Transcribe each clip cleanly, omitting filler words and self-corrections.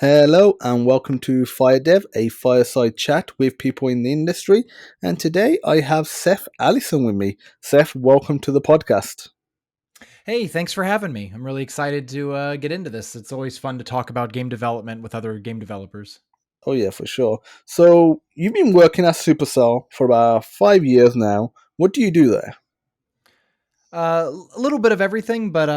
Hello and welcome to FireDEV, a fireside chat with people in the industry. And today I have Seth Allison with me. Seth, welcome to the podcast. Hey, thanks for having me. I'm really excited to get into this. It's always fun to talk about game development with other game developers. Oh yeah, for sure. So you've been working at Supercell for about 5 years now. What do you do there? A little bit of everything, but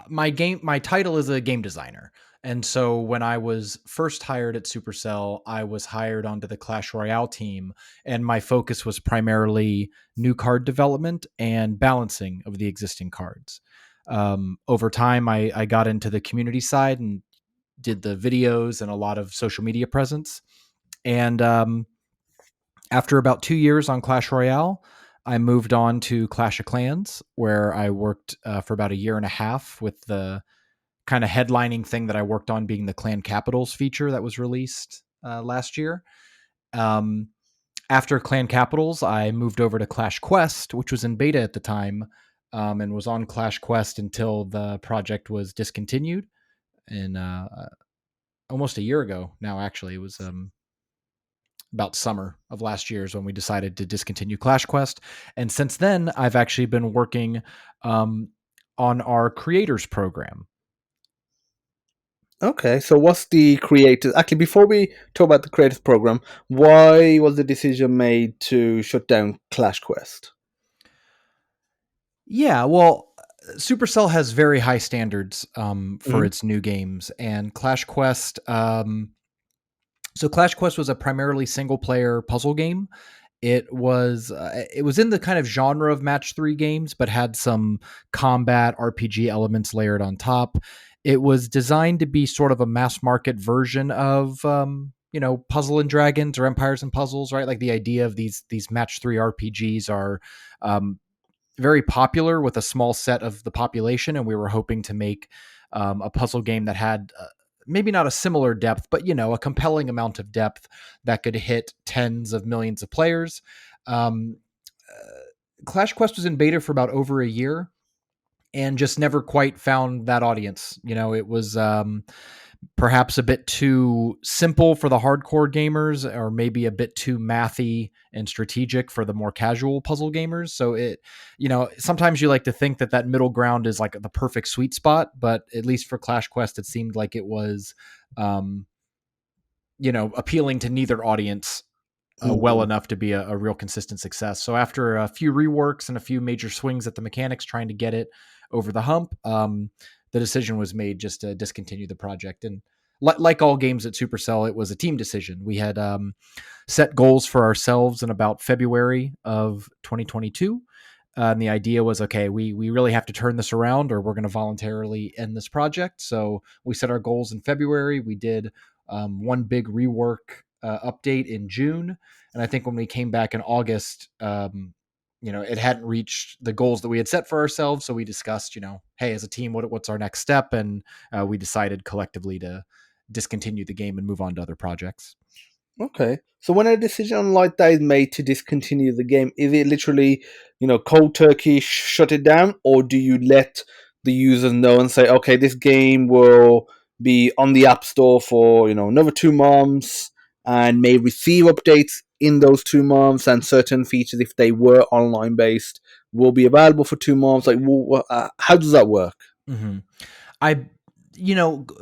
my title is a game designer. And so when I was first hired at Supercell, I was hired onto the Clash Royale team, and my focus was primarily new card development and balancing of the existing cards. Over time, I got into the community side and did the videos and a lot of social media presence. And after about 2 years on Clash Royale, I moved on to Clash of Clans, where I worked for about a year and a half with the kind of headlining thing that I worked on being the Clan Capitals feature that was released last year. Um, After Clan Capitals, I moved over to Clash Quest, which was in beta at the time, and was on Clash Quest until the project was discontinued. And almost a year ago now, actually, it was about summer of last year is when we decided to discontinue Clash Quest. And since then, I've actually been working um, on our creators program. Okay, so what's the creators? Actually, before we talk about the creators program, why was the decision made to shut down Clash Quest? Yeah, well, Supercell has very high standards for Hmm. its new games, and Clash Quest. So Clash Quest was a primarily single player puzzle game. It was in the kind of genre of match three games, but had some combat RPG elements layered on top. It was designed to be sort of a mass market version of Puzzle and Dragons or Empires and Puzzles, right? Like the idea of these match three RPGs are um, very popular with a small set of the population, and we were hoping to make a puzzle game that had maybe not a similar depth, but a compelling amount of depth that could hit tens of millions of players. Um, Clash Quest was in beta for about over a year and just never quite found that audience. It was perhaps a bit too simple for the hardcore gamers, or maybe a bit too mathy and strategic for the more casual puzzle gamers. So sometimes you like to think that middle ground is like the perfect sweet spot, but at least for Clash Quest, it seemed like it was, um, appealing to neither audience well enough to be a real consistent success. So after a few reworks and a few major swings at the mechanics, trying to get it over the hump, the decision was made just to discontinue the project. And like all games at Supercell, it was a team decision. We had set goals for ourselves in about February of 2022. And the idea was, okay, we really have to turn this around or we're going to voluntarily end this project. So we set our goals in February. We did one big rework update in June. And I think when we came back in August, it hadn't reached the goals that we had set for ourselves. So we discussed, hey, as a team, what's our next step? And we decided collectively to discontinue the game and move on to other projects. Okay. So when a decision like that is made to discontinue the game, is it literally, cold turkey shut it down, or do you let the users know and say, okay, this game will be on the App Store for, another 2 months and may receive updates in those 2 months, and certain features, if they were online based, will be available for 2 months? Like, how does that work? Mm-hmm. I,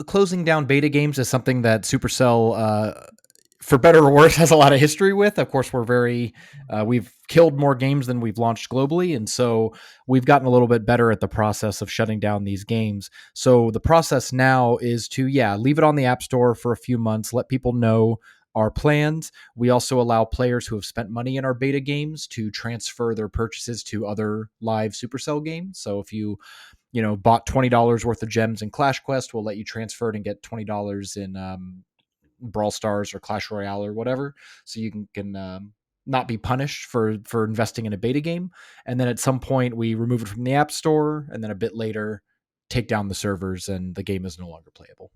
closing down beta games is something that Supercell, for better or worse, has a lot of history with. Of course, we've killed more games than we've launched globally, and so we've gotten a little bit better at the process of shutting down these games. So the process now is to leave it on the App Store for a few months, let people know our plans. We also allow players who have spent money in our beta games to transfer their purchases to other live Supercell games. So if you bought $20 worth of gems in Clash Quest, we'll let you transfer it and get $20 in Brawl Stars or Clash Royale or whatever, so you can not be punished for investing in a beta game. And then at some point we remove it from the App Store, and then a bit later take down the servers, and the game is no longer playable.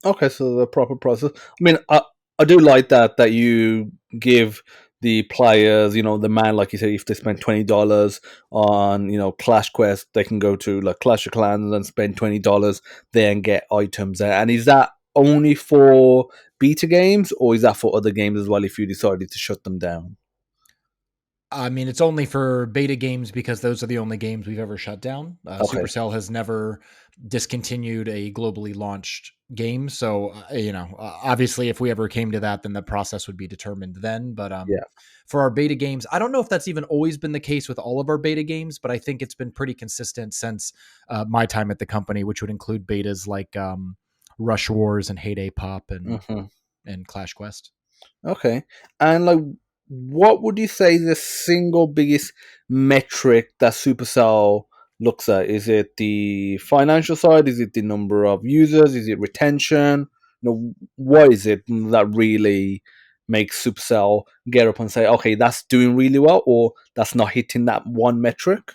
Okay, so the proper process. I mean, I do like that you give the players, the man, like you say, if they spend $20 on, Clash Quest, they can go to like Clash of Clans and spend $20 there and get items there. And is that only for beta games, or is that for other games as well if you decided to shut them down? I mean, it's only for beta games because those are the only games we've ever shut down. Okay. Supercell has never discontinued a globally launched game. So, obviously, if we ever came to that, then the process would be determined then. But Yeah. for our beta games, I don't know if that's even always been the case with all of our beta games, but I think it's been pretty consistent since my time at the company, which would include betas like Rush Wars and Heyday Pop Hmm. and Clash Quest. Okay. And like, what would you say is the single biggest metric that Supercell looks at? Is it the financial side? Is it the number of users? Is it retention? What is it that really makes Supercell get up and say, okay, that's doing really well, or that's not hitting that one metric?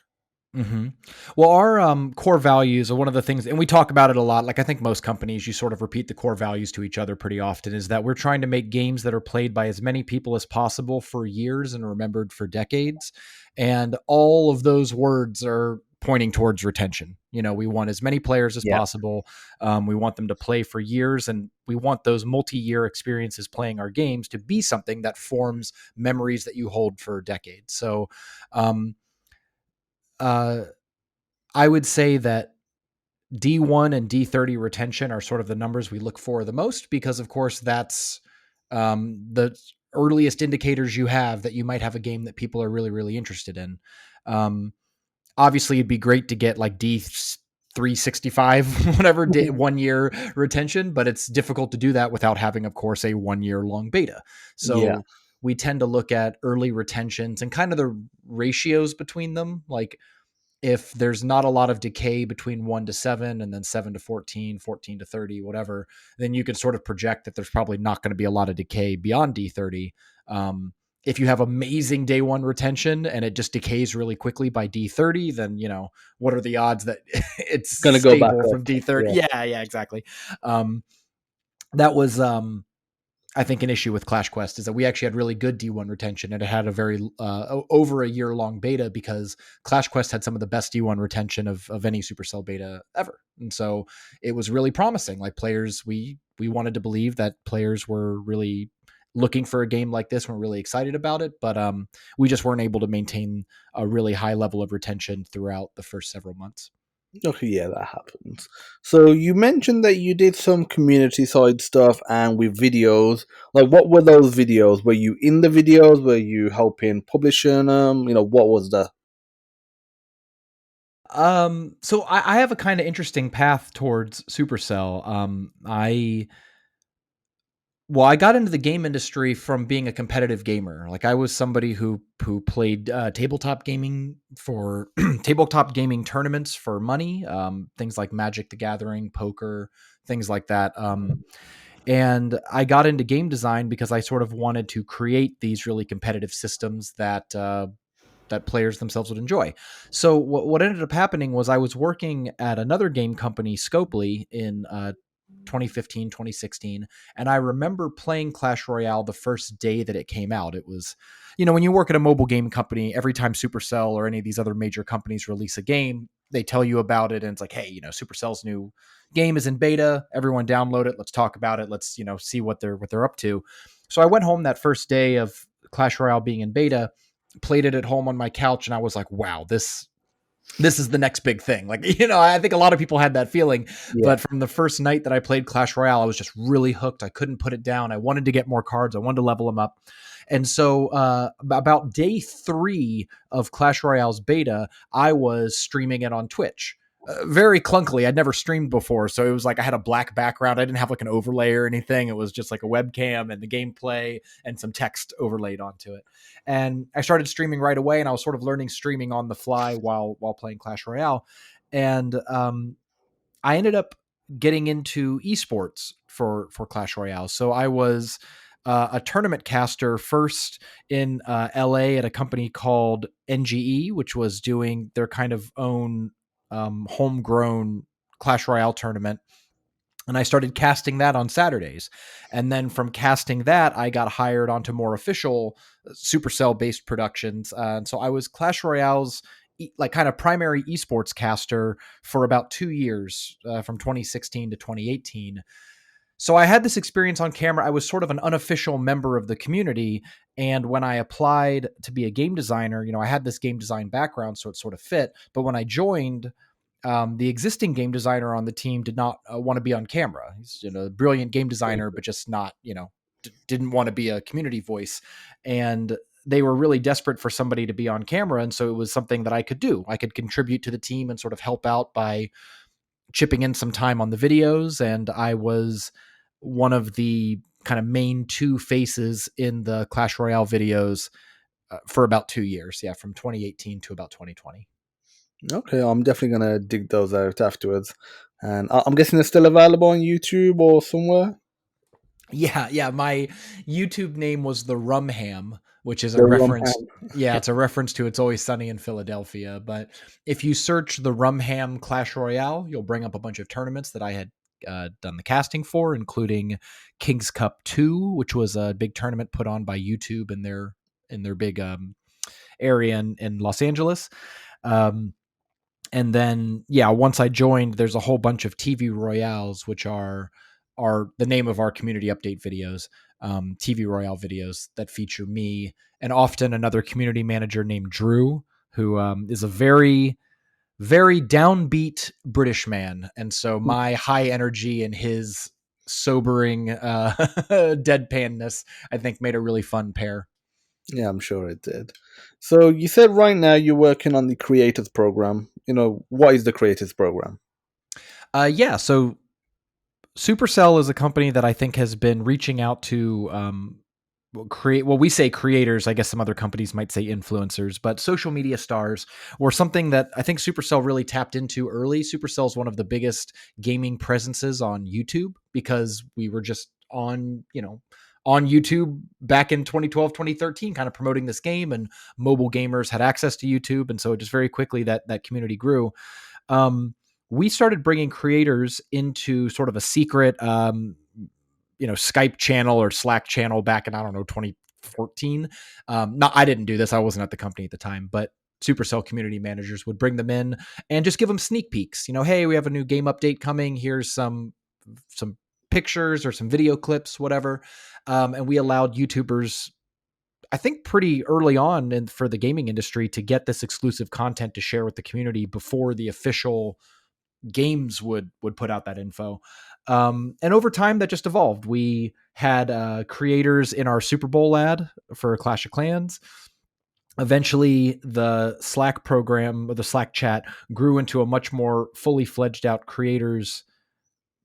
hmm Well, our core values are one of the things, and we talk about it a lot. Like I think most companies, you sort of repeat the core values to each other pretty often. Is that we're trying to make games that are played by as many people as possible for years and remembered for decades, and all of those words are pointing towards retention. We want as many players as Yeah. possible. We want them to play for years, and we want those multi-year experiences playing our games to be something that forms memories that you hold for decades. So. Um, uh, I would say that D1 and D30 retention are sort of the numbers we look for the most because, of course, that's the earliest indicators you have that you might have a game that people are really, really interested in. Um, Obviously, it'd be great to get like D365, whatever, 1 year retention, but it's difficult to do that without having, of course, a 1 year long beta. Yeah. So we tend to look at early retentions and kind of the ratios between them. Like if there's not a lot of decay between 1 to 7 and then 7 to 14, 14 to 30, whatever, then you can sort of project that there's probably not going to be a lot of decay beyond D30. If you have amazing day one retention and it just decays really quickly by D30, then, what are the odds that it's Gonna go back stable up. from D30? Yeah. Yeah, exactly. Um, that was I think an issue with Clash Quest is that we actually had really good D1 retention and it had a very over a year long beta because Clash Quest had some of the best D1 retention of any Supercell beta ever. And so it was really promising. Like players, we wanted to believe that players were really looking for a game like this, we're really excited about it, but we just weren't able to maintain a really high level of retention throughout the first several months. Okay, yeah, that happens. So you mentioned that you did some community side stuff and with videos. Like, what were those videos? Were you in the videos? Were you helping publishing them? What was the? So I have a kind of interesting path towards Supercell. I got into the game industry from being a competitive gamer. Like I was somebody who played tabletop gaming for tabletop gaming tournaments for money, things like Magic the Gathering, poker, things like that. And I got into game design because I sort of wanted to create these really competitive systems that players themselves would enjoy. So what ended up happening was I was working at another game company, Scopely, in 2015, 2016. And I remember playing Clash Royale the first day that it came out. It was, when you work at a mobile game company, every time Supercell or any of these other major companies release a game, they tell you about it. And it's like, hey, Supercell's new game is in beta. Everyone download it. Let's talk about it. Let's, see what they're up to. So I went home that first day of Clash Royale being in beta, played it at home on my couch, and I was like, wow, this is the next big thing. Like, I think a lot of people had that feeling, Yeah. but from the first night that I played Clash Royale, I was just really hooked. I couldn't put it down. I wanted to get more cards. I wanted to level them up. And so, about day 3 of Clash Royale's beta, I was streaming it on Twitch. Very clunkily. I'd never streamed before. So it was like I had a black background. I didn't have like an overlay or anything. It was just like a webcam and the gameplay and some text overlaid onto it. And I started streaming right away, and I was sort of learning streaming on the fly while playing Clash Royale. And I ended up getting into esports for Clash Royale. So I was a tournament caster first in LA at a company called NGE, which was doing their kind of own homegrown Clash Royale tournament. And I started casting that on Saturdays. And then from casting that, I got hired onto more official Supercell based productions. And so I was Clash Royale's like kind of primary esports caster for about 2 years, from 2016 to 2018. So I had this experience on camera. I was sort of an unofficial member of the community. And when I applied to be a game designer, I had this game design background, so it sort of fit. But when I joined, the existing game designer on the team did not want to be on camera. He's a brilliant game designer, but just not, didn't want to be a community voice. And they were really desperate for somebody to be on camera. And so it was something that I could do. I could contribute to the team and sort of help out by chipping in some time on the videos. And I was one of the kind of main two faces in the Clash Royale videos for about 2 years. Yeah, from 2018 to about 2020. Okay, I'm definitely gonna dig those out afterwards. And I'm guessing they're still available on YouTube or somewhere. Yeah. My YouTube name was the Rumham, which is a The rum reference. ham. Yeah, it's a reference to It's Always Sunny in Philadelphia. But if you search the Rumham Clash Royale, you'll bring up a bunch of tournaments that I had done the casting for, including King's Cup 2, which was a big tournament put on by YouTube in their big area in Los Angeles. And then, yeah, once I joined, there's a whole bunch of TV Royales, which are the name of our community update videos, TV Royale videos that feature me and often another community manager named Drew, who is a very, very downbeat British man. And so my high energy and his sobering deadpanness, I think, made a really fun pair. Yeah, I'm sure it did. So you said right now you're working on the creators program. What is the creators program? Yeah, so Supercell is a company that I think has been reaching out to we say creators. I guess some other companies might say influencers, but social media stars were something that I think Supercell really tapped into early. Supercell is one of the biggest gaming presences on YouTube because we were just on YouTube back in 2012, 2013, kind of promoting this game, and mobile gamers had access to YouTube. And so just very quickly that community grew. We started bringing creators into sort of a secret, Skype channel or Slack channel back in, I don't know, 2014. I didn't do this. I wasn't at the company at the time, but Supercell community managers would bring them in and just give them sneak peeks. Hey, we have a new game update coming. Here's some pictures or some video clips, whatever. And we allowed YouTubers, I think pretty early on for the gaming industry, to get this exclusive content to share with the community before the official games would put out that info. And over time, that just evolved. We had creators in our Super Bowl ad for Clash of Clans. Eventually, the Slack program or the Slack chat grew into a much more fully fledged out creators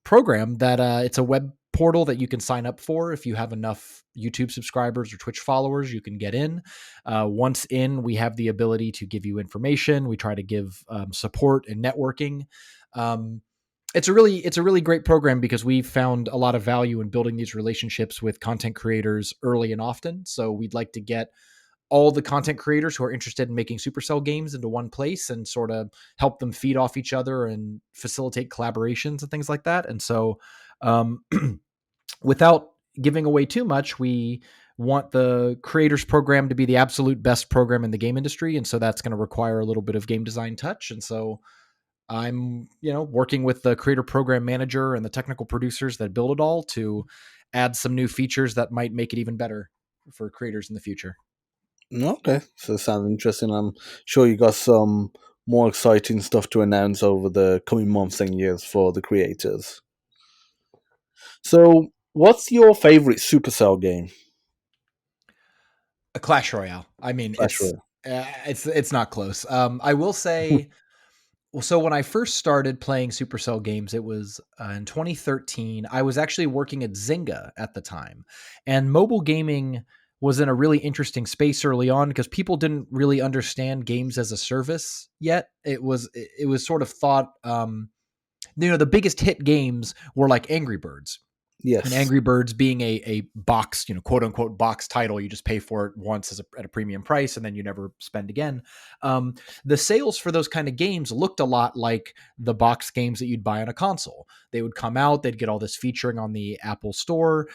program that it's a web portal that you can sign up for. If you have enough YouTube subscribers or Twitch followers, you can get in. Once in, we have the ability to give you information. We try to give support and networking. It's a really great program because we found a lot of value in building these relationships with content creators early and often. So we'd like to get all the content creators who are interested in making Supercell games into one place and sort of help them feed off each other and facilitate collaborations and things like that. And so, without giving away too much, we want the creators program to be the absolute best program in the game industry. And so that's going to require a little bit of game design touch. And so I'm, working with the creator program manager and the technical producers that build it all to add some new features that might make it even better for creators in the future. Okay, so it sounds interesting. I'm sure you got some more exciting stuff to announce over the coming months and years for the creators. So, what's your favorite Supercell game? A Clash Royale. I mean, Clash Royale. it's not close. I will say, well, so when I first started playing Supercell games, it was in 2013. I was actually working at Zynga at the time, and mobile gaming was in a really interesting space early on because people didn't really understand games as a service yet. It was sort of thought, the biggest hit games were like Angry Birds, and Yes. Angry Birds being a box, quote unquote box title. You just pay for it once at a premium price and then you never spend again. The sales for those kind of games looked a lot like the box games that you'd buy on a console. They would come out, they'd get all this featuring on the Apple Store.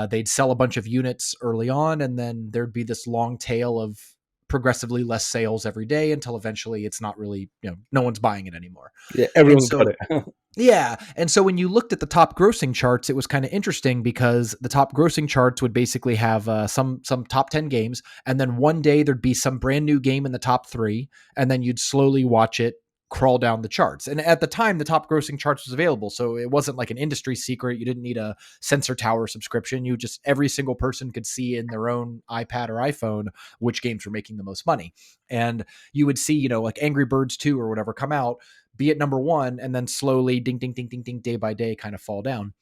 They'd sell a bunch of units early on, and then there'd be this long tail of progressively less sales every day until eventually it's not really, no one's buying it anymore. Yeah, And everyone's got so it. Yeah. And so when you looked at the top grossing charts, it was kind of interesting because the top grossing charts would basically have some top 10 games. And then one day there'd be some brand new game in the top three. And then you'd slowly watch it crawl down the charts. And at the time, the top grossing charts was available. So it wasn't like an industry secret. You didn't need a Sensor Tower subscription. You just, every single person could see in their own iPad or iPhone which games were making the most money. And you would see, like Angry Birds 2 or whatever come out, be at number one, and then slowly ding, ding, ding, ding, ding, day by day kind of fall down.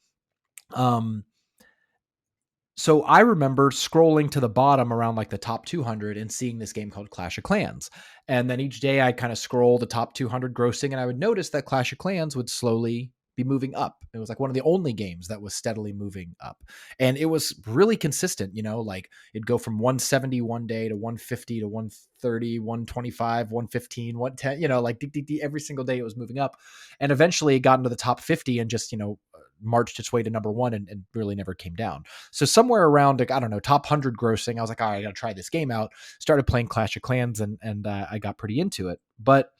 Um, so I remember scrolling to the bottom around like the top 200 and seeing this game called Clash of Clans. And then each day I kind of scroll the top 200 grossing, and I would notice that Clash of Clans would slowly be moving up. It was like one of the only games that was steadily moving up. And it was really consistent, like it'd go from 170 one day to 150 to 130, 125, 115, 110, like every single day it was moving up. And eventually it got into the top 50 and just, marched its way to number one and really never came down. So somewhere around, like, I don't know, top 100 grossing, I was like, all right, I got to try this game out. Started playing Clash of Clans, and I got pretty into it. But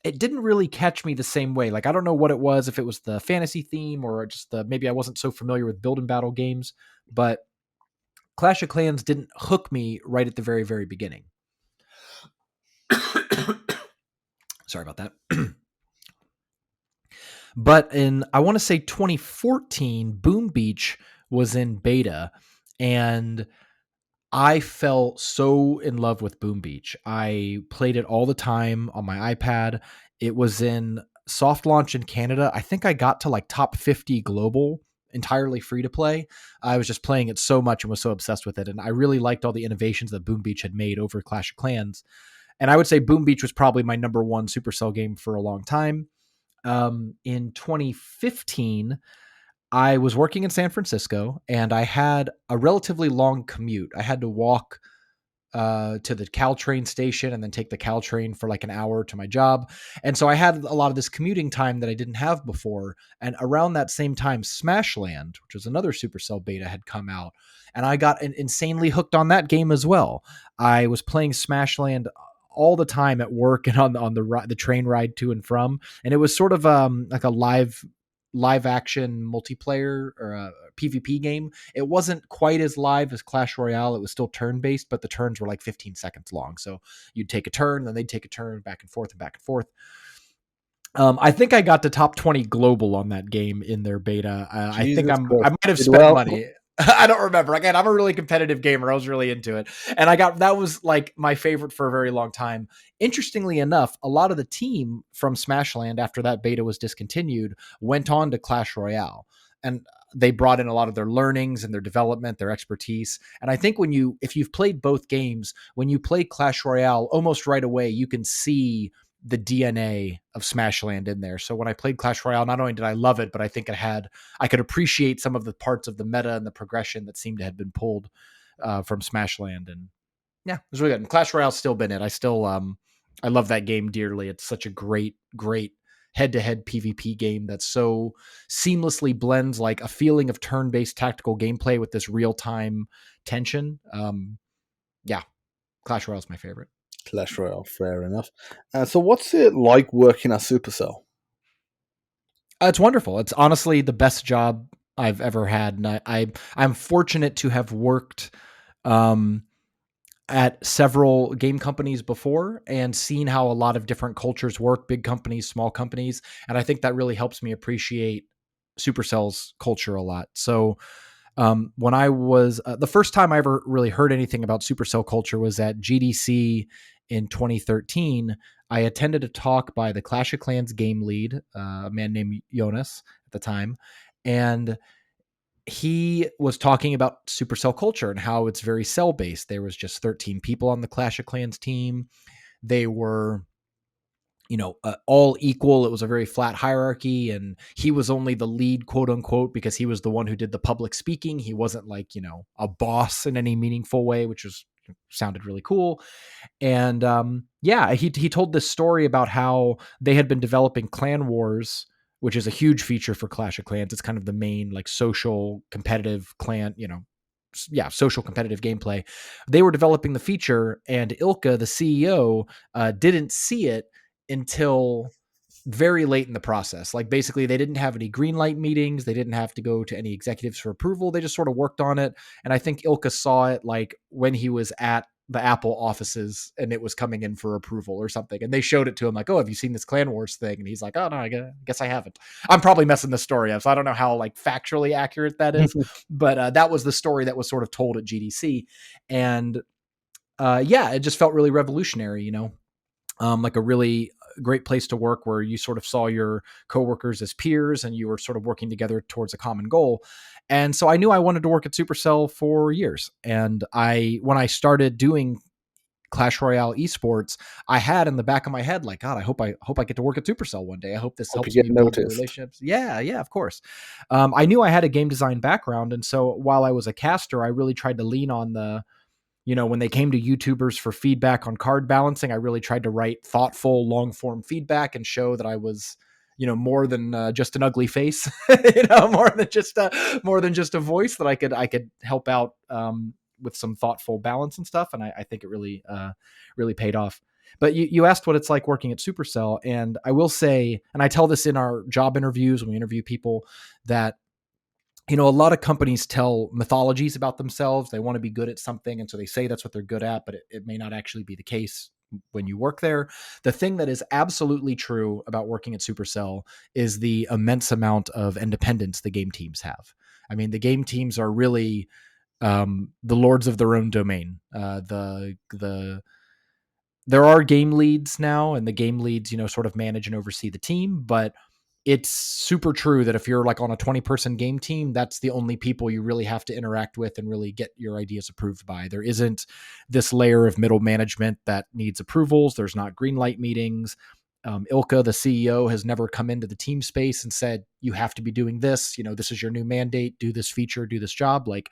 it didn't really catch me the same way. Like, I don't know what it was, if it was the fantasy theme or just maybe I wasn't so familiar with build and battle games, but Clash of Clans didn't hook me right at the very, very beginning. Sorry about that. But in, I want to say 2014, Boom Beach was in beta, and I fell so in love with Boom Beach. I played it all the time on my iPad. It was in soft launch in Canada. I think I got to like top 50 global, entirely free to play. I was just playing it so much and was so obsessed with it. And I really liked all the innovations that Boom Beach had made over Clash of Clans. And I would say Boom Beach was probably my number one Supercell game for a long time. In 2015, I was working in San Francisco and I had a relatively long commute. I had to walk to the Caltrain station and then take the Caltrain for like an hour to my job. And so I had a lot of this commuting time that I didn't have before. And around that same time, Smashland, which was another Supercell beta, had come out. And I got insanely hooked on that game as well. I was playing Smashland all the time at work and on the train ride to and from. And it was sort of like a live action multiplayer or a PvP game. It wasn't quite as live as Clash Royale. It was still turn based, but the turns were like 15 seconds long. So you'd take a turn, then they'd take a turn, back and forth and back and forth. I think I got to top 20 global on that game in their beta. I think I Christ. might have Did spent well. money. I don't remember. Again, I'm a really competitive gamer. I was really into it. And that was like my favorite for a very long time. Interestingly enough, a lot of the team from Smashland, after that beta was discontinued, went on to Clash Royale. And they brought in a lot of their learnings and their development, their expertise. And I think if you've played both games, when you play Clash Royale, almost right away, you can see the DNA of Smashland in there. So when I played Clash Royale, not only did I love it, but I think I could appreciate some of the parts of the meta and the progression that seemed to have been pulled from Smashland. And yeah, it was really good. And Clash Royale's still been it. I love that game dearly. It's such a great, great head-to-head PvP game that so seamlessly blends like a feeling of turn-based tactical gameplay with this real-time tension. Yeah, Clash Royale's my favorite. Clash Royale, fair enough. So what's it like working at Supercell? It's wonderful. It's honestly the best job I've ever had, and I'm fortunate to have worked at several game companies before and seen how a lot of different cultures work, big companies, small companies, and I think that really helps me appreciate Supercell's culture a lot. So when I was the first time I ever really heard anything about Supercell culture was at GDC in 2013. I attended a talk by the Clash of Clans game lead, a man named Jonas at the time, and he was talking about Supercell culture and how it's very cell based. There was just 13 people on the Clash of Clans team. They were all equal. It was a very flat hierarchy, and he was only the lead, quote unquote, because he was the one who did the public speaking. He wasn't like, a boss in any meaningful way, which sounded really cool. And he told this story about how they had been developing Clan Wars, which is a huge feature for Clash of Clans. It's kind of the main like social competitive clan, social competitive gameplay. They were developing the feature, and Ilka, the CEO, didn't see it until very late in the process. Like basically they didn't have any green light meetings. They didn't have to go to any executives for approval. They just sort of worked on it. And I think Ilka saw it like when he was at the Apple offices and it was coming in for approval or something. And they showed it to him like, oh, have you seen this Clan Wars thing? And he's like, oh no, I guess I haven't. I'm probably messing the story up. So I don't know how like factually accurate that is, but that was the story that was sort of told at GDC. And yeah, it just felt really revolutionary, you know, like a really great place to work where you sort of saw your coworkers as peers and you were sort of working together towards a common goal. And so I knew I wanted to work at Supercell for years. And when I started doing Clash Royale esports, I had in the back of my head, like, God, I hope I get to work at Supercell one day. I hope this Hope you helps get me build new noticed. relationships. Yeah, yeah, of course. I knew I had a game design background. And so while I was a caster, I really tried to lean on when they came to YouTubers for feedback on card balancing, I really tried to write thoughtful, long form feedback and show that I was, more than just an ugly face, more than just a voice that I could help out with some thoughtful balance and stuff. And I think it really, really paid off. But you asked what it's like working at Supercell. And I will say, and I tell this in our job interviews when we interview people, that a lot of companies tell mythologies about themselves. They want to be good at something. And so they say that's what they're good at, but it may not actually be the case when you work there. The thing that is absolutely true about working at Supercell is the immense amount of independence the game teams have. I mean, the game teams are really the lords of their own domain. There are game leads now, and the game leads, sort of manage and oversee the team, but it's super true that if you're like on a 20-person game team, that's the only people you really have to interact with and really get your ideas approved by. There isn't this layer of middle management that needs approvals. There's not green light meetings. Ilka, the CEO, has never come into the team space and said, you have to be doing this. This is your new mandate. Do this feature, do this job. Like,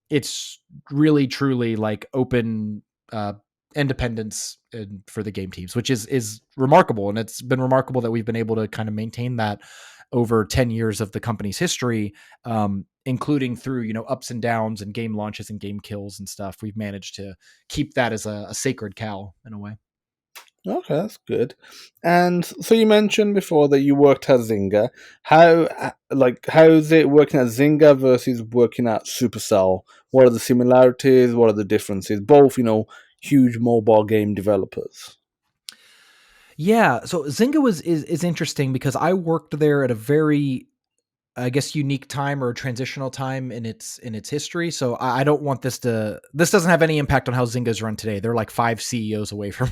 it's really, truly like open, independence for the game teams, which is remarkable. And it's been remarkable that we've been able to kind of maintain that over 10 years of the company's history, including through, ups and downs and game launches and game kills and stuff. We've managed to keep that as a sacred cow in a way. Okay, that's good. And so you mentioned before that you worked at Zynga. How is it working at Zynga versus working at Supercell? What are the similarities? What are the differences? Both, huge mobile game developers. Yeah, so Zynga is interesting because I worked there at a very, I guess, unique time or a transitional time in its history. So I don't want this doesn't have any impact on how Zynga's run today. They're like 5 CEOs away from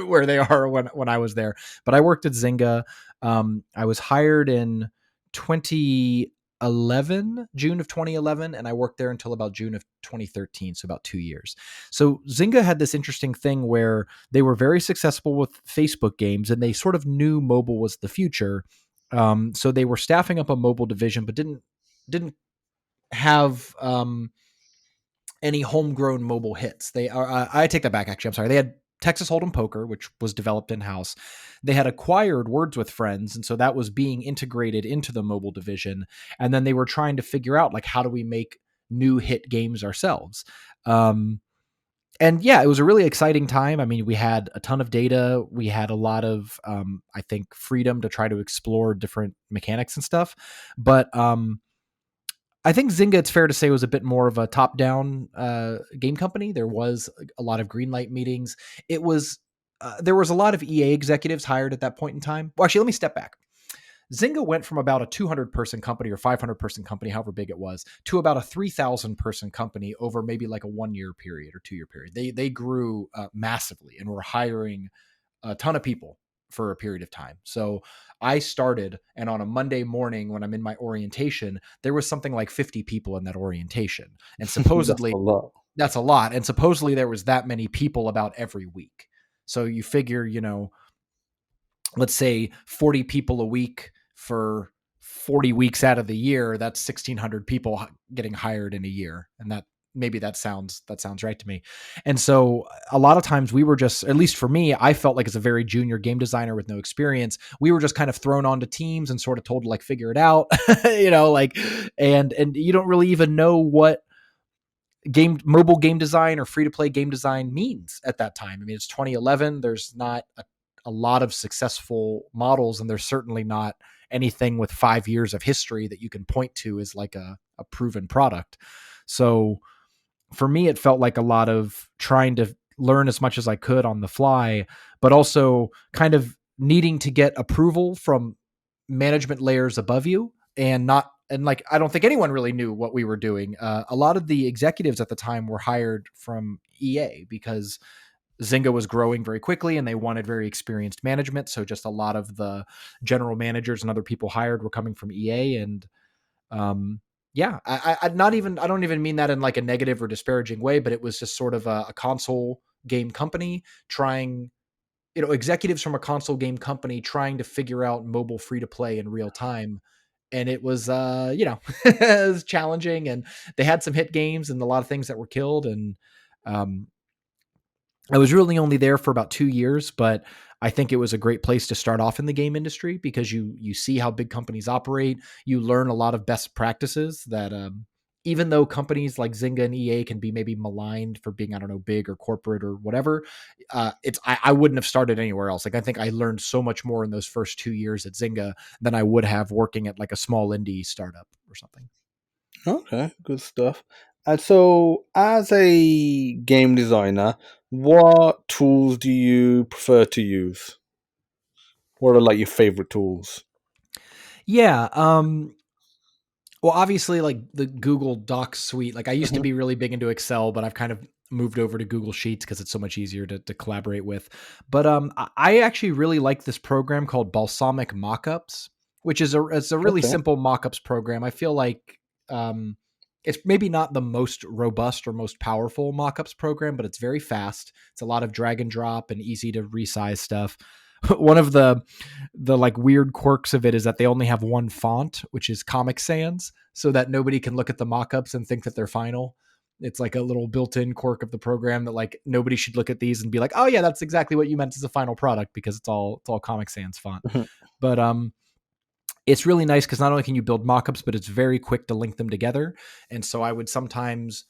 where they are when I was there. But I worked at Zynga. I was hired in 2011, June of 2011, and I worked there until about June of 2013, so about 2 years. So Zynga had this interesting thing where they were very successful with Facebook games, and they sort of knew mobile was the future. So they were staffing up a mobile division, but didn't have any homegrown mobile hits. They are. I take that back. Actually, I'm sorry. They had Texas Hold'em Poker, which was developed in house. They had acquired Words with Friends, and so that was being integrated into the mobile division. And then they were trying to figure out like how do we make new hit games ourselves. And yeah, it was a really exciting time. I mean, we had a ton of data. We had a lot of, I think, freedom to try to explore different mechanics and stuff. But I think Zynga, it's fair to say, was a bit more of a top-down game company. There was a lot of greenlight meetings. There was a lot of EA executives hired at that point in time. Well, actually, let me step back. Zynga went from about a 200-person company or 500-person company, however big it was, to about a 3,000-person company over maybe like a 1-year period or 2-year period. They grew massively and were hiring a ton of people for a period of time. So I started, and on a Monday morning when I'm in my orientation, there was something like 50 people in that orientation. And supposedly that's a lot. And supposedly there was that many people about every week. So you figure, let's say 40 people a week for 40 weeks out of the year, that's 1,600 people getting hired in a year. And that sounds right to me. And so a lot of times we were just, at least for me, I felt like as a very junior game designer with no experience, we were just kind of thrown onto teams and sort of told to like figure it out, and you don't really even know what mobile game design or free to play game design means at that time. I mean, it's 2011. There's not a lot of successful models, and there's certainly not anything with 5 years of history that you can point to as like a proven product. So for me, it felt like a lot of trying to learn as much as I could on the fly, but also kind of needing to get approval from management layers above you, and not and like I don't think anyone really knew what we were doing. A lot of the executives at the time were hired from EA because Zynga was growing very quickly and they wanted very experienced management. So just a lot of the general managers and other people hired were coming from EA. And yeah, I don't even mean that in like a negative or disparaging way, but it was just sort of a console game company trying, executives from a console game company trying to figure out mobile free to play in real time. And it was, it was challenging, and they had some hit games and a lot of things that were killed. And um, I was really only there for about 2 years, but I think it was a great place to start off in the game industry because you see how big companies operate. You learn a lot of best practices that even though companies like Zynga and EA can be maybe maligned for being, I don't know, big or corporate or whatever, I wouldn't have started anywhere else. Like I think I learned so much more in those first 2 years at Zynga than I would have working at like a small indie startup or something. Okay, good stuff. And so, as a game designer, what tools do you prefer to use? What are like your favorite tools? Yeah. Well, obviously, like the Google Docs suite, like I used to Hmm. be really big into Excel, but I've kind of moved over to Google Sheets because it's so much easier to collaborate with. But I actually really like this program called Balsamic Mockups, which is it's a really Okay. simple mockups program. I feel like um, it's maybe not the most robust or most powerful mockups program, but it's very fast. It's a lot of drag and drop and easy to resize stuff. One of the like weird quirks of it is that they only have one font, which is Comic Sans, so that nobody can look at the mock-ups and think that they're final. It's like a little built-in quirk of the program that like nobody should look at these and be like, "Oh yeah, that's exactly what you meant as a final product," because it's all Comic Sans font. Mhm. But it's really nice because not only can you build mockups, but it's very quick to link them together. And so I would sometimes,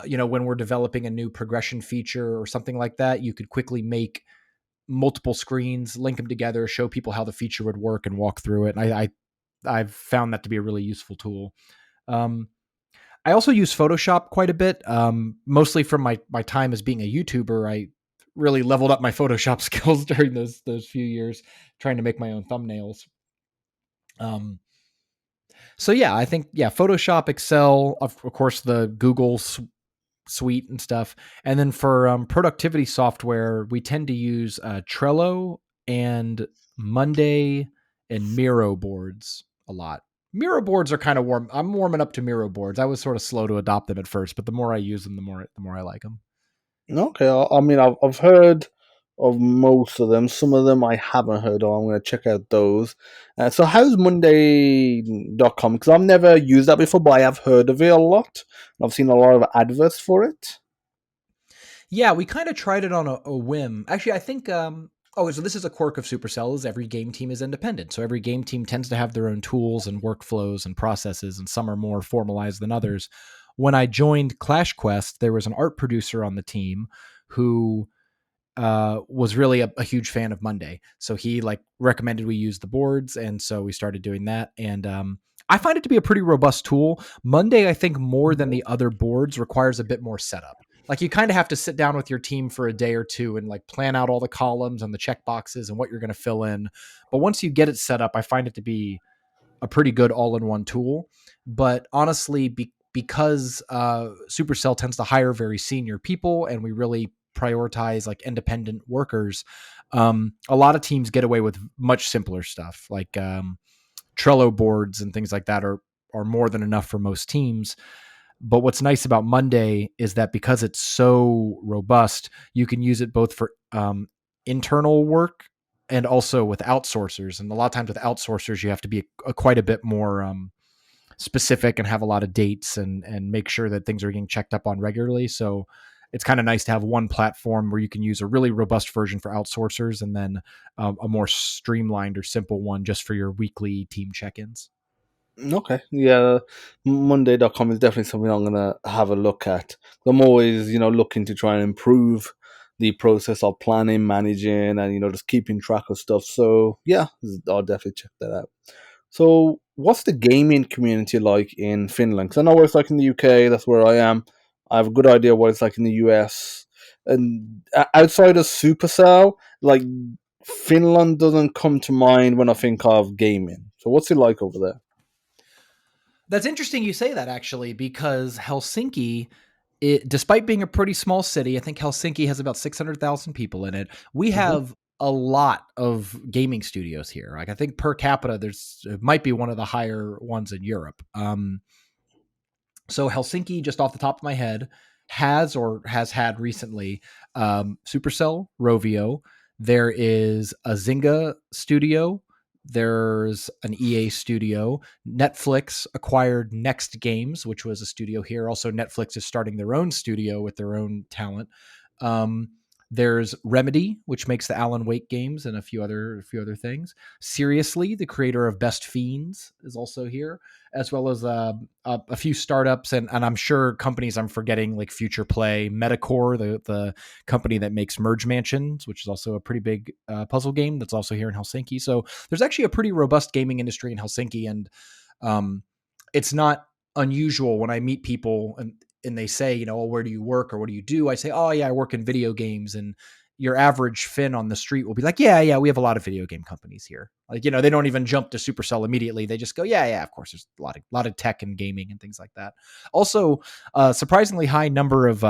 when we're developing a new progression feature or something like that, you could quickly make multiple screens, link them together, show people how the feature would work, and walk through it. And I've found that to be a really useful tool. Um, I also use Photoshop quite a bit, mostly from my time as being a YouTuber. I really leveled up my Photoshop skills during those few years trying to make my own thumbnails. Um, so yeah, I think Photoshop, Excel, of course, the Google suite and stuff. And then for productivity software, we tend to use Trello and Monday and Miro boards a lot. Miro boards are kind of warm. I'm warming up to Miro boards. I was sort of slow to adopt them at first, but the more I use them, the more I like them. Okay, I mean, I've heard of most of them. Some of them I haven't heard of. I'm going to check out those. So, how's Monday.com? Because I've never used that before, but I have heard of it a lot. I've seen a lot of adverts for it. Yeah, we kind of tried it on a whim. Actually, I think. So this is a quirk of Supercell: is every game team is independent. So every game team tends to have their own tools and workflows and processes, and some are more formalized than others. When I joined Clash Quest, there was an art producer on the team who was really a huge fan of Monday. So he like recommended we use the boards, and so we started doing that. And I find it to be a pretty robust tool. Monday, I think more than the other boards, requires a bit more setup. Like you kind of have to sit down with your team for a day or two and like plan out all the columns and the check boxes and what you're going to fill in. But once you get it set up, I find it to be a pretty good all-in-one tool. But honestly, because Supercell tends to hire very senior people, and we really prioritize like independent workers, a lot of teams get away with much simpler stuff like Trello boards and things like that are more than enough for most teams. But what's nice about Monday is that because it's so robust, you can use it both for internal work and also with outsourcers. And a lot of times with outsourcers, you have to be quite a bit more specific and have a lot of dates and make sure that things are getting checked up on regularly. So it's kind of nice to have one platform where you can use a really robust version for outsourcers and then a more streamlined or simple one just for your weekly team check-ins. Okay, yeah, Monday.com is definitely something I'm gonna have a look at. I'm always, looking to try and improve the process of planning, managing, and just keeping track of stuff. So yeah, I'll definitely check that out. So what's the gaming community like in Finland? Because I know what it's like in the UK. That's where I am. I have a good idea what it's like in the US. And outside of Supercell, like Finland doesn't come to mind when I think of gaming. So what's it like over there? That's interesting you say that, actually, because Helsinki, despite being a pretty small city, I think Helsinki has about 600,000 people in it. We Hmm. have a lot of gaming studios here. Like, I think per capita, it might be one of the higher ones in Europe. So Helsinki, just off the top of my head, has had recently Supercell, Rovio. There is a Zynga studio. There's an EA studio. Netflix acquired Next Games, which was a studio here. Also, Netflix is starting their own studio with their own talent. Um, there's Remedy, which makes the Alan Wake games and a few other things. Seriously, the creator of Best Fiends, is also here, as well as a few startups and I'm sure companies I'm forgetting, like Future Play, Metacore, the company that makes Merge Mansions, which is also a pretty big puzzle game that's also here in Helsinki. So there's actually a pretty robust gaming industry in Helsinki, and um, it's not unusual when I meet people and they say, oh, where do you work or what do you do? I say, oh yeah, I work in video games, and your average Finn on the street will be like, yeah, we have a lot of video game companies here. Like, they don't even jump to Supercell immediately. They just go, yeah, of course. There's a lot of tech and gaming and things like that. Also, surprisingly high number of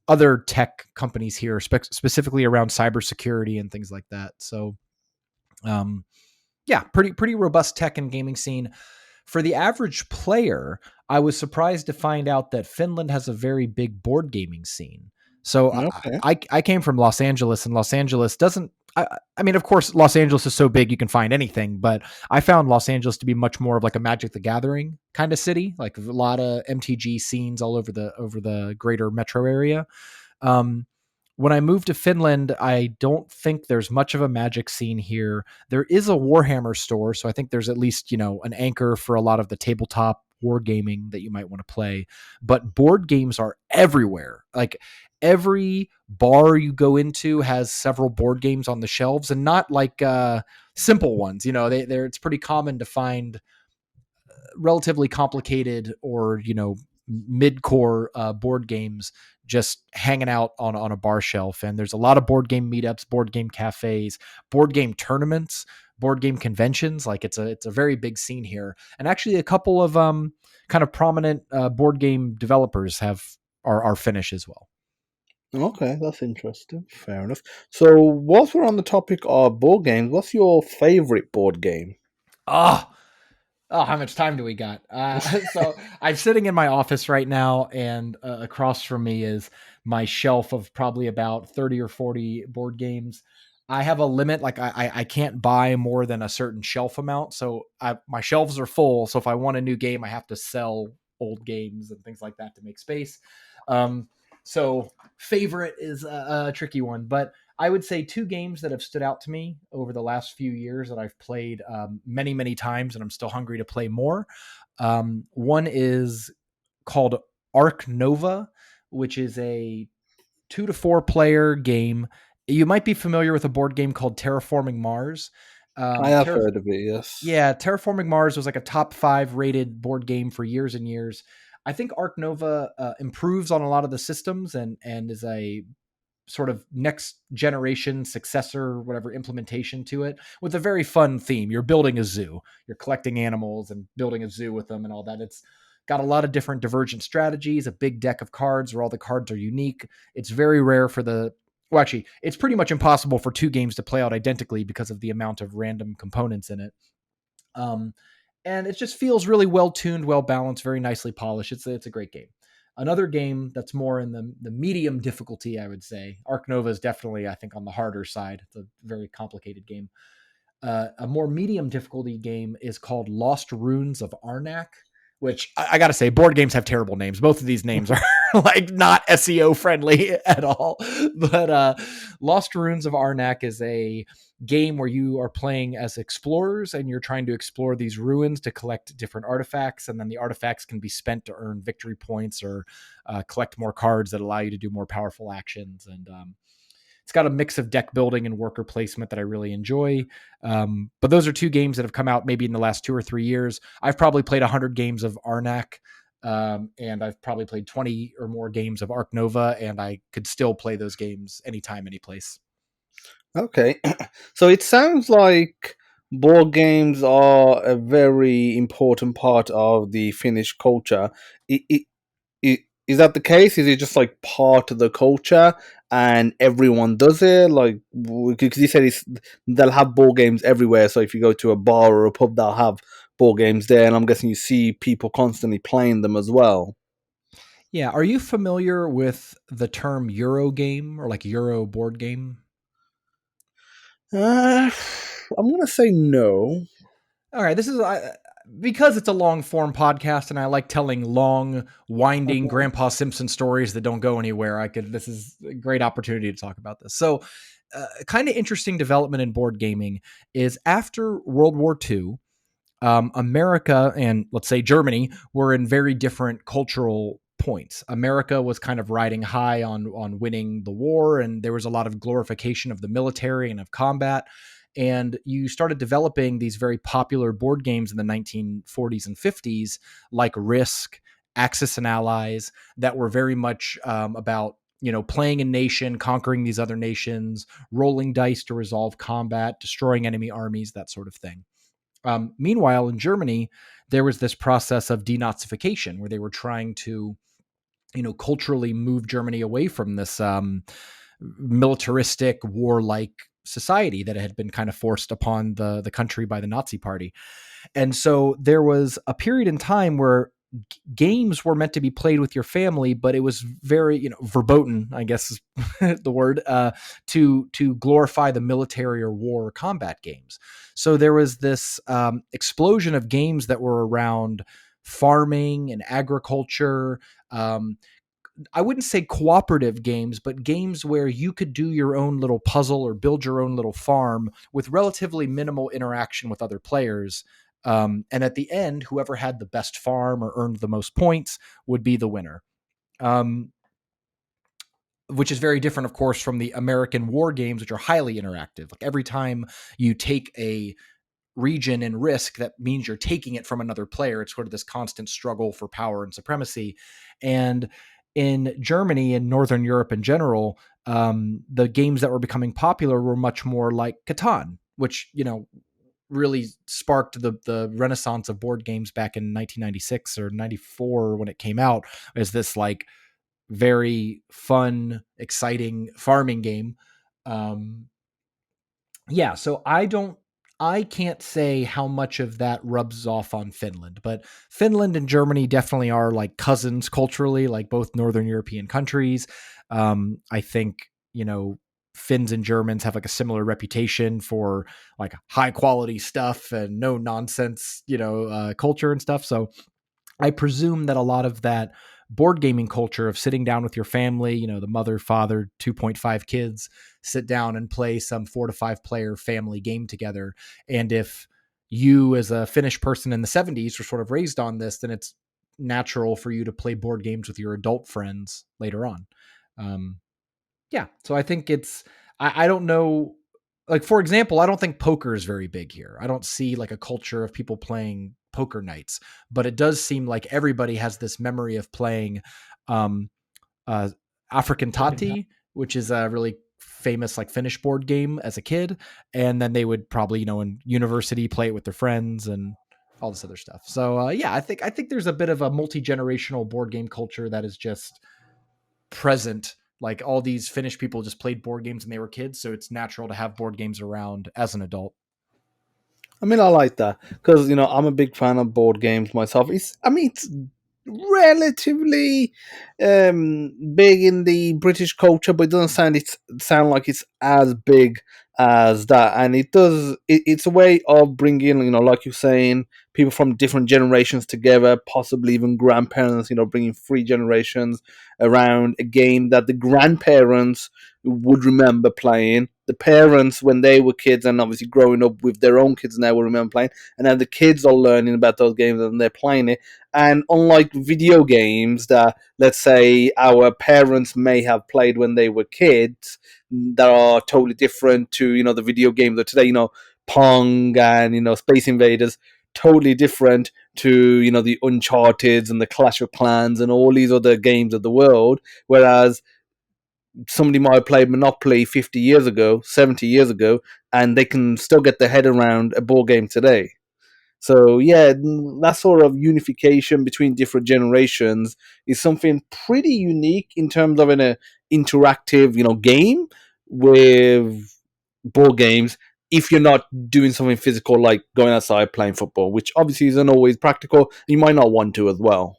other tech companies here, specifically around cybersecurity and things like that. So, um, yeah, pretty robust tech and gaming scene. For the average player, I was surprised to find out that Finland has a very big board gaming scene. So Okay. I came from Los Angeles, and Los Angeles doesn't. I mean, of course, Los Angeles is so big you can find anything, but I found Los Angeles to be much more of like a Magic the Gathering kind of city, like a lot of MTG scenes all over the greater metro area. Um, when I moved to Finland, I don't think there's much of a Magic scene here. There is a Warhammer store, so I think there's at least, an anchor for a lot of the tabletop wargaming that you might want to play. But board games are everywhere. Like, every bar you go into has several board games on the shelves, and not like simple ones. They're it's pretty common to find relatively complicated or mid-core board games just hanging out on a bar shelf. And there's a lot of board game meetups, board game cafes, board game tournaments, board game conventions. Like, it's a very big scene here, and actually a couple of kind of prominent board game developers are Finnish as well. Okay, that's interesting. Fair enough. So, whilst we're on the topic of board games, what's your favorite board game? Ah, Oh, how much time do we got? So I'm sitting in my office right now, and across from me is my shelf of probably about 30 or 40 board games. I have a limit, like I can't buy more than a certain shelf amount. So my shelves are full. So if I want a new game, I have to sell old games and things like that to make space. Um, so favorite is a tricky one, but I would say two games that have stood out to me over the last few years that I've played many, many times, and I'm still hungry to play more. One is called Arc Nova, which is a 2 to 4 player game. You might be familiar with a board game called Terraforming Mars. I Um, have Terra- heard of it, yes. yeah, Terraforming Mars was like a top 5 rated board game for years and years. I think Arc Nova improves on a lot of the systems and is a sort of next generation successor, whatever implementation to it, with a very fun theme. You're building a zoo, you're collecting animals and building a zoo with them and all that. It's got a lot of different divergent strategies, a big deck of cards where all the cards are unique. It's very rare for well, actually, it's pretty much impossible for two games to play out identically because of the amount of random components in it. Um, and it just feels really well tuned, well balanced, very nicely polished. It's a great game. Another game that's more in the medium difficulty, I would say. Arc Nova is definitely, I think, on the harder side. It's a very complicated game. A more medium difficulty game is called Lost Runes of Arnak, which I got to say, board games have terrible names. Both of these names are like not SEO friendly at all. But Lost Runes of Arnak is a game where you are playing as explorers and you're trying to explore these ruins to collect different artifacts. And then the artifacts can be spent to earn victory points or collect more cards that allow you to do more powerful actions. And It's got a mix of deck building and worker placement that I really enjoy. But those are two games that have come out maybe in the last 2 or 3 years. I've probably played 100 games of Arnak, and I've probably played 20 or more games of Arc Nova, and I could still play those games anytime, any place. Okay, so it sounds like board games are a very important part of the Finnish culture. Is that the case? Is it just like part of the culture and everyone does it? Like, because you said they'll have board games everywhere. So if you go to a bar or a pub, they'll have board games there, and I'm guessing you see people constantly playing them as well. Yeah, are you familiar with the term Euro game or like Euro board game? Uh, I'm gonna say no. All right, this is because it's a long form podcast, and I like telling long, winding Grandpa Simpson stories that don't go anywhere. This is a great opportunity to talk about this. So, kind of interesting development in board gaming is after World War II. America and let's say Germany were in very different cultural points. America was kind of riding high on winning the war, and there was a lot of glorification of the military and of combat. And you started developing these very popular board games in the 1940s and 50s, like Risk, Axis and Allies, that were very much about playing a nation, conquering these other nations, rolling dice to resolve combat, destroying enemy armies, that sort of thing. Meanwhile, in Germany, there was this process of denazification where they were trying to, culturally move Germany away from this militaristic, warlike society that had been kind of forced upon the country by the Nazi Party. And so there was a period in time where games were meant to be played with your family, but it was very, verboten, I guess is the word, to glorify the military or war or combat games. So there was this explosion of games that were around farming and agriculture. I wouldn't say cooperative games, but games where you could do your own little puzzle or build your own little farm with relatively minimal interaction with other players. And at the end, whoever had the best farm or earned the most points would be the winner. Um, which is very different, of course, from the American war games, which are highly interactive. Like every time you take a region in Risk, that means you're taking it from another player. It's sort of this constant struggle for power and supremacy. And in Germany and Northern Europe in general, the games that were becoming popular were much more like Catan, which, really sparked the renaissance of board games back in 1996 or 94 when it came out, as this like very fun, exciting farming game. Um, yeah, so I can't say how much of that rubs off on Finland, but Finland and Germany definitely are like cousins culturally, like both Northern European countries. I think, Finns and Germans have like a similar reputation for like high quality stuff and no nonsense, culture and stuff. So I presume that a lot of that board gaming culture of sitting down with your family, the mother, father, 2.5 kids, sit down and play some 4 to 5 player family game together. And if you, as a Finnish person in the 70s, were sort of raised on this, then it's natural for you to play board games with your adult friends later on. Um, yeah. So I think I don't know. Like, for example, I don't think poker is very big here. I don't see like a culture of people playing poker nights, but it does seem like everybody has this memory of playing um, uh, African Tati, which is a really famous like Finnish board game as a kid. And then they would probably, in university play it with their friends and all this other stuff. So yeah, I think there's a bit of a multi-generational board game culture that is just present. Like all these Finnish people just played board games when they were kids, so it's natural to have board games around as an adult. I mean, I like that because I'm a big fan of board games myself. It's relatively big in the British culture, but it doesn't sound like it's as big as that. And it's a way of bringing, like you're saying, people from different generations together, possibly even grandparents. Bringing 3 generations around a game that the grandparents would remember playing. the parents when they were kids and obviously growing up with their own kids now will remember playing, and now the kids are learning about those games and they're playing it. And unlike video games that, let's say, our parents may have played when they were kids, that are totally different to, the video games of today, Pong and, Space Invaders, totally different to, the Uncharted and the Clash of Clans and all these other games of the world. Whereas somebody might have played Monopoly 50 years ago, 70 years ago, and they can still get their head around a board game today. So yeah, that sort of unification between different generations is something pretty unique in terms of an interactive, game with board games. If you're not doing something physical like going outside playing football, which obviously isn't always practical, you might not want to as well.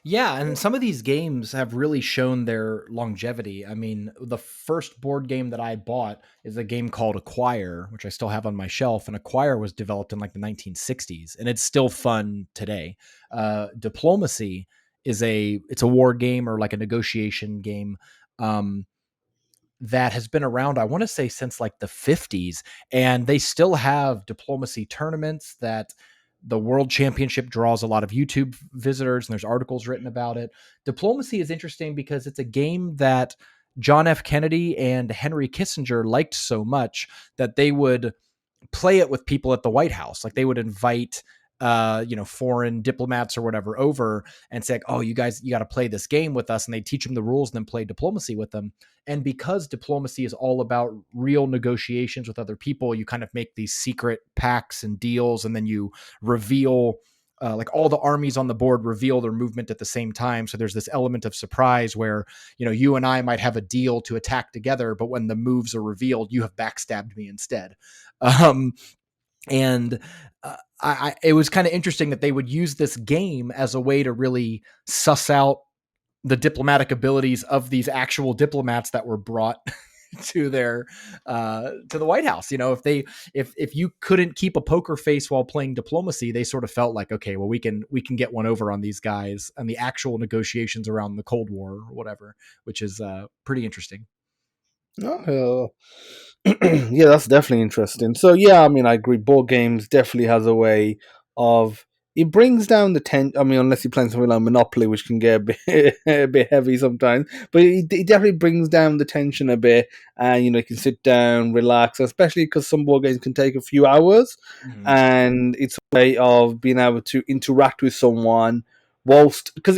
Yeah, and some of these games have really shown their longevity. I mean, the first board game that I bought is a game called Acquire, which I still have on my shelf. And Acquire was developed in like the 1960s, and it's still fun today. Diplomacy it's a war game or like a negotiation game. Um, that has been around, I want to say, since like the 50s. And they still have diplomacy tournaments that the World Championship draws a lot of YouTube visitors, and there's articles written about it. Diplomacy is interesting because it's a game that John F. Kennedy and Henry Kissinger liked so much that they would play it with people at the White House. Like they would invite foreign diplomats or whatever over and say, oh, you guys, you got to play this game with us. And they teach them the rules and then play diplomacy with them. And because diplomacy is all about real negotiations with other people, you kind of make these secret pacts and deals, and then you reveal like all the armies on the board reveal their movement at the same time. So there's this element of surprise where, you and I might have a deal to attack together, but when the moves are revealed, you have backstabbed me instead. And it was kind of interesting that they would use this game as a way to really suss out the diplomatic abilities of these actual diplomats that were brought to to the White House. If you couldn't keep a poker face while playing diplomacy, they sort of felt like, okay, well, we can get one over on these guys and the actual negotiations around the Cold War or whatever, which is pretty interesting. Oh, yeah, that's definitely interesting. So yeah, I mean, I agree. Board games definitely has a way of, it brings down the tension. I mean, unless you're playing something like Monopoly, which can get a bit a bit heavy sometimes, but it definitely brings down the tension a bit. And you can sit down, relax, especially because some board games can take a few hours, Mm-hmm. and it's a way of being able to interact with someone whilst, because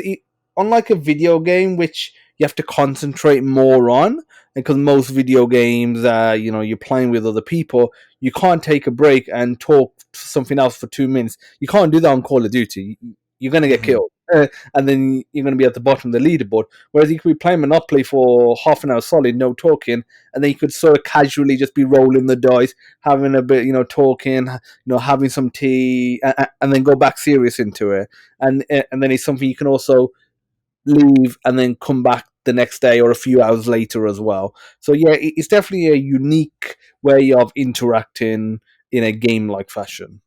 unlike a video game, which you have to concentrate more on, because most video games, you're playing with other people, you can't take a break and talk something else for 2 minutes. You can't do that on Call of Duty. You're going to get Mm-hmm. killed. And then you're going to be at the bottom of the leaderboard. Whereas you could be playing Monopoly for half an hour solid, no talking, and then you could sort of casually just be rolling the dice, having a bit, talking, having some tea, and then go back serious into it. And then it's something you can also leave and then come back the next day or a few hours later as well. So yeah, it's definitely a unique way of interacting in a game-like fashion.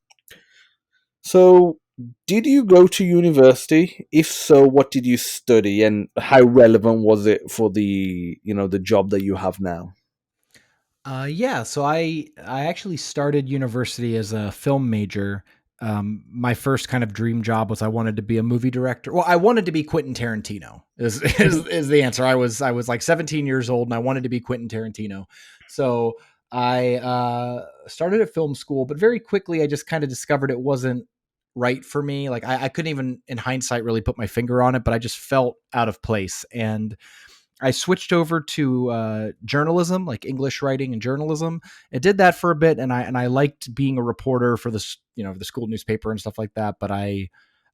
So, did you go to university? If so, what did you study, and how relevant was it for the job that you have now? Yeah, so I actually started university as a film major. My first kind of dream job was I wanted to be a movie director. Well, I wanted to be Quentin Tarantino. Is the answer. I was like 17 years old and I wanted to be Quentin Tarantino. So I started at film school, but very quickly I just kind of discovered it wasn't right for me. Like I couldn't even, in hindsight, really put my finger on it, but I just felt out of place. And I switched over to journalism, like English writing and journalism. I did that for a bit, and I liked being a reporter for the school newspaper and stuff like that. But I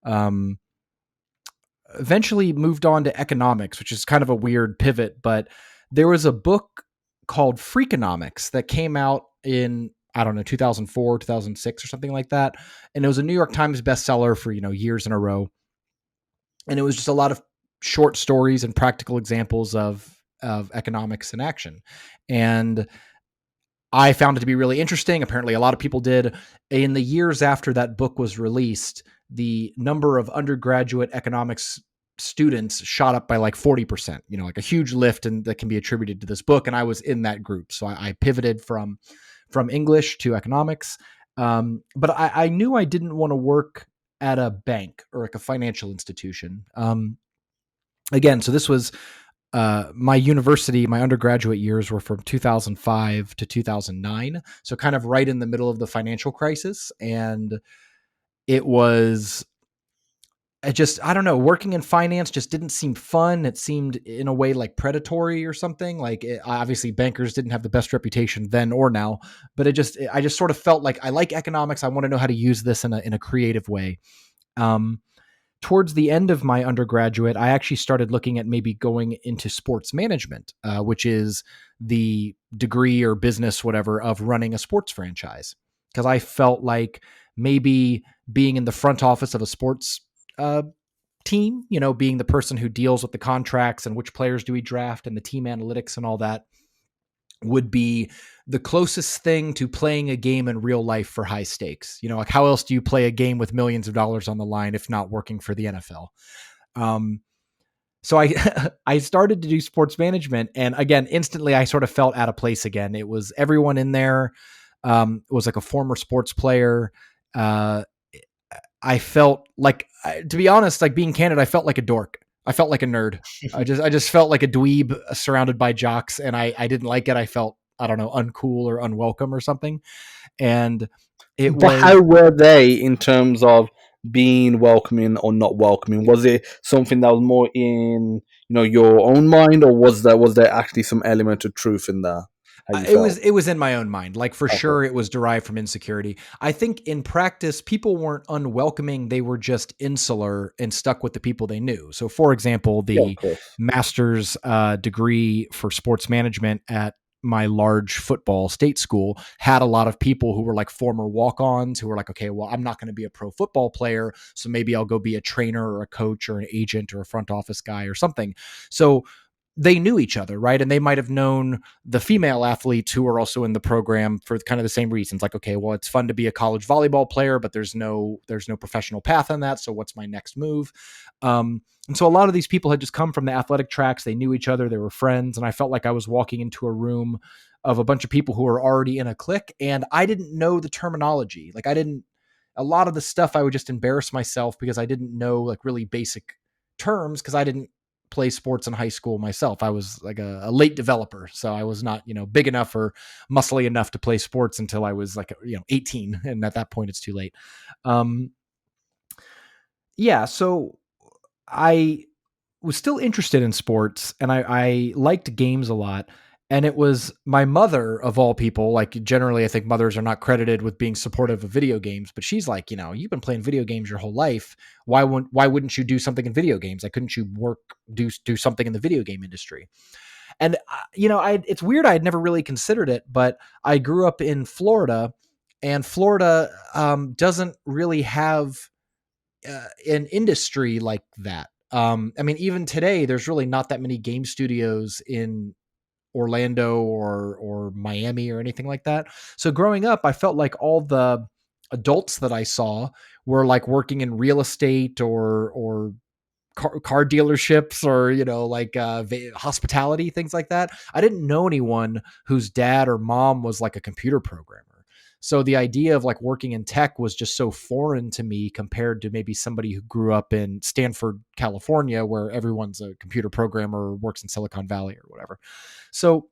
um, eventually moved on to economics, which is kind of a weird pivot. But there was a book called Freakonomics that came out in, I don't know, 2004, 2006 or something like that, and it was a New York Times bestseller for years in a row. And it was just a lot of short stories and practical examples of economics in action. And I found it to be really interesting. Apparently, a lot of people did. In the years after that book was released, the number of undergraduate economics students shot up by like 40%, like a huge lift, and that can be attributed to this book. And I was in that group. So I pivoted from English to economics. But I knew I didn't want to work at a bank or like a financial institution. Again, so this was my university, my undergraduate years were from 2005 to 2009. So kind of right in the middle of the financial crisis. And it was, I don't know, working in finance just didn't seem fun. It seemed in a way like predatory or something. Like obviously bankers didn't have the best reputation then or now, but I just sort of felt like I like economics. I want to know how to use this in a creative way. Um, Towards the end of my undergraduate, I actually started looking at maybe going into sports management, which is the degree or business, whatever, of running a sports franchise. Because I felt like maybe being in the front office of a sports uh, team, being the person who deals with the contracts and which players do we draft and the team analytics and all that would be the closest thing to playing a game in real life for high stakes. Like how else do you play a game with millions of dollars on the line if not working for the NFL? So I I started to do sports management, and again, instantly I sort of felt out of place again. It was everyone in there was like a former sports player. I felt like, to be honest, like being candid, I felt like a dork. I felt like a nerd. I just felt like a dweeb surrounded by jocks, and I didn't like it. I felt, I don't know, uncool or unwelcome or something. And it But was how were they in terms of being welcoming or not welcoming? Was it something that was more in your own mind, or was there actually some element of truth in there? How you felt? it was in my own mind. Like for Okay. sure it was derived from insecurity. I think in practice people weren't unwelcoming, they were just insular and stuck with the people they knew. So for example, Yeah, of the course. master's degree for sports management at my large football state school had a lot of people who were like former walk-ons who were like, okay, well, I'm not going to be a pro football player, so maybe I'll go be a trainer or a coach or an agent or a front office guy or something. So they knew each other, right? And they might have known the female athletes who are also in the program for kind of the same reasons. Like, okay, well, it's fun to be a college volleyball player, but there's no professional path on that. So what's my next move? And so a lot of these people had just come from the athletic tracks. They knew each other. They were friends. And I felt like I was walking into a room of a bunch of people who were already in a clique. And I didn't know the terminology. Like a lot of the stuff I would just embarrass myself because I didn't know like really basic terms because I didn't play sports in high school myself. I was like a late developer, so I was not, big enough or muscly enough to play sports until I was like, 18, and at that point it's too late. Um, yeah, so I was still interested in sports, and I liked games a lot. And it was my mother, of all people. Like generally, I think mothers are not credited with being supportive of video games, but she's like, you've been playing video games your whole life. Why wouldn't you do something in video games? Like, couldn't you do something in the video game industry? And it's weird. I had never really considered it, but I grew up in Florida, and Florida doesn't really have an industry like that. I mean, even today, there's really not that many game studios in Orlando or Miami or anything like that. So growing up, I felt like all the adults that I saw were like working in real estate or car dealerships or like hospitality, things like that. I didn't know anyone whose dad or mom was like a computer programmer. So the idea of like working in tech was just so foreign to me compared to maybe somebody who grew up in Stanford, California, where everyone's a computer programmer or works in Silicon Valley or whatever. So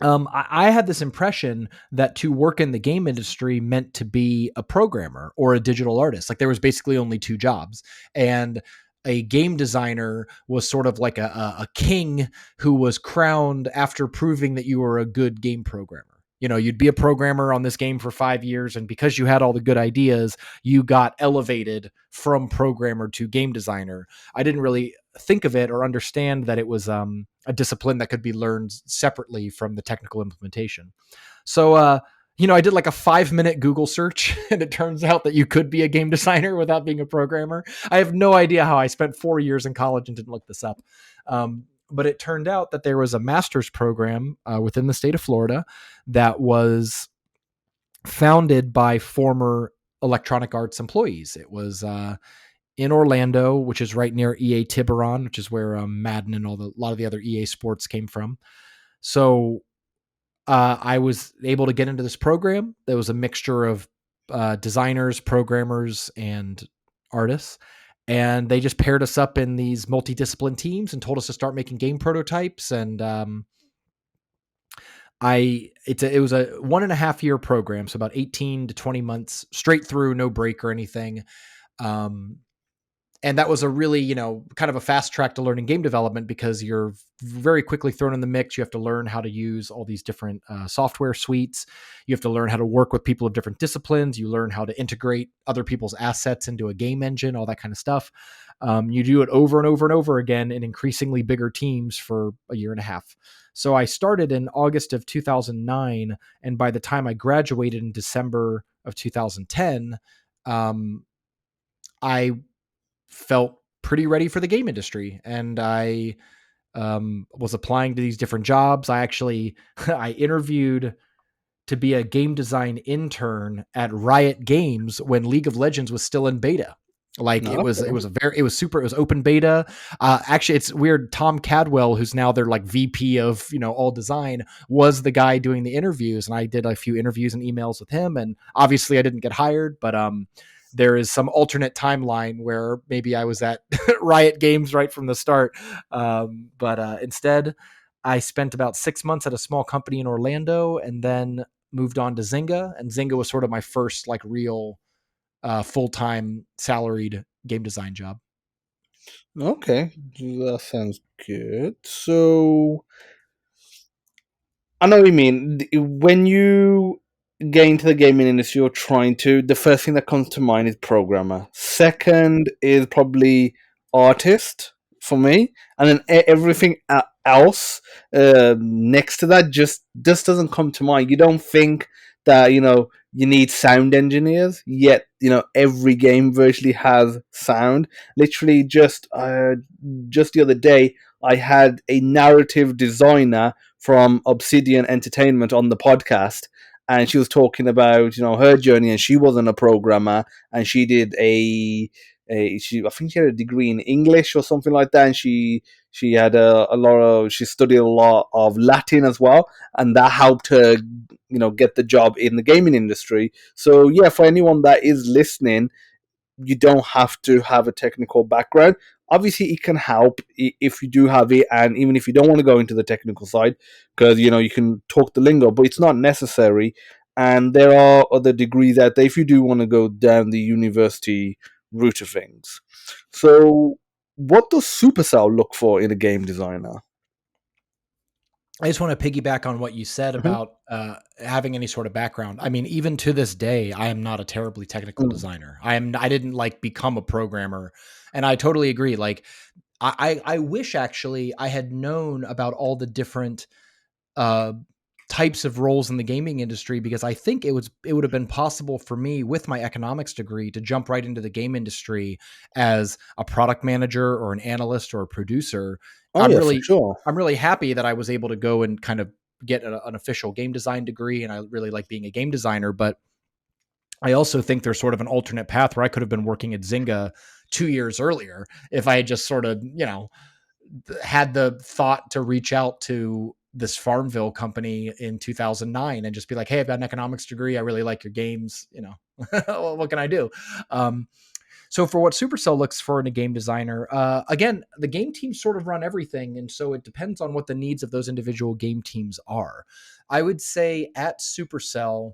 I had this impression that to work in the game industry meant to be a programmer or a digital artist. Like there was basically only two jobs. And a game designer was sort of like a king who was crowned after proving that you were a good game programmer. You'd be a programmer on this game for 5 years, and because you had all the good ideas, you got elevated from programmer to game designer. I didn't really think of it or understand that it was a discipline that could be learned separately from the technical implementation. So, I did like a 5-minute Google search, and it turns out that you could be a game designer without being a programmer. I have no idea how I spent 4 years in college and didn't look this up. But it turned out that there was a master's program within the state of Florida that was founded by former Electronic Arts employees. It was in Orlando, which is right near EA Tiburon, which is where Madden and a lot of the other EA sports came from. So I was able to get into this program. There was a mixture of designers, programmers, and artists. And they just paired us up in these multidiscipline teams and told us to start making game prototypes. And it was a 1.5 year program, so about 18 to 20 months straight through, no break or anything. Um, and that was a really, kind of a fast track to learning game development because you're very quickly thrown in the mix. You have to learn how to use all these different software suites. You have to learn how to work with people of different disciplines. You learn how to integrate other people's assets into a game engine, all that kind of stuff. You do it over and over and over again in increasingly bigger teams for a year and a half. So I started in August of 2009, and by the time I graduated in December of 2010, I felt pretty ready for the game industry, and I was applying to these different jobs. I actually I interviewed to be a game design intern at Riot Games when League of Legends was still in beta. Like Okay. it was open beta. Actually, it's weird. Tom Cadwell, who's now their like VP of all design, was the guy doing the interviews, and I did a few interviews and emails with him. And obviously, I didn't get hired, but there is some alternate timeline where maybe I was at Riot Games right from the start. But instead, I spent about 6 months at a small company in Orlando, and then moved on to Zynga. And Zynga was sort of my first like real full-time salaried game design job. Okay. That sounds good. So I know what you mean. When you get into the gaming industry, you're trying to. The first thing that comes to mind is programmer. Second is probably artist for me, and then everything else next to that just doesn't come to mind. You don't think that you need sound engineers, yet every game virtually has sound. Literally, just the other day, I had a narrative designer from Obsidian Entertainment on the podcast, and she was talking about her journey, and she wasn't a programmer, and she did I think she had a degree in English or something like that, and she had she studied a lot of Latin as well, and that helped her get the job in the gaming industry. So yeah, for anyone that is listening, you don't have to have a technical background. Obviously, it can help if you do have it, and even if you don't want to go into the technical side, because you can talk the lingo, but it's not necessary. And there are other degrees out there if you do want to go down the university route of things. So, what does Supercell look for in a game designer? I just want to piggyback on what you said Mhm. about having any sort of background. I mean, even to this day, I am not a terribly technical Mm. designer. I didn't like become a programmer, and I totally agree. Like, I wish actually I had known about all the different uh, types of roles in the gaming industry, because I think it would have been possible for me with my economics degree to jump right into the game industry as a product manager or an analyst or a producer. Oh I'm yeah, for really sure. I'm really happy that I was able to go and kind of get an official game design degree, and I really like being a game designer. But I also think there's sort of an alternate path where I could have been working at Zynga 2 years earlier if I had just sort of had the thought to reach out to this Farmville company in 2009 and just be like, "Hey, I've got an economics degree. I really like your games. What can I do?" Um, so for what Supercell looks for in a game designer, again, the game teams sort of run everything, and so it depends on what the needs of those individual game teams are. I would say at Supercell,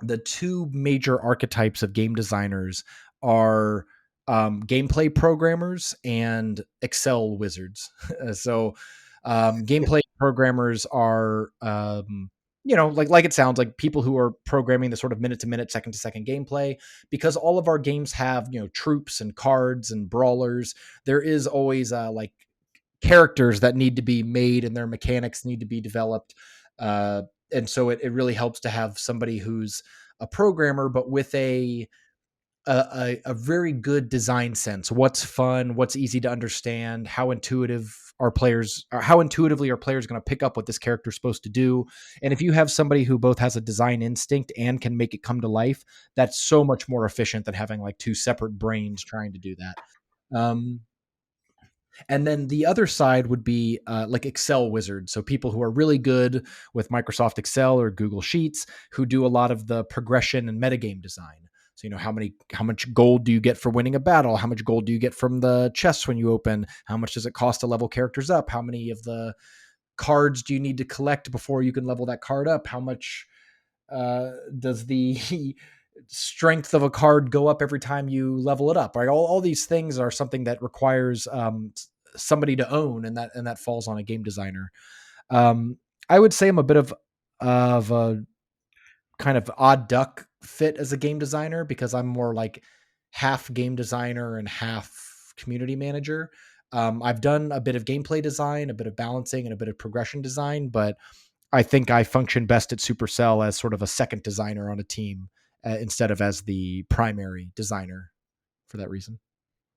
the two major archetypes of game designers are gameplay programmers and Excel wizards. So, gameplay programmers are, like it sounds like people who are programming the sort of minute to minute, second to second gameplay. Because all of our games have troops and cards and brawlers. There is always like characters that need to be made and their mechanics need to be developed. And so it really helps to have somebody who's a programmer, but with a very good design sense. What's fun? What's easy to understand? How intuitive are players? Or how intuitively are players going to pick up what this character is supposed to do? And if you have somebody who both has a design instinct and can make it come to life, that's so much more efficient than having like two separate brains trying to do that. Um, and then the other side would be like Excel wizards. So people who are really good with Microsoft Excel or Google Sheets who do a lot of the progression and metagame design. So, how much gold do you get for winning a battle? How much gold do you get from the chests when you open? How much does it cost to level characters up? How many of the cards do you need to collect before you can level that card up? How much does the strength of a card go up every time you level it up? Right, all these things are something that requires somebody to own, and that falls on a game designer. Um, I would say I'm a bit of a kind of odd duck fit as a game designer because I'm more like half game designer and half community manager. I've done a bit of gameplay design, a bit of balancing, and a bit of progression design, but I think I function best at Supercell as sort of a second designer on a team instead of as the primary designer for that reason.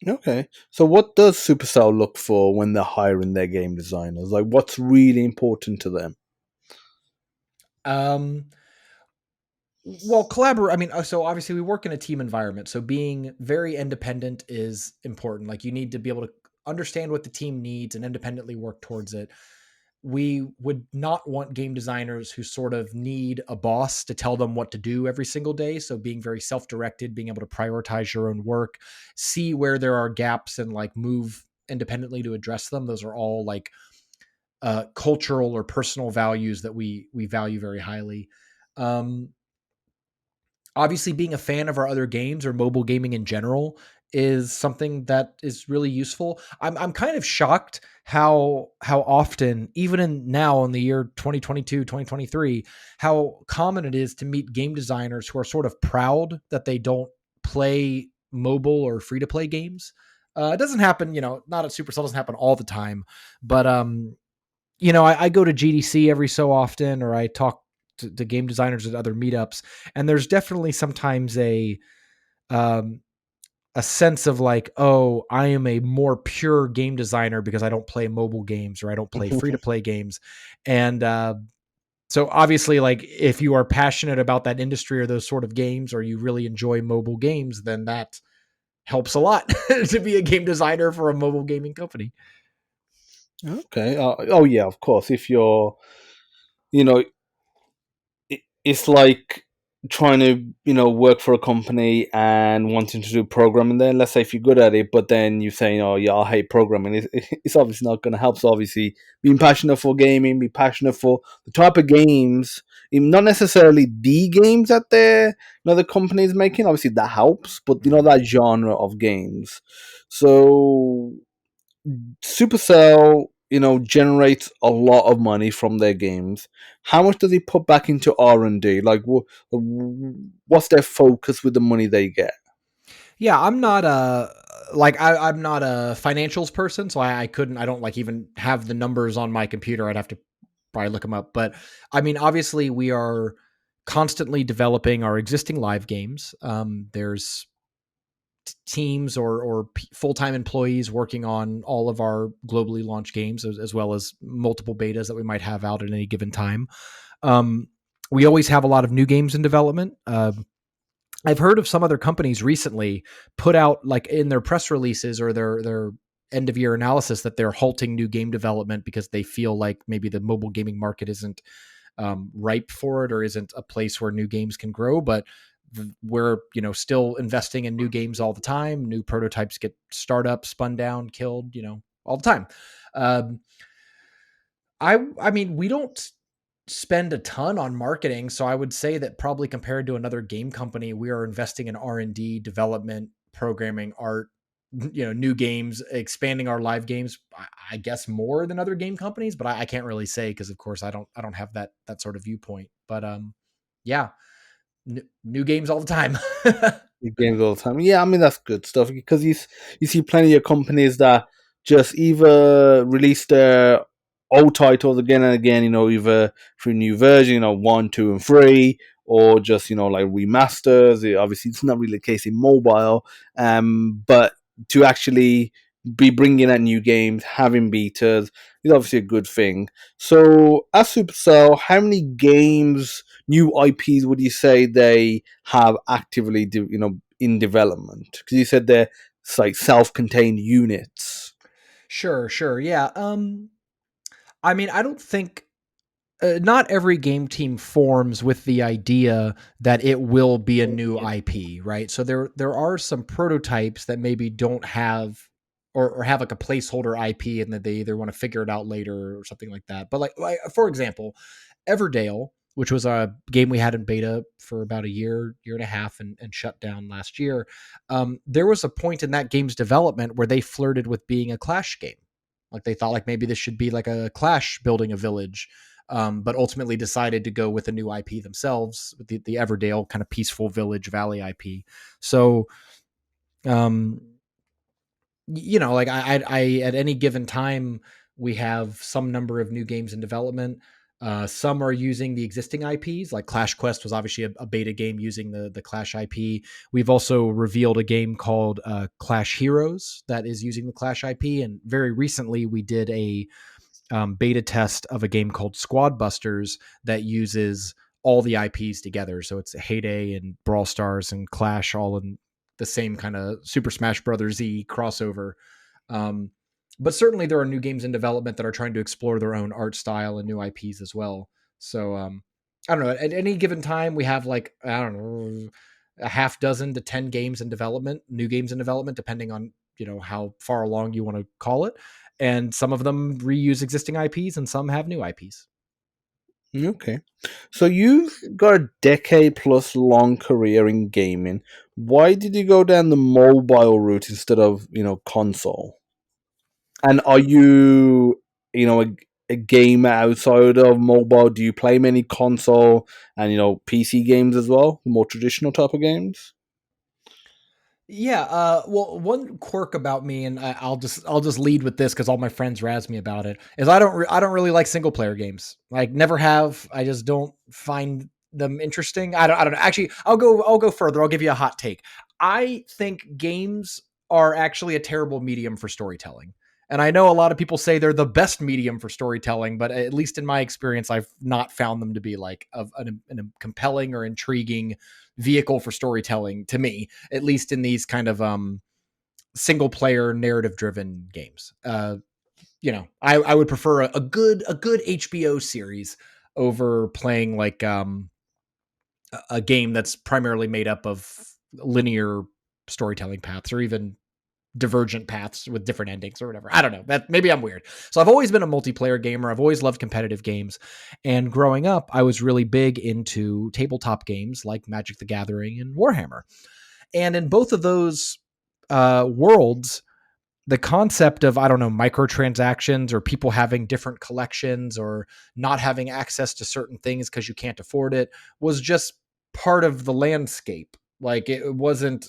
Okay. So what does Supercell look for when they're hiring their game designers? Like what's really important to them? Um, well, collaborate. I mean, so obviously we work in a team environment, so being very independent is important. Like you need to be able to understand what the team needs and independently work towards it. We would not want game designers who sort of need a boss to tell them what to do every single day. So being very self-directed, being able to prioritize your own work, see where there are gaps and like move independently to address them. Those are all like cultural or personal values that we value very highly. Um, Obviously being a fan of our other games or mobile gaming in general is something that is really useful. I'm kind of shocked how often, even in now in the year 2022, 2023, how common it is to meet game designers who are sort of proud that they don't play mobile or free to play games. It doesn't happen, not at Supercell, doesn't happen all the time, but I go to GDC every so often, or I talk to game designers at other meetups, and there's definitely sometimes um, a sense of like, oh, I am a more pure game designer because I don't play mobile games or I don't play free to play games, and so obviously, like if you are passionate about that industry or those sort of games, or you really enjoy mobile games, then that helps a lot to be a game designer for a mobile gaming company. Okay. Oh yeah, of course. If you're, you know, it's like trying to work for a company and wanting to do programming. Then let's say if you're good at it, but then you're saying, "Oh yeah, I hate programming." It's obviously not going to help. So obviously, being passionate for gaming, be passionate for the type of games, not necessarily the games that the company is making. Obviously, that helps, but that genre of games. So Supercell, generates a lot of money from their games. How much does he put back into R&D? Like, what's their focus with the money they get? Yeah, I'm not I'm not a financials person, so I don't like even have the numbers on my computer. I'd have to probably look them up. But I mean, obviously, we are constantly developing our existing live games. There's teams or full-time employees working on all of our globally launched games, as well as multiple betas that we might have out at any given time. Um, we always have a lot of new games in development. I've heard of some other companies recently put out like in their press releases or their end of year analysis that they're halting new game development because they feel like maybe the mobile gaming market isn't ripe for it or isn't a place where new games can grow. But we're still investing in new games all the time. New prototypes get startup, spun down, killed, all the time. Um, I mean, we don't spend a ton on marketing, so I would say that probably compared to another game company, we are investing in R&D, development, programming, art, new games, expanding our live games. I guess more than other game companies, but I can't really say because, of course, I don't have that sort of viewpoint. But yeah, new games all the time. Games all the time. Yeah, I mean that's good stuff because you see plenty of companies that just either release their old titles again and again, either through new version, 1, 2, and 3, or just, like remasters. Obviously, it's not really the case in mobile, but to actually be bringing out new games, having betas, is obviously a good thing. So, as Supercell, how many games, new IPs, would you say they have actively, in development? Because you said they're like self-contained units. Sure, yeah. I mean, I don't think not every game team forms with the idea that it will be a new IP, right? So there are some prototypes that maybe don't have or have like a placeholder IP and that they either want to figure it out later or something like that. But like for example, Everdale, which was a game we had in beta for about a year and a half, and shut down last year. There was a point in that game's development where they flirted with being a Clash game. Like they thought like maybe this should be like a Clash building a village, but ultimately decided to go with a new IP themselves, with the Everdale kind of peaceful village valley IP. So, um, like I at any given time we have some number of new games in development. Some are using the existing IPs, like Clash Quest was obviously a beta game using the Clash IP. We've also revealed a game called Clash Heroes that is using the Clash IP, and very recently we did a beta test of a game called Squad Busters that uses all the IPs together. So it's Heyday and Brawl Stars and Clash all in the same kind of Super Smash Brothers Z crossover. Um, but certainly there are new games in development that are trying to explore their own art style and new IPs as well. So I don't know. At any given time, we have like I don't know a half dozen to 10 games in development, new games in development, depending on how far along you want to call it. And some of them reuse existing IPs, and some have new IPs. Okay. So you've got a decade plus long career in gaming. Why did you go down the mobile route instead of, console? And are you, a gamer outside of mobile? Do you play many console and, PC games as well? More traditional type of games? Yeah, well, one quirk about me, and I'll just lead with this because all my friends razz me about it, is I don't really like single player games. Like, never have. I just don't find them interesting. I don't know. Actually, I'll go further. I'll give you a hot take. I think games are actually a terrible medium for storytelling. And I know a lot of people say they're the best medium for storytelling, but at least in my experience, I've not found them to be like a compelling or intriguing vehicle for storytelling to me, at least in these kind of single player narrative driven games. I would prefer a good HBO series over playing like a game that's primarily made up of linear storytelling paths or even divergent paths with different endings or whatever. I don't know. That maybe I'm weird. So I've always been a multiplayer gamer. I've always loved competitive games. And growing up, I was really big into tabletop games like Magic the Gathering and Warhammer. And in both of those worlds, the concept of, I don't know, microtransactions or people having different collections or not having access to certain things because you can't afford it was just part of the landscape. Like it wasn't,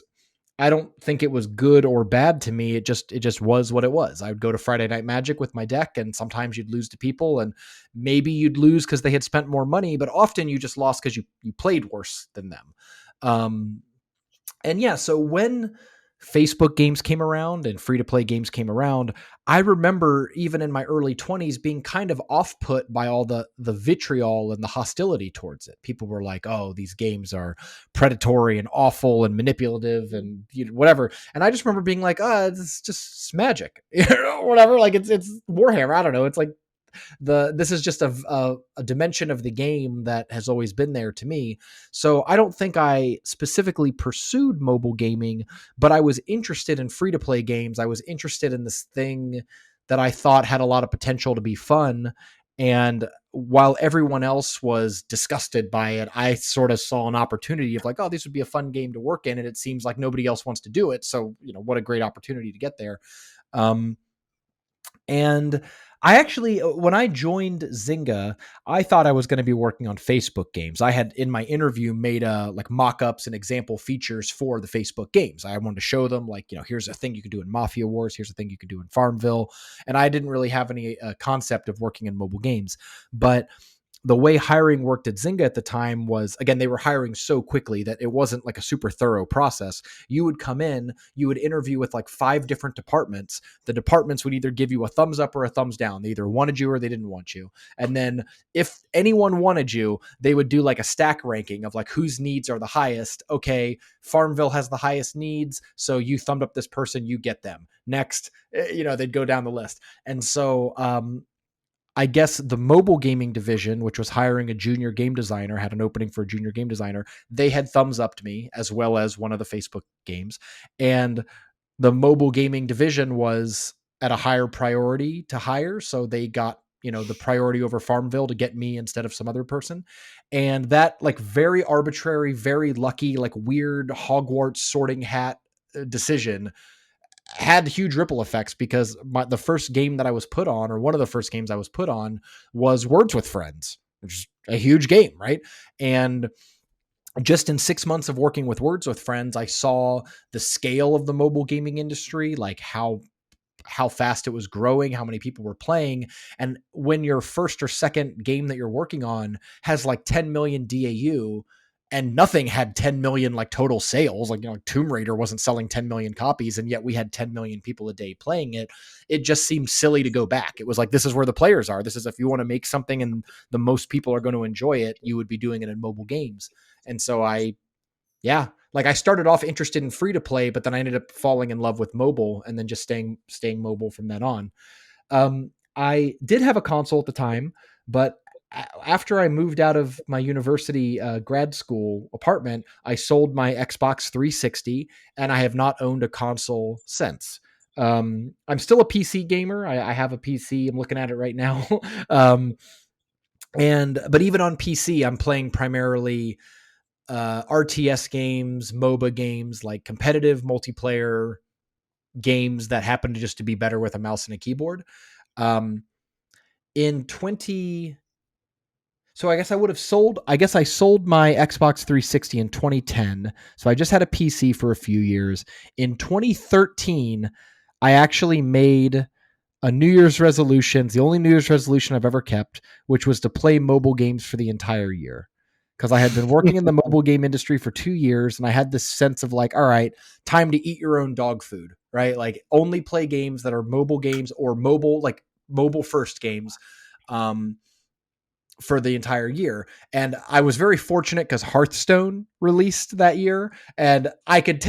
I don't think it was good or bad to me. It just was what it was. I would go to Friday Night Magic with my deck, and sometimes you'd lose to people, and maybe you'd lose because they had spent more money, but often you just lost because you played worse than them. Um, and yeah, so when Facebook games came around and free to play games came around, I remember even in my early 20s being kind of off put by all the vitriol and the hostility towards it. People were like, "Oh, these games are predatory and awful and manipulative and whatever." And I just remember being like, "Oh, it's just magic." Whatever, like it's Warhammer, I don't know. It's like this is just a dimension of the game that has always been there to me. So I don't think I specifically pursued mobile gaming, but I was interested in free to play games. I was interested in this thing that I thought had a lot of potential to be fun. And while everyone else was disgusted by it, I sort of saw an opportunity of like, oh, this would be a fun game to work in. And it seems like nobody else wants to do it. So, what a great opportunity to get there. And I actually, when I joined Zynga, I thought I was going to be working on Facebook games. I had in my interview made like mock-ups and example features for the Facebook games. I wanted to show them like, here's a thing you can do in Mafia Wars, here's a thing you can do in Farmville, and I didn't really have any concept of working in mobile games. But the way hiring worked at Zynga at the time was, again, they were hiring so quickly that it wasn't like a super thorough process. You would come in, you would interview with like 5 different departments. The departments would either give you a thumbs up or a thumbs down. They either wanted you or they didn't want you. And then if anyone wanted you, they would do like a stack ranking of like whose needs are the highest. Okay, Farmville has the highest needs, so you thumbed up this person, you get them. Next, they'd go down the list. And so I guess the mobile gaming division, which was hiring a junior game designer, had an opening for a junior game designer. They had thumbs upped me as well as one of the Facebook games. And the mobile gaming division was at a higher priority to hire. So they got, the priority over Farmville to get me instead of some other person. And that like very arbitrary, very lucky, like weird Hogwarts sorting hat decision had huge ripple effects because the first game that I was put on, or one of the first games I was put on, was Words with Friends, which is a huge game, right? And just in 6 months of working with Words with Friends, I saw the scale of the mobile gaming industry, like how fast it was growing, how many people were playing. And when your first or second game that you're working on has like 10 million DAU and nothing had 10 million like total sales, like, Tomb Raider wasn't selling 10 million copies and yet we had 10 million people a day playing it. It just seemed silly to go back. It was like, this is where the players are. This is, if you want to make something and the most people are going to enjoy it, you would be doing it in mobile games. And so like I started off interested in free to play, but then I ended up falling in love with mobile and then just staying mobile from then on. I did have a console at the time, but after I moved out of my university grad school apartment, I sold my Xbox 360 and I have not owned a console since. I'm still a PC gamer. I have a PC. I'm looking at it right now. um, but even on PC, I'm playing primarily RTS games, MOBA games, like competitive multiplayer games that happen to just to be better with a mouse and a keyboard. Um, in 20 So I guess I sold my Xbox 360 in 2010. So I just had a PC for a few years. In 2013, I actually made a New Year's resolution, the only New Year's resolution I've ever kept, which was to play mobile games for the entire year. Because I had been working in the mobile game industry for 2 years and I had this sense of like, all right, time to eat your own dog food, right? Like only play games that are mobile games or mobile first games. For the entire year. And I was very fortunate because Hearthstone released that year. And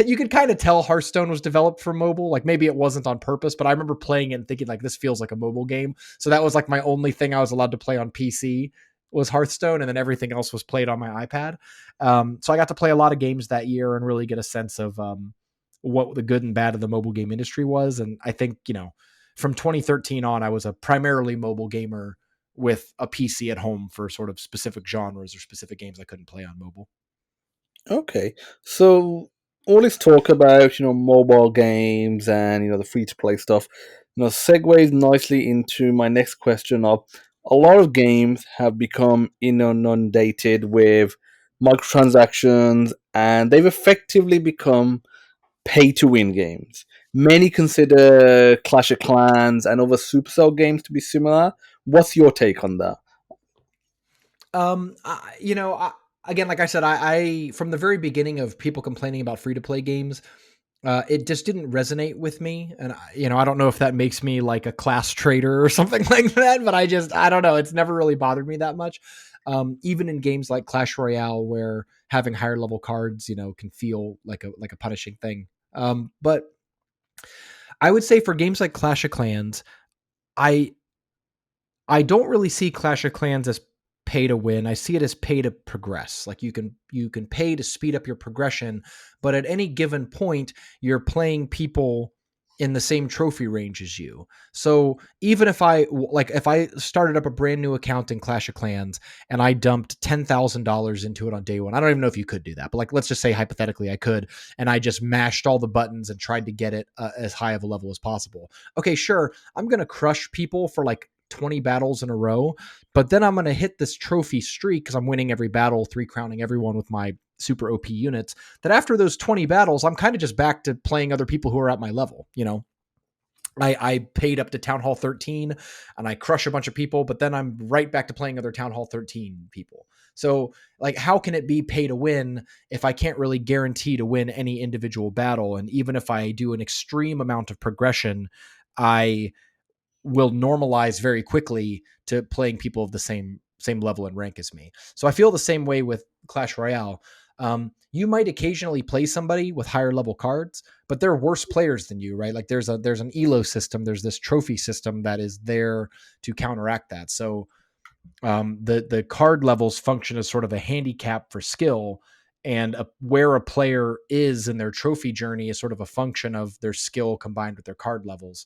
you could kind of tell Hearthstone was developed for mobile. Like maybe it wasn't on purpose, but I remember playing it and thinking like, this feels like a mobile game. So that was like my only thing I was allowed to play on PC was Hearthstone. And then everything else was played on my iPad. So I got to play a lot of games that year and really get a sense of what the good and bad of the mobile game industry was. And I think, from 2013 on, I was a primarily mobile gamer with a PC at home for sort of specific genres or specific games I couldn't play on mobile. Okay, so all this talk about mobile games and the free to play stuff, segues nicely into my next question of a lot of games have become inundated with microtransactions and they've effectively become pay to win games. Many consider Clash of Clans and other Supercell games to be similar. What's your take on that? Again, like I said, I from the very beginning of people complaining about free to play games, it just didn't resonate with me. And, I don't know if that makes me like a class traitor or something like that, but I don't know. It's never really bothered me that much. Even in games like Clash Royale, where having higher level cards, can feel like a punishing thing. But I would say for games like Clash of Clans, I I don't really see Clash of Clans as pay to win. I see it as pay to progress. Like you can pay to speed up your progression, but at any given point, you're playing people in the same trophy range as you. So even if I started up a brand new account in Clash of Clans and I dumped $10,000 into it on day one, I don't even know if you could do that, but like let's just say hypothetically I could, and I just mashed all the buttons and tried to get it as high of a level as possible. Okay, sure, I'm gonna crush people for like 20 battles in a row, but then I'm going to hit this trophy streak because I'm winning every battle, 3 crowning everyone with my super OP units. That after those 20 battles, I'm kind of just back to playing other people who are at my level. I paid up to Town Hall 13 and I crush a bunch of people, but then I'm right back to playing other Town Hall 13 people. So, like, how can it be pay to win if I can't really guarantee to win any individual battle? And even if I do an extreme amount of progression, I will normalize very quickly to playing people of the same level and rank as me. So I feel the same way with Clash Royale. You might occasionally play somebody with higher level cards, but they're worse players than you, right? Like there's an elo system, there's this trophy system that is there to counteract that. So the card levels function as sort of a handicap for skill, and where a player is in their trophy journey is sort of a function of their skill combined with their card levels.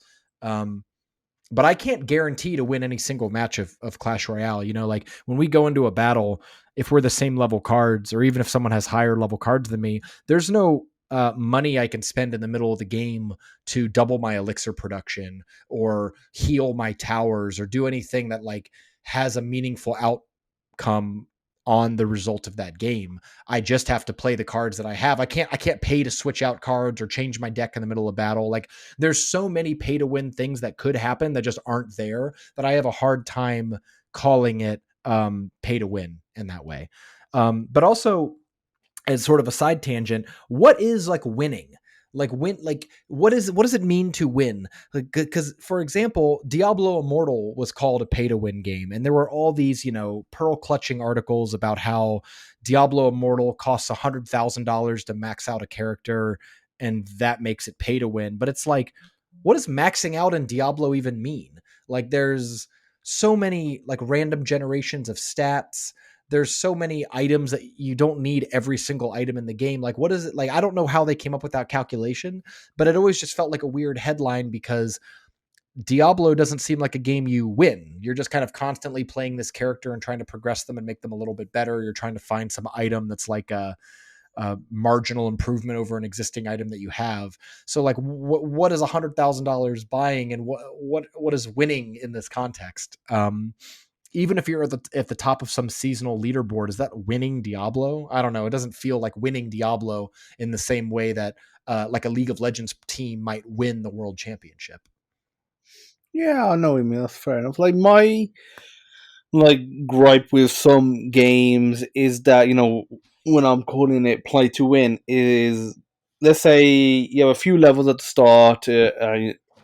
But I can't guarantee to win any single match of Clash Royale. Like when we go into a battle, if we're the same level cards, or even if someone has higher level cards than me, there's no money I can spend in the middle of the game to double my elixir production or heal my towers or do anything that like has a meaningful outcome on the result of that game. I just have to play the cards that I have. I can't pay to switch out cards or change my deck in the middle of battle. Like there's so many pay to win things that could happen that just aren't there, that I have a hard time calling it pay to win in that way. But also, as sort of a side tangent, what is like winning? Like what does it mean to win? Because for example, Diablo Immortal was called a pay to win game, and there were all these pearl clutching articles about how Diablo Immortal costs $100,000 to max out a character, and that makes it pay to win. But it's like, what does maxing out in Diablo even mean? Like there's so many like random generations of stats. There's so many items that you don't need every single item in the game. Like, what is it? Like, I don't know how they came up with that calculation, but it always just felt like a weird headline because Diablo doesn't seem like a game you win. You're just kind of constantly playing this character and trying to progress them and make them a little bit better. You're trying to find some item that's like a marginal improvement over an existing item that you have. So like what is $100,000 buying, and what is winning in this context? Even if you're at the top of some seasonal leaderboard, is that winning Diablo? I don't know. It doesn't feel like winning Diablo in the same way that like a League of Legends team might win the world championship. Yeah, I know what you mean. That's fair enough. Like my gripe with some games is that when I'm calling it play to win is, let's say you have a few levels at the start,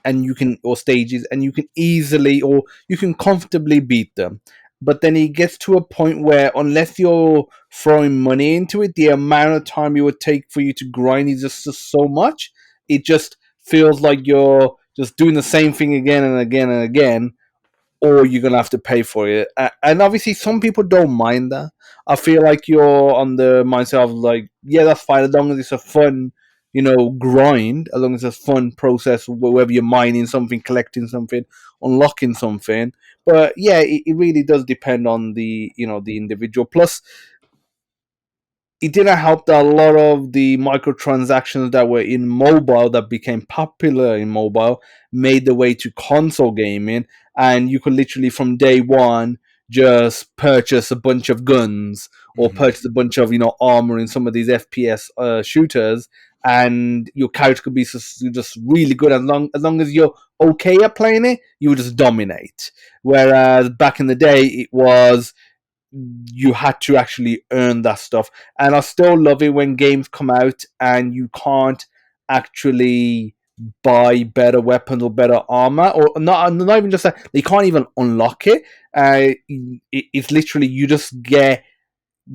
and you can, or stages, and you can easily, or you can comfortably beat them. But then it gets to a point where, unless you're throwing money into it, the amount of time it would take for you to grind is just so much. It just feels like you're just doing the same thing again and again and again, or you're gonna have to pay for it. And obviously, some people don't mind that. I feel like you're on the mindset of like, yeah, that's fine as long as it's a fun, grind. As long as it's a fun process, whether you're mining something, collecting something, unlocking something. But yeah, it really does depend on the individual. Plus, it didn't help that a lot of the microtransactions that were in mobile, that became popular in mobile, made their way to console gaming, and you could literally from day one just purchase a bunch of guns or purchase a bunch of armor in some of these FPS shooters, and your character could be just really good. As long as you're okay at playing it, you would just dominate. Whereas back in the day, it was, you had to actually earn that stuff. And I still love it when games come out and you can't actually buy better weapons or better armor, or not even just that, you can't even unlock it. It's literally, you just get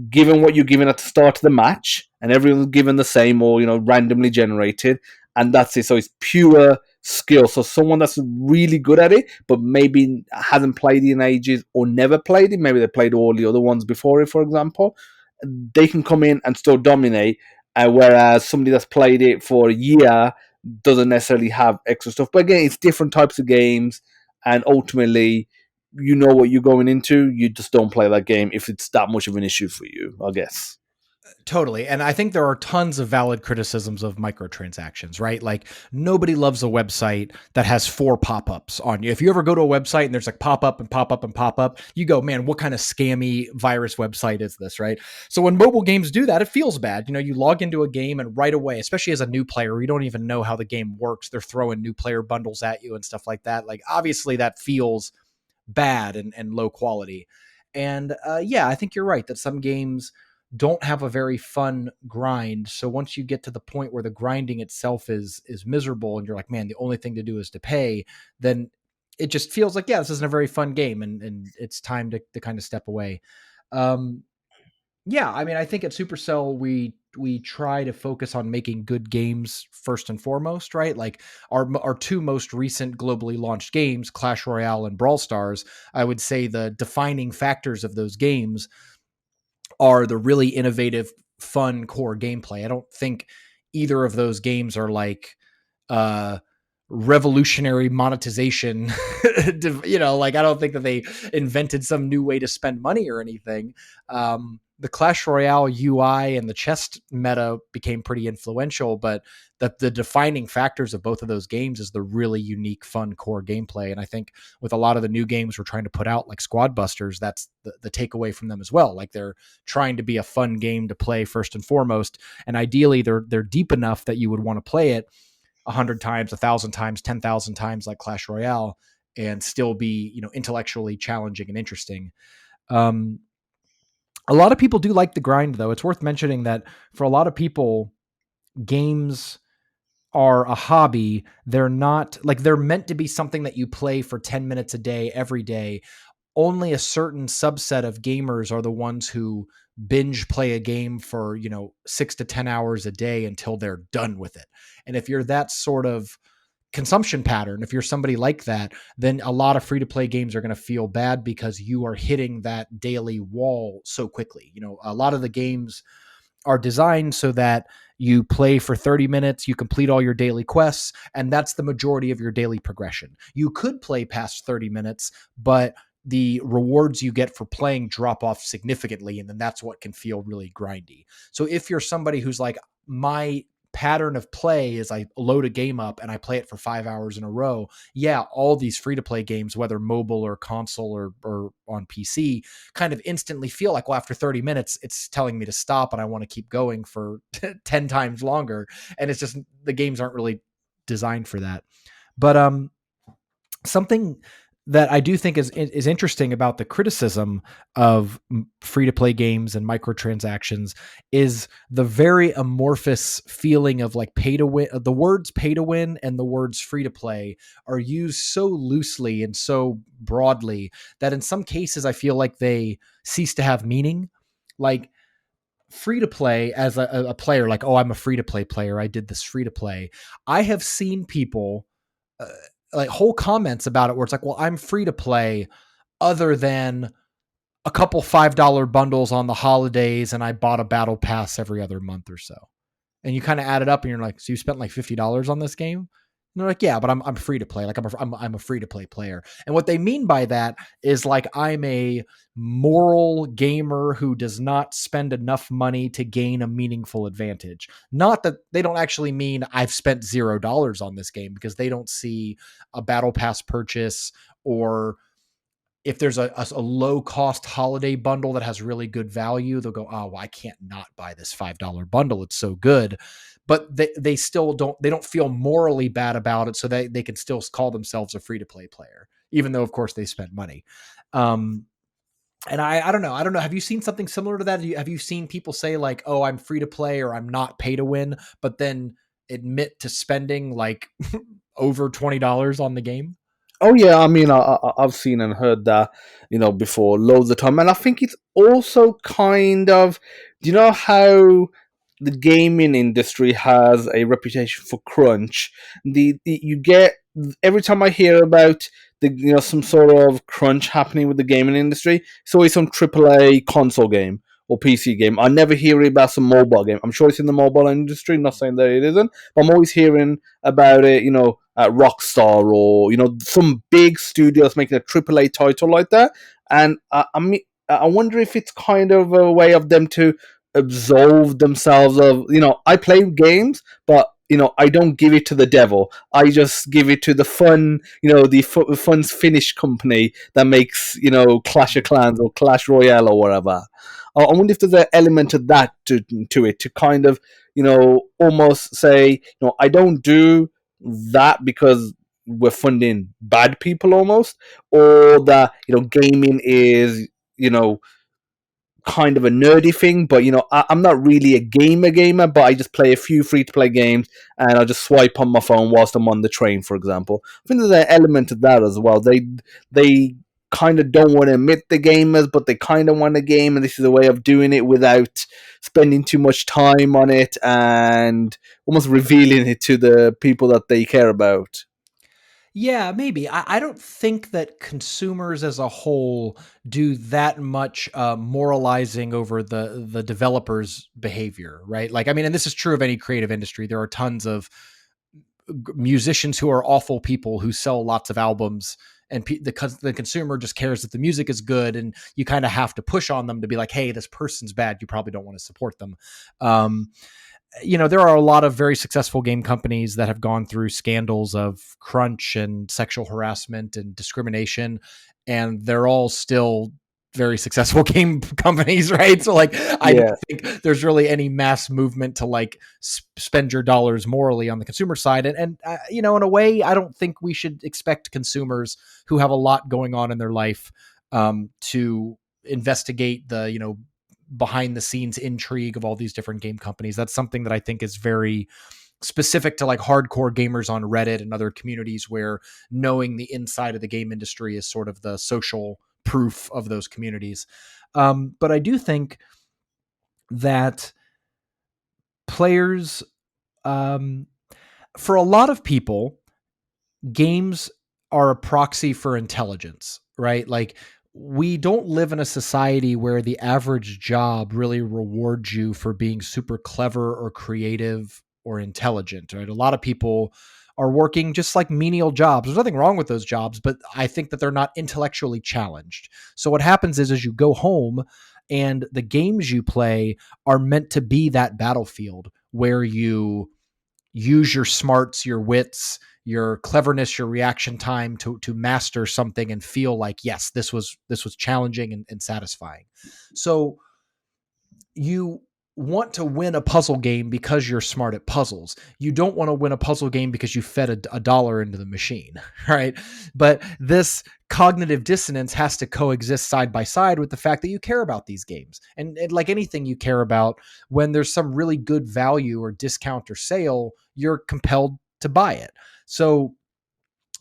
given what you're given at the start of the match, and everyone's given the same, or randomly generated, and that's it. So it's pure skill. So someone that's really good at it, but maybe hasn't played it in ages or never played it, maybe they played all the other ones before it, for example, they can come in and still dominate. Whereas somebody that's played it for a year doesn't necessarily have extra stuff. But again, it's different types of games, and ultimately, you know what you're going into. You just don't play that game if it's that much of an issue for you, I guess. Totally. And I think there are tons of valid criticisms of microtransactions, right? Like nobody loves a website that has 4 pop-ups on you. If you ever go to a website and there's like pop-up and pop-up and pop-up, you go, man, what kind of scammy virus website is this, right? So when mobile games do that, it feels bad. You know, you log into a game and right away, especially as a new player, you don't even know how the game works. They're throwing new player bundles at you and stuff like that. Like obviously that feels bad and low quality. And yeah, I think you're right that some games don't have a very fun grind. So once you get to the point where the grinding itself is miserable, and you're like, man, the only thing to do is to pay, then it just feels like, yeah, this isn't a very fun game, and it's time to kind of step away. Um, yeah, I mean, I think at Supercell we try to focus on making good games first and foremost, right? Like our two most recent globally launched games, Clash Royale and Brawl Stars, I would say the defining factors of those games are the really innovative, fun core gameplay. I don't think either of those games are like uh revolutionary monetization. Like I don't think that they invented some new way to spend money or anything. The Clash Royale UI and the chest meta became pretty influential, but the defining factors of both of those games is the really unique, fun core gameplay. And I think with a lot of the new games we're trying to put out, like Squad Busters, that's the takeaway from them as well. Like they're trying to be a fun game to play first and foremost, and ideally they're deep enough that you would want to play it 100 times, 1,000 times, 10,000 times, like Clash Royale, and still be intellectually challenging and interesting. Um, a lot of people do like the grind, though. It's worth mentioning that for a lot of people, games are a hobby. They're not like they're meant to be something that you play for 10 minutes a day, every day. Only a certain subset of gamers are the ones who binge play a game for 6 to 10 hours a day until they're done with it. And if you're that sort of consumption pattern, if you're somebody like that, then a lot of free to play games are going to feel bad because you are hitting that daily wall so quickly. A lot of the games are designed so that you play for 30 minutes, you complete all your daily quests, and that's the majority of your daily progression. You could play past 30 minutes, but the rewards you get for playing drop off significantly, and then that's what can feel really grindy. So if you're somebody who's like, my pattern of play is I load a game up and I play it for 5 hours in a row. Yeah, all these free to play games, whether mobile or console or on PC, kind of instantly feel like, well, after 30 minutes, it's telling me to stop and I want to keep going for 10 times longer. And it's just the games aren't really designed for that. But something that I do think is interesting about the criticism of free to play games and microtransactions is the very amorphous feeling of like pay to win. The words pay to win and the words free to play are used so loosely and so broadly that in some cases I feel like they cease to have meaning. Like free to play as a player, like, oh, I'm a free to play player, I did this free to play. I have seen people uh, like whole comments about it where it's like, well, I'm free to play other than a couple $5 bundles on the holidays and I bought a battle pass every other month or so. And you kind of add it up and you're like, so you spent like $50 on this game? And they're like, yeah, but I'm free to play. Like I'm a free to play player. And what they mean by that is like, I'm a moral gamer who does not spend enough money to gain a meaningful advantage. Not that they don't actually mean I've spent $0 on this game, because they don't see a battle pass purchase, or if there's a low cost holiday bundle that has really good value, they'll go, oh, well, I can't not buy this $5 bundle. It's so good. But they still don't feel morally bad about it. So they can still call themselves a free to play player, even though of course they spent money. And I don't know. I don't know. Have you seen something similar to that? Have you seen people say like, oh, I'm free to play or I'm not pay to win, but then admit to spending like over $20 on the game? Oh yeah, I mean, I've seen and heard that, before loads of time, and I think it's also kind of, do you know how the gaming industry has a reputation for crunch? The you get every time I hear about some sort of crunch happening with the gaming industry, it's always some AAA console game or PC game. I never hear about some mobile game. I'm sure it's in the mobile industry. Not saying that it isn't, but I'm always hearing about it. At Rockstar or some big studios making a AAA title like that. And I mean, I wonder if it's kind of a way of them to absolve themselves of, I play games, but I don't give it to the devil. I just give it to the fun, the fun's Finnish company that makes, Clash of Clans or Clash Royale or whatever. I wonder if there's an element of that to it, to kind of, almost say, I don't do that because we're funding bad people almost, or that, gaming is, you know, kind of a nerdy thing, but I'm not really a gamer, but I just play a few free to play games and I'll just swipe on my phone whilst I'm on the train, for example. I think there's an element of that as well. They kind of don't want to admit the gamers, but they kind of want a game, and this is a way of doing it without spending too much time on it and almost revealing it to the people that they care about. Yeah, maybe. I don't think that consumers as a whole do that much moralizing over the developers' behavior, right? Like, I mean, and this is true of any creative industry. There are tons of musicians who are awful people who sell lots of albums, and the consumer just cares that the music is good, and you kind of have to push on them to be like, hey, this person's bad, you probably don't want to support them. There are a lot of very successful game companies that have gone through scandals of crunch and sexual harassment and discrimination, and they're all still very successful game companies, right? So, like, I don't Yeah. think there's really any mass movement to like spend your dollars morally on the consumer side. And in a way, I don't think we should expect consumers who have a lot going on in their life to investigate the behind the scenes intrigue of all these different game companies. That's something that I think is very specific to like hardcore gamers on Reddit and other communities, where knowing the inside of the game industry is sort of the social proof of those communities. But I do think that players, um, for a lot of people, games are a proxy for intelligence, right? Like, we don't live in a society where the average job really rewards you for being super clever or creative or intelligent, right? A lot of people are working just like menial jobs. There's nothing wrong with those jobs, but I think that they're not intellectually challenged. So what happens is you go home and the games you play are meant to be that battlefield where you use your smarts, your wits, your cleverness, your reaction time to master something and feel like, yes, this was challenging and satisfying. So you want to win a puzzle game because you're smart at puzzles. You don't want to win a puzzle game because you fed a dollar into the machine, right? But this cognitive dissonance has to coexist side by side with the fact that you care about these games. And like anything you care about, when there's some really good value or discount or sale, you're compelled to buy it. So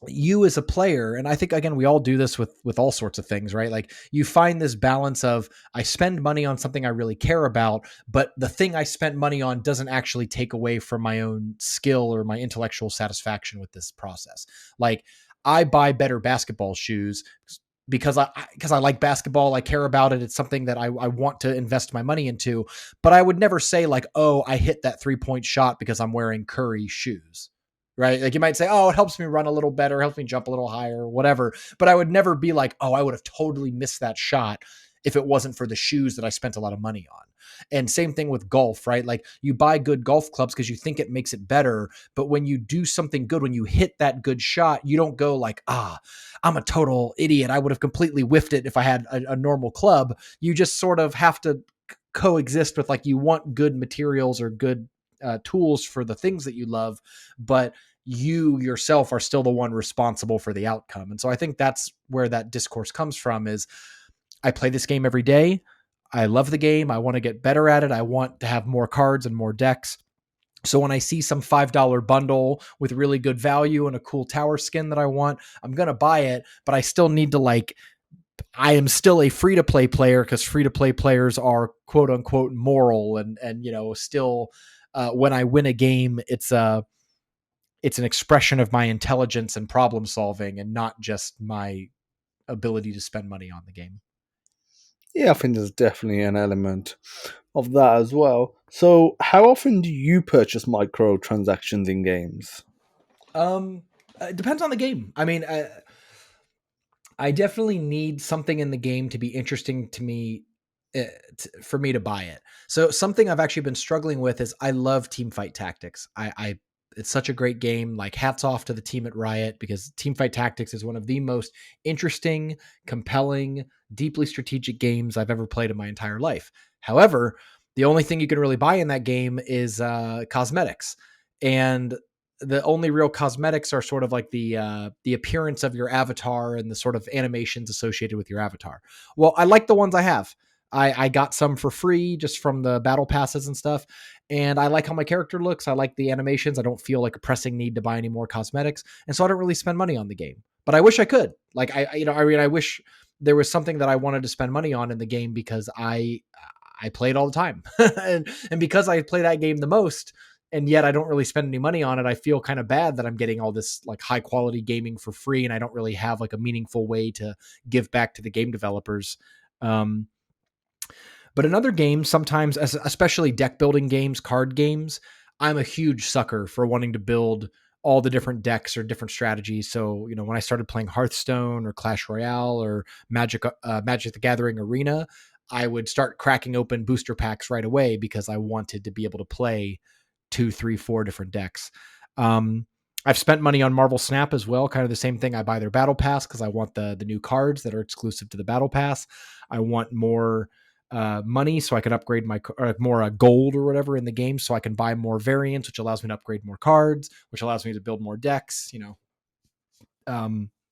you as a player, and I think again we all do this with all sorts of things, right? Like, you find this balance of, I spend money on something I really care about, but the thing I spent money on doesn't actually take away from my own skill or my intellectual satisfaction with this process. Like, I buy better basketball shoes because I like basketball, I care about it, it's something that I want to invest my money into. But I would never say like, oh, I hit that 3-point shot because I'm wearing Curry shoes, right? Like, you might say, oh, it helps me run a little better, helps me jump a little higher, whatever. But I would never be like, oh, I would have totally missed that shot if it wasn't for the shoes that I spent a lot of money on. And same thing with golf, right? Like, you buy good golf clubs because you think it makes it better. But when you do something good, when you hit that good shot, you don't go like, I'm a total idiot, I would have completely whiffed it if I had a normal club. You just sort of have to coexist with, like, you want good materials or good tools for the things that you love, but you yourself are still the one responsible for the outcome. And so I think that's where that discourse comes from, is I play this game every day. I love the game. I want to get better at it. I want to have more cards and more decks. So when I see some $5 bundle with really good value and a cool tower skin that I want, I'm going to buy it, but I still need to, like, I am still a free to play player, because free to play players are quote unquote moral, and still when I win a game, it's an expression of my intelligence and problem solving, and not just my ability to spend money on the game. Yeah, I think there's definitely an element of that as well. So, how often do you purchase microtransactions in games? It depends on the game. I mean, I definitely need something in the game to be interesting to me for me to buy it. So something I've actually been struggling with is I love Teamfight Tactics. I it's such a great game. Like hats off to the team at Riot because Teamfight Tactics is one of the most interesting, compelling, deeply strategic games I've ever played in my entire life. However, the only thing you can really buy in that game is cosmetics, and the only real cosmetics are sort of like the appearance of your avatar and the sort of animations associated with your avatar. Well, I like the ones I have. I got some for free just from the battle passes and stuff. And I like how my character looks. I like the animations. I don't feel like a pressing need to buy any more cosmetics. And so I don't really spend money on the game. But I wish I could. Like I wish there was something that I wanted to spend money on in the game because I play it all the time. and because I play that game the most, and yet I don't really spend any money on it, I feel kind of bad that I'm getting all this like high quality gaming for free and I don't really have like a meaningful way to give back to the game developers. Um, but in other games, sometimes, especially deck building games, card games, I'm a huge sucker for wanting to build all the different decks or different strategies. So, when I started playing Hearthstone or Clash Royale or Magic the Gathering Arena, I would start cracking open booster packs right away because I wanted to be able to play two, three, four different decks. Um, I've spent money on Marvel Snap as well, kind of the same thing. I buy their Battle Pass because I want the new cards that are exclusive to the Battle Pass. I want more money so I can upgrade my more gold or whatever in the game so I can buy more variants, which allows me to upgrade more cards, which allows me to build more decks,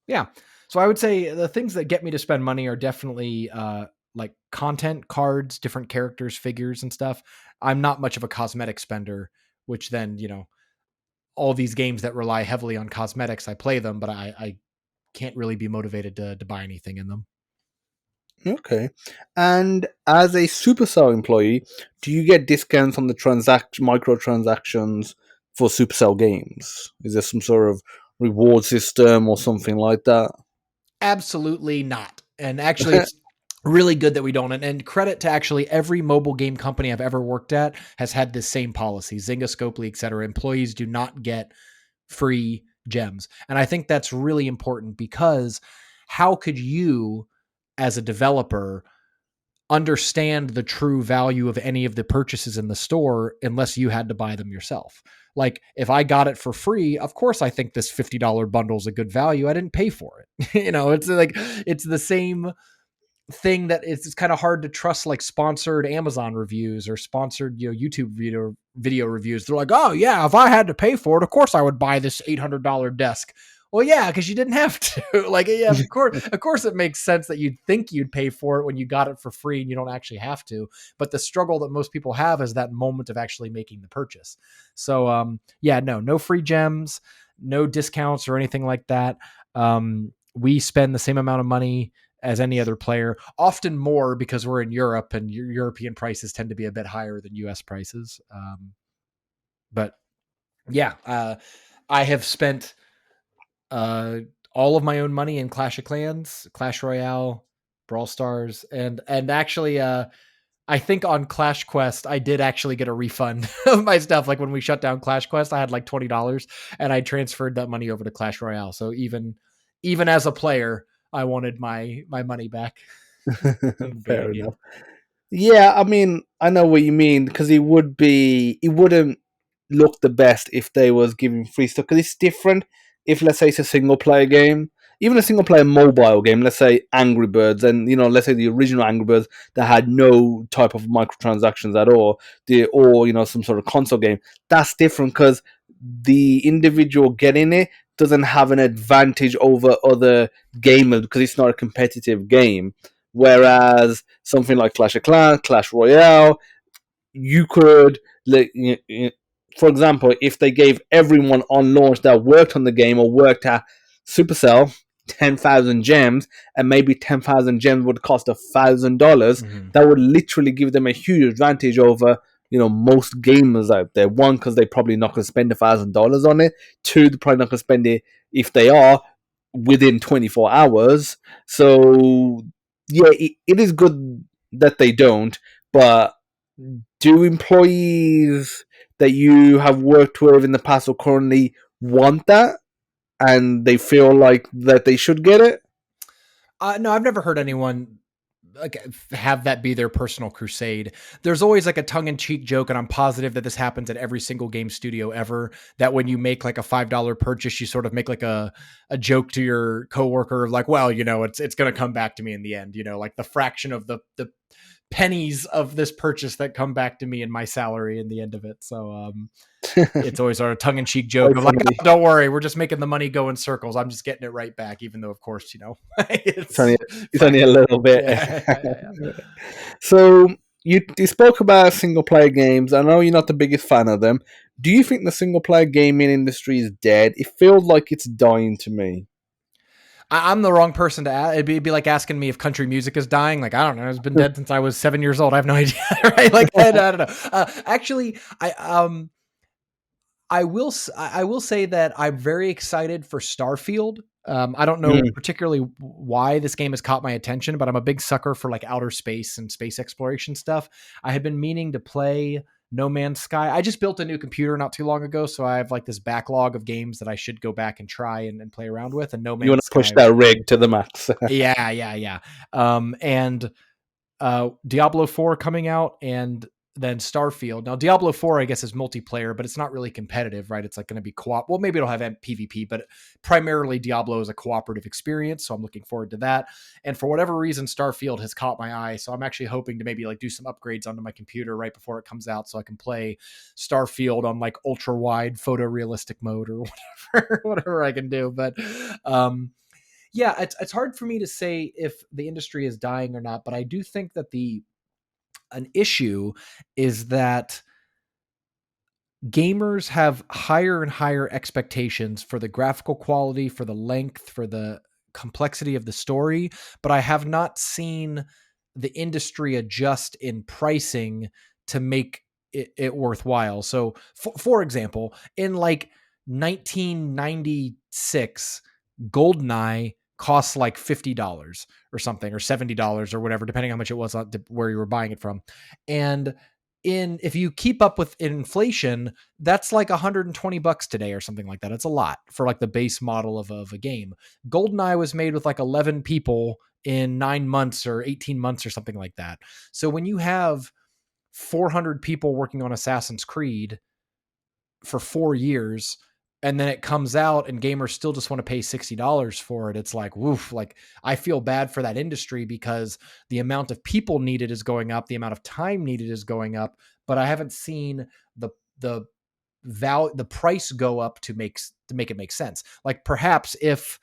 yeah. So I would say the things that get me to spend money are definitely like content, cards, different characters, figures and stuff. I'm not much of a cosmetic spender, which then, all these games that rely heavily on cosmetics, I play them, but I can't really be motivated to buy anything in them. Okay. And as a Supercell employee, do you get discounts on the microtransactions for Supercell games? Is there some sort of reward system or something like that? Absolutely not. And actually, it's really good that we don't. And credit to actually every mobile game company I've ever worked at has had this same policy. Zynga, Scopely, et cetera. Employees do not get free gems. And I think that's really important because how could you, as a developer, understand the true value of any of the purchases in the store unless you had to buy them yourself? Like if I got it for free, of course I think this $50 bundle is a good value. I didn't pay for it. It's like it's the same thing that it's kind of hard to trust like sponsored Amazon reviews or sponsored YouTube video reviews. They're like, oh yeah, if I had to pay for it, of course I would buy this $800 desk. Well, yeah, because you didn't have to. Like, yeah, of course, it makes sense that you'd think you'd pay for it when you got it for free and you don't actually have to. But the struggle that most people have is that moment of actually making the purchase. So, yeah, no free gems, no discounts or anything like that. We spend the same amount of money as any other player, often more because we're in Europe and European prices tend to be a bit higher than US prices. But yeah, I have spent uh, all of my own money in Clash of Clans, Clash Royale, Brawl Stars, and actually, I think on Clash Quest, I did actually get a refund of my stuff. Like when we shut down Clash Quest, I had like $20, and I transferred that money over to Clash Royale. So even as a player, I wanted my money back. Fair enough. Yeah, I mean, I know what you mean because it wouldn't look the best if they was giving free stuff because it's different. If let's say it's a single player game, even a single player mobile game, let's say Angry Birds, and let's say the original Angry Birds that had no type of microtransactions at all, or some sort of console game, that's different because the individual getting it doesn't have an advantage over other gamers because it's not a competitive game. Whereas something like Clash of Clans, Clash Royale, you could, like, for example, if they gave everyone on launch that worked on the game or worked at Supercell 10,000 gems, and maybe 10,000 gems would cost $1,000, that would literally give them a huge advantage over most gamers out there. One, because they're probably not going to spend $1,000 on it. Two, they're probably not going to spend it, if they are, within 24 hours. So yeah, it is good that they don't, but do employees that you have worked with in the past or currently want that and they feel like that they should get it? No, I've never heard anyone like have that be their personal crusade. There's always like a tongue-in-cheek joke, and I'm positive that this happens at every single game studio ever, that when you make like a $5 purchase, you sort of make like a joke to your coworker of like, well, it's going to come back to me in the end, like the fraction of the pennies of this purchase that come back to me in my salary in the end of it. So it's always our tongue-in-cheek joke Quite of like, funny. oh, don't worry, we're just making the money go in circles. I'm just getting it right back, even though, of course, It's only, it's it's only a little bit. yeah. So you spoke about single player games. I know you're not the biggest fan of them. Do you think the single player gaming industry is dead? It feels like it's dying to me. I'm the wrong person to ask. It'd be like asking me if country music is dying. Like, I don't know. It's been dead since I was 7 years old. I have no idea. Right? Like, I don't know. Actually, I will say that I'm very excited for Starfield. I don't know particularly why this game has caught my attention, but I'm a big sucker for like outer space and space exploration stuff. I had been meaning to play No Man's Sky. I just built a new computer not too long ago, so I have like this backlog of games that I should go back and try and play around with. And No You want Man's to push Sky, that rig to the max. yeah. And Diablo 4 coming out, and then Starfield. Now, Diablo 4, I guess, is multiplayer, but it's not really competitive, right? It's like going to be co-op. Well, maybe it'll have PvP, but primarily Diablo is a cooperative experience. So I'm looking forward to that. And for whatever reason, Starfield has caught my eye. So I'm actually hoping to maybe like do some upgrades onto my computer right before it comes out, so I can play Starfield on like ultra wide photorealistic mode or whatever I can do. But, yeah, it's hard for me to say if the industry is dying or not, but I do think that an issue is that gamers have higher and higher expectations for the graphical quality, for the length, for the complexity of the story, but I have not seen the industry adjust in pricing to make it worthwhile. So, for example, in like 1996, GoldenEye costs like $50 or something, or $70 or whatever, depending on how much it was where you were buying it from. And if you keep up with inflation, that's like $120 today or something like that. It's a lot for like the base model of a game. GoldenEye was made with like 11 people in 9 months or 18 months or something like that. So when you have 400 people working on Assassin's Creed for 4 years, and then it comes out and gamers still just want to pay $60 for it, it's like, woof. Like, I feel bad for that industry because the amount of people needed is going up, the amount of time needed is going up, but I haven't seen the price go up to make it make sense. Like, perhaps if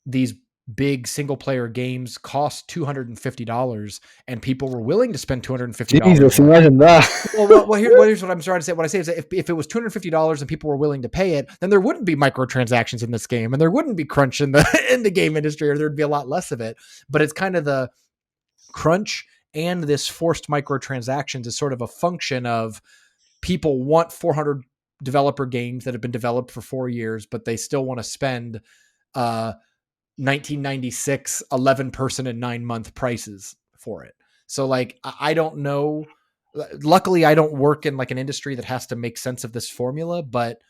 these big single player games cost $250 and people were willing to spend $250. Jesus, imagine that. Here's what I'm trying to say. What I say is that if it was $250 and people were willing to pay it, then there wouldn't be microtransactions in this game, and there wouldn't be crunch in the game industry, or there'd be a lot less of it. But it's kind of the crunch and this forced microtransactions is sort of a function of people want 400 developer games that have been developed for 4 years, but they still want to spend 1996 11 person and 9 month prices for it. So like, I don't know. Luckily, I don't work in like an industry that has to make sense of this formula, but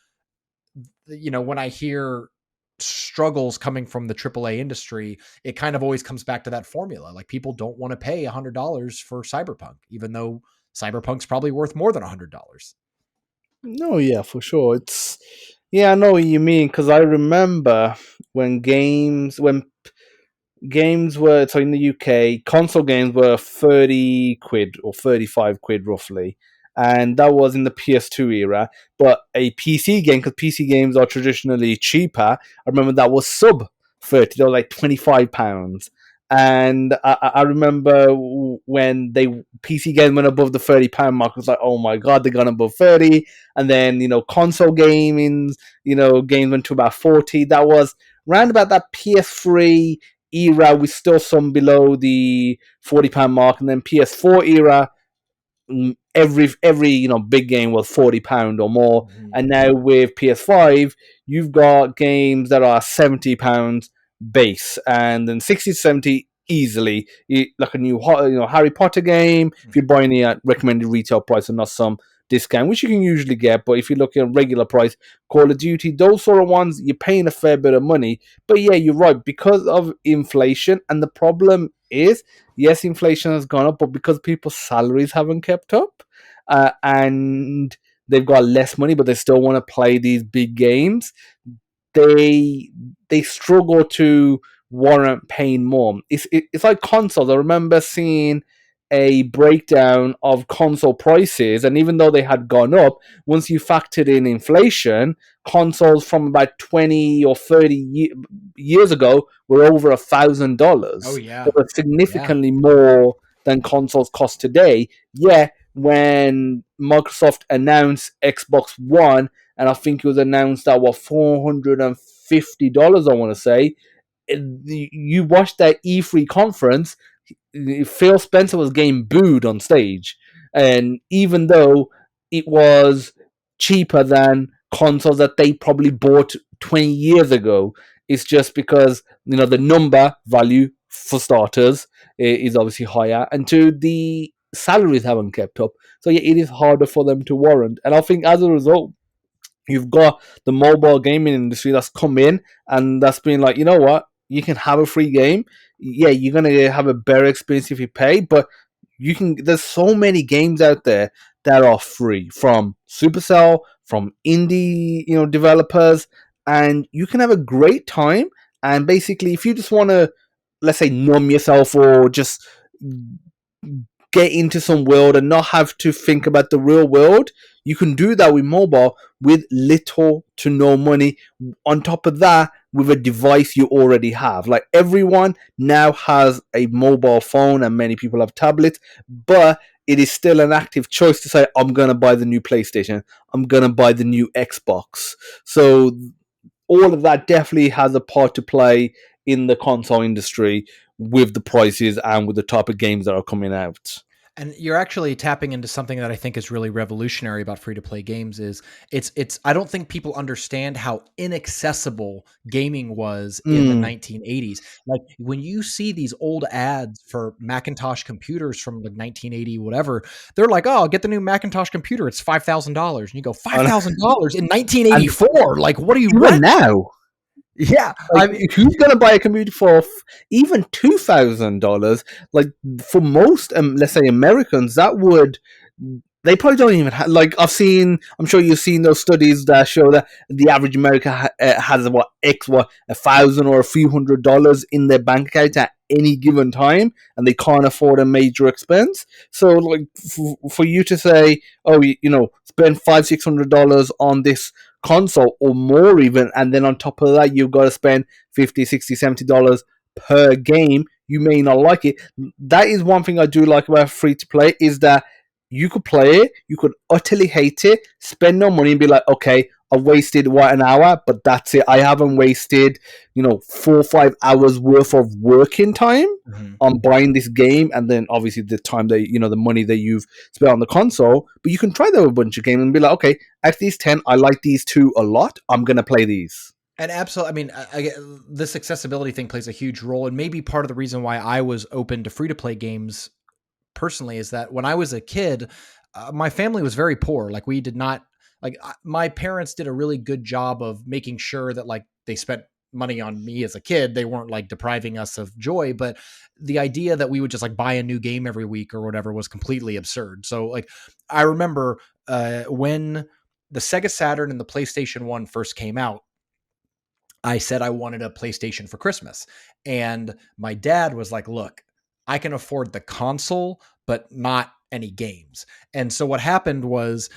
when I hear struggles coming from the AAA industry, it kind of always comes back to that formula. Like, people don't want to pay $100 for Cyberpunk, even though Cyberpunk's probably worth more than $100. No, yeah, for sure. Yeah, I know what you mean, because I remember when games were, so in the UK, console games were 30 quid or 35 quid roughly. And that was in the PS2 era. But a PC game, because PC games are traditionally cheaper, I remember that was sub 30, they were like £25. And I remember when PC games went above the £30 mark, I was like, oh my god, they're gone above 30. And then, console gaming, games went to about 40. That was round about that PS3 era, with still some below the £40 mark, and then PS4 era, every big game was £40 or more. Mm-hmm. And now with PS5, you've got games that are £70 base, and then 60 to 70 easily. Like a new Harry Potter game, if you're buying it at recommended retail price and not some discount, which you can usually get, but if you look at regular price, Call of Duty, those sort of ones, you're paying a fair bit of money. But yeah, you're right, because of inflation, and the problem is, yes, inflation has gone up, but because people's salaries haven't kept up, and they've got less money, but they still want to play these big games, they they struggle to warrant paying more. It's like consoles. I remember seeing a breakdown of console prices, and even though they had gone up, once you factored in inflation, consoles from about 20 or 30 years ago were over Oh $1,000. They yeah. were Yeah. significantly more than consoles cost today. Yeah, when Microsoft announced Xbox One, and I think it was announced at what, $450, I want to say. You watched that E3 conference, Phil Spencer was getting booed on stage, and even though it was cheaper than consoles that they probably bought 20 years ago, it's just because the number value for starters is obviously higher, and two, the salaries haven't kept up. So yeah, it is harder for them to warrant, and I think as a result, you've got the mobile gaming industry that's come in and that's been like, you know what, you can have a free game. Yeah, you're gonna have a better experience if you pay, but there's so many games out there that are free from Supercell, from indie, developers, and you can have a great time. And basically, if you just want to, let's say, numb yourself or just get into some world and not have to think about the real world, you can do that with mobile with little to no money. On top of that, with a device you already have. Like everyone now has a mobile phone and many people have tablets, but it is still an active choice to say, I'm going to buy the new PlayStation, I'm going to buy the new Xbox. So all of that definitely has a part to play in the console industry with the prices and with the type of games that are coming out. And you're actually tapping into something that I think is really revolutionary about free to play games is it's I don't think people understand how inaccessible gaming was in the Mm. 1980s. Like when you see these old ads for Macintosh computers from like 1980 whatever, they're like, "Oh, I'll get the new Macintosh computer. It's $5,000." And you go, "$5,000 in And 1984? Like what are you even what?" now, Yeah. like, I mean, who's gonna buy a computer for even $2,000? Like, for most, let's say Americans, that would they probably don't even have. Like, I'm sure you've seen those studies that show that the average American has what, 1,000 or a few $100s in their bank account at any given time, and they can't afford a major expense. So, like, for you to say, oh, spend $500-600 on this console or more even, and then on top of that you've got to spend 50, 60, $70 per game, you may not like it. That is one thing I do like about free to play, is that you could play it, you could utterly hate it, spend no money and be like, okay, I wasted an hour, but that's it. I haven't wasted 4 or 5 hours worth of working time mhm. on buying this game, and then obviously the time that the money that you've spent on the console. But you can try that with a bunch of games and be like, okay, at these 10, I like these two a lot. I'm gonna play these. And absolutely, I mean, this accessibility thing plays a huge role, and maybe part of the reason why I was open to free to play games personally is that when I was a kid, my family was very poor. Like we did not my parents did a really good job of making sure that like they spent money on me as a kid. They weren't like depriving us of joy, but the idea that we would just like buy a new game every week or whatever was completely absurd. So like I remember when the Sega Saturn and the PlayStation 1 first came out, I said I wanted a PlayStation for Christmas. And my dad was like, look, I can afford the console, but not any games. And so what happened was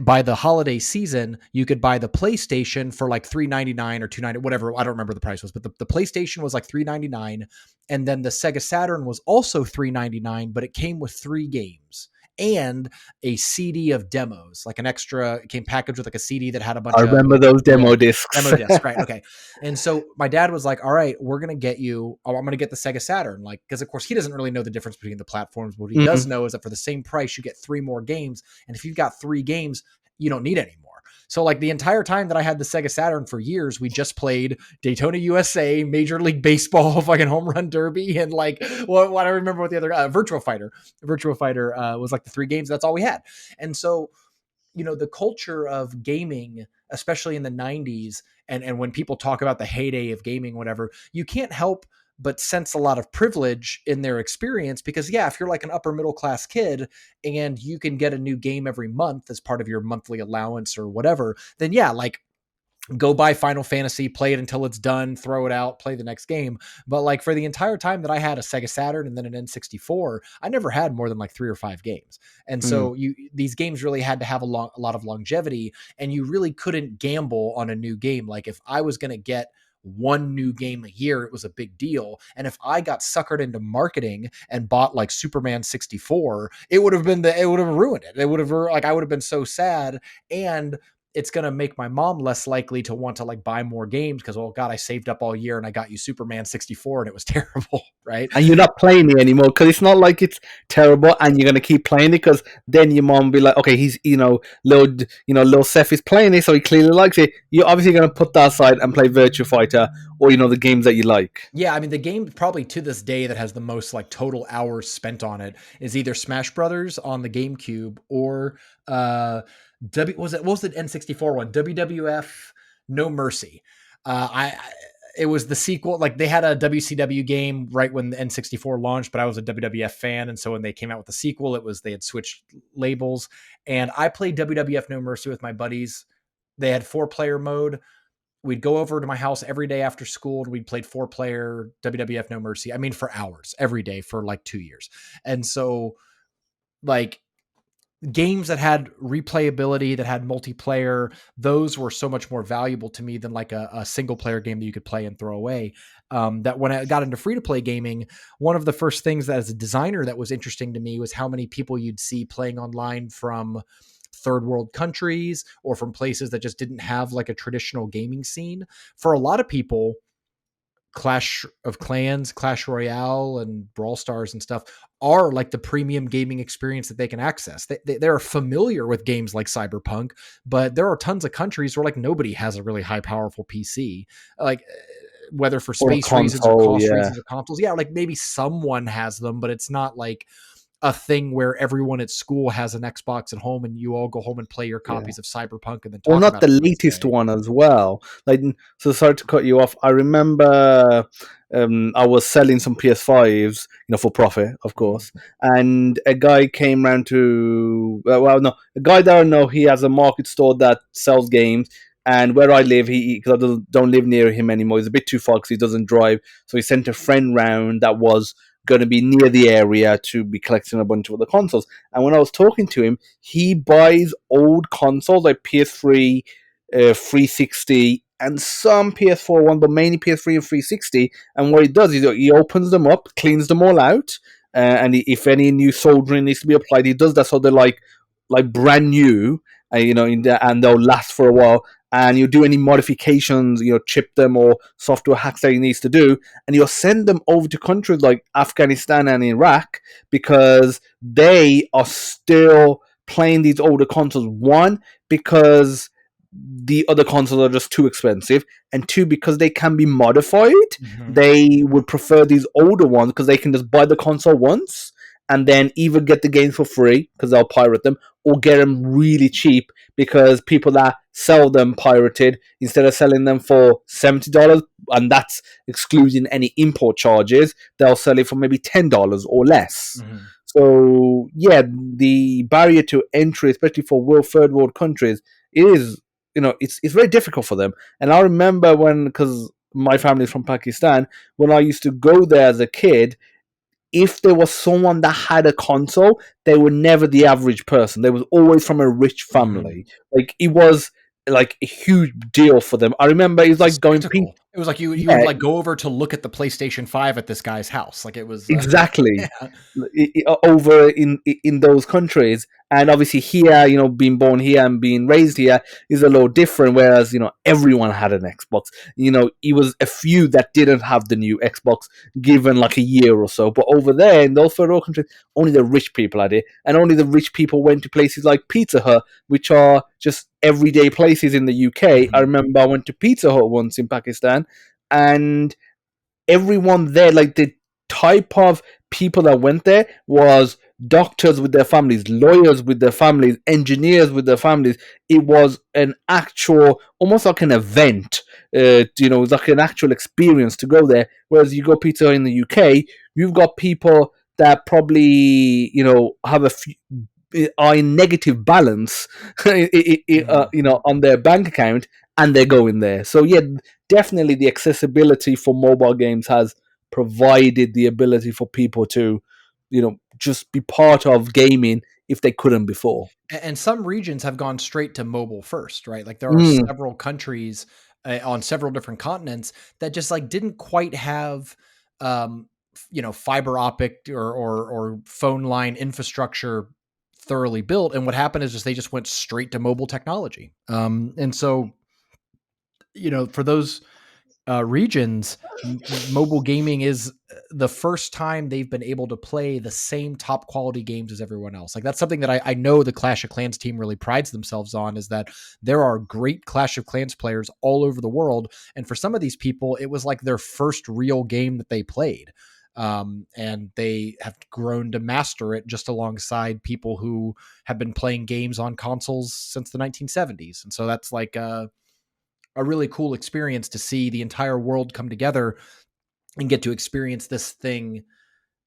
by the holiday season, you could buy the PlayStation for like $3.99 or $2.99, whatever. I don't remember the price was, but the PlayStation was like $3.99. And then the Sega Saturn was also $3.99, but it came with 3 games and a CD of demos, like an extra, it came packaged with like a CD that had a I bunch of, remember those yeah, demo discs. demo disc, right? Okay. And so my dad was like, "All right, we're gonna get you. Oh, I'm gonna get the Sega Saturn, like because of course he doesn't really know the difference between the platforms. But what he does Mm. know is that for the same price, you get 3 more games, and if you've got 3 games, you don't need any more." So like the entire time that I had the Sega Saturn for years, we just played Daytona USA, Major League Baseball, fucking Home Run Derby, and like what I remember what the other Virtua Fighter. Virtua Fighter was like the 3 games. That's all we had, and so the culture of gaming, especially in the 90s, and when people talk about the heyday of gaming, whatever, you can't help but sense a lot of privilege in their experience because, yeah, if you're like an upper middle class kid and you can get a new game every month as part of your monthly allowance or whatever, then yeah, like go buy Final Fantasy, play it until it's done, throw it out, play the next game. But like for the entire time that I had a Sega Saturn and then an N64, I never had more than like 3 or 5 games. And Mm. so these games really had to have a lot of longevity, and you really couldn't gamble on a new game. Like if I was going to get one new game a year, it was a big deal. And if I got suckered into marketing and bought like Superman 64, it would have ruined it. It would have like, I would have been so sad. And it's going to make my mom less likely to want to like buy more games because, oh God, I saved up all year and I got you Superman 64 and it was terrible, right? And you're not playing it anymore because it's not like it's terrible, and you're gonna keep playing it because then your mom will be like, okay, he's little Seth is playing it, so he clearly likes it. You're obviously gonna put that aside and play Virtua Fighter or the games that you like. Yeah, I mean, the game probably to this day that has the most like total hours spent on it is either Smash Brothers on the GameCube or what was the N64 one? WWF No Mercy. It was the sequel. Like they had a WCW game right when the N64 launched, but I was a WWF fan, and so when they came out with the sequel, they had switched labels, and I played WWF No Mercy with my buddies. They had 4-player mode. We'd go over to my house every day after school and we'd play 4-player WWF No Mercy. I mean, for hours every day for like 2 years. And so like games that had replayability, that had multiplayer, those were so much more valuable to me than like a single player game that you could play and throw away. That when I got into free to play gaming, one of the first things that as a designer that was interesting to me was how many people you'd see playing online from third world countries or from places that just didn't have like a traditional gaming scene. For a lot of people, Clash of Clans, Clash Royale, and Brawl Stars and stuff are like the premium gaming experience that they can access. They're familiar with games like Cyberpunk, but there are tons of countries where like nobody has a really high powerful PC, like whether for Or a space reasons or console, cost yeah. reasons or consoles. Yeah, like maybe someone has them, but it's not like a thing where everyone at school has an Xbox at home and you all go home and play your Yeah. copies of Cyberpunk and then Well, talk not about the it the next latest day. one as well. Like, so sorry to cut you off. I remember I was selling some PS5s, for profit, of course. And a guy came round to, no, a guy that I know, he has a market store that sells games. And where I live, because I don't live near him anymore, he's a bit too far because he doesn't drive. So he sent a friend round that was going to be near the area to be collecting a bunch of the consoles. And when I was talking to him, he buys old consoles like PS3, 360, and some PS4 one, but mainly PS3 and 360. And what he does is he opens them up, cleans them all out, and if any new soldering needs to be applied, he does that so they're like brand new, and they'll last for a while. And you do any modifications, chip them or software hacks that he needs to do, and you'll send them over to countries like Afghanistan and Iraq because they are still playing these older consoles. One, because the other consoles are just too expensive, and two, because they can be modified. Mm-hmm. They would prefer these older ones because they can just buy the console once and then either get the games for free because they'll pirate them, or get them really cheap because people that sell them pirated, instead of selling them for $70, and that's excluding any import charges, they'll sell it for maybe $10 or less. Mm-hmm. So yeah, the barrier to entry, especially for third world countries, is it's very difficult for them. And I remember because my family is from Pakistan, when I used to go there as a kid, if there was someone that had a console, they were never the average person. They was always from a rich family. Like it was like a huge deal for them. I remember it was like going Spectacle. It was like you would yeah, like go over to look at the PlayStation 5 at this guy's house. Like it was exactly. yeah. Over in those countries, and obviously here, being born here and being raised here is a little different, whereas everyone had an Xbox. It was a few that didn't have the new Xbox given like a year or so, but over there in those third world countries, only the rich people had it, and only the rich people went to places like Pizza Hut, which are just everyday places in the UK. Mm-hmm. I remember I went to Pizza Hut once in Pakistan, and everyone there, like the type of people that went there was doctors with their families, lawyers with their families, engineers with their families. It was an actual, almost like an event it's like an actual experience to go there. Whereas you go pizza in the UK, you've got people that probably have a few, are in negative balance, Mm. on their bank account, and they're going there. So yeah, definitely the accessibility for mobile games has provided the ability for people to, just be part of gaming if they couldn't before. And some regions have gone straight to mobile first, right? Like there are Mm, several countries on several different continents that just like didn't quite have, fiber optic or phone line infrastructure thoroughly built. And what happened is just they just went straight to mobile technology. And so, for those regions, mobile gaming is the first time they've been able to play the same top quality games as everyone else. Like that's something that I know the Clash of Clans team really prides themselves on, is that there are great Clash of Clans players all over the world. And for some of these people, it was like their first real game that they played. And they have grown to master it just alongside people who have been playing games on consoles since the 1970s. And so that's like a really cool experience to see the entire world come together and get to experience this thing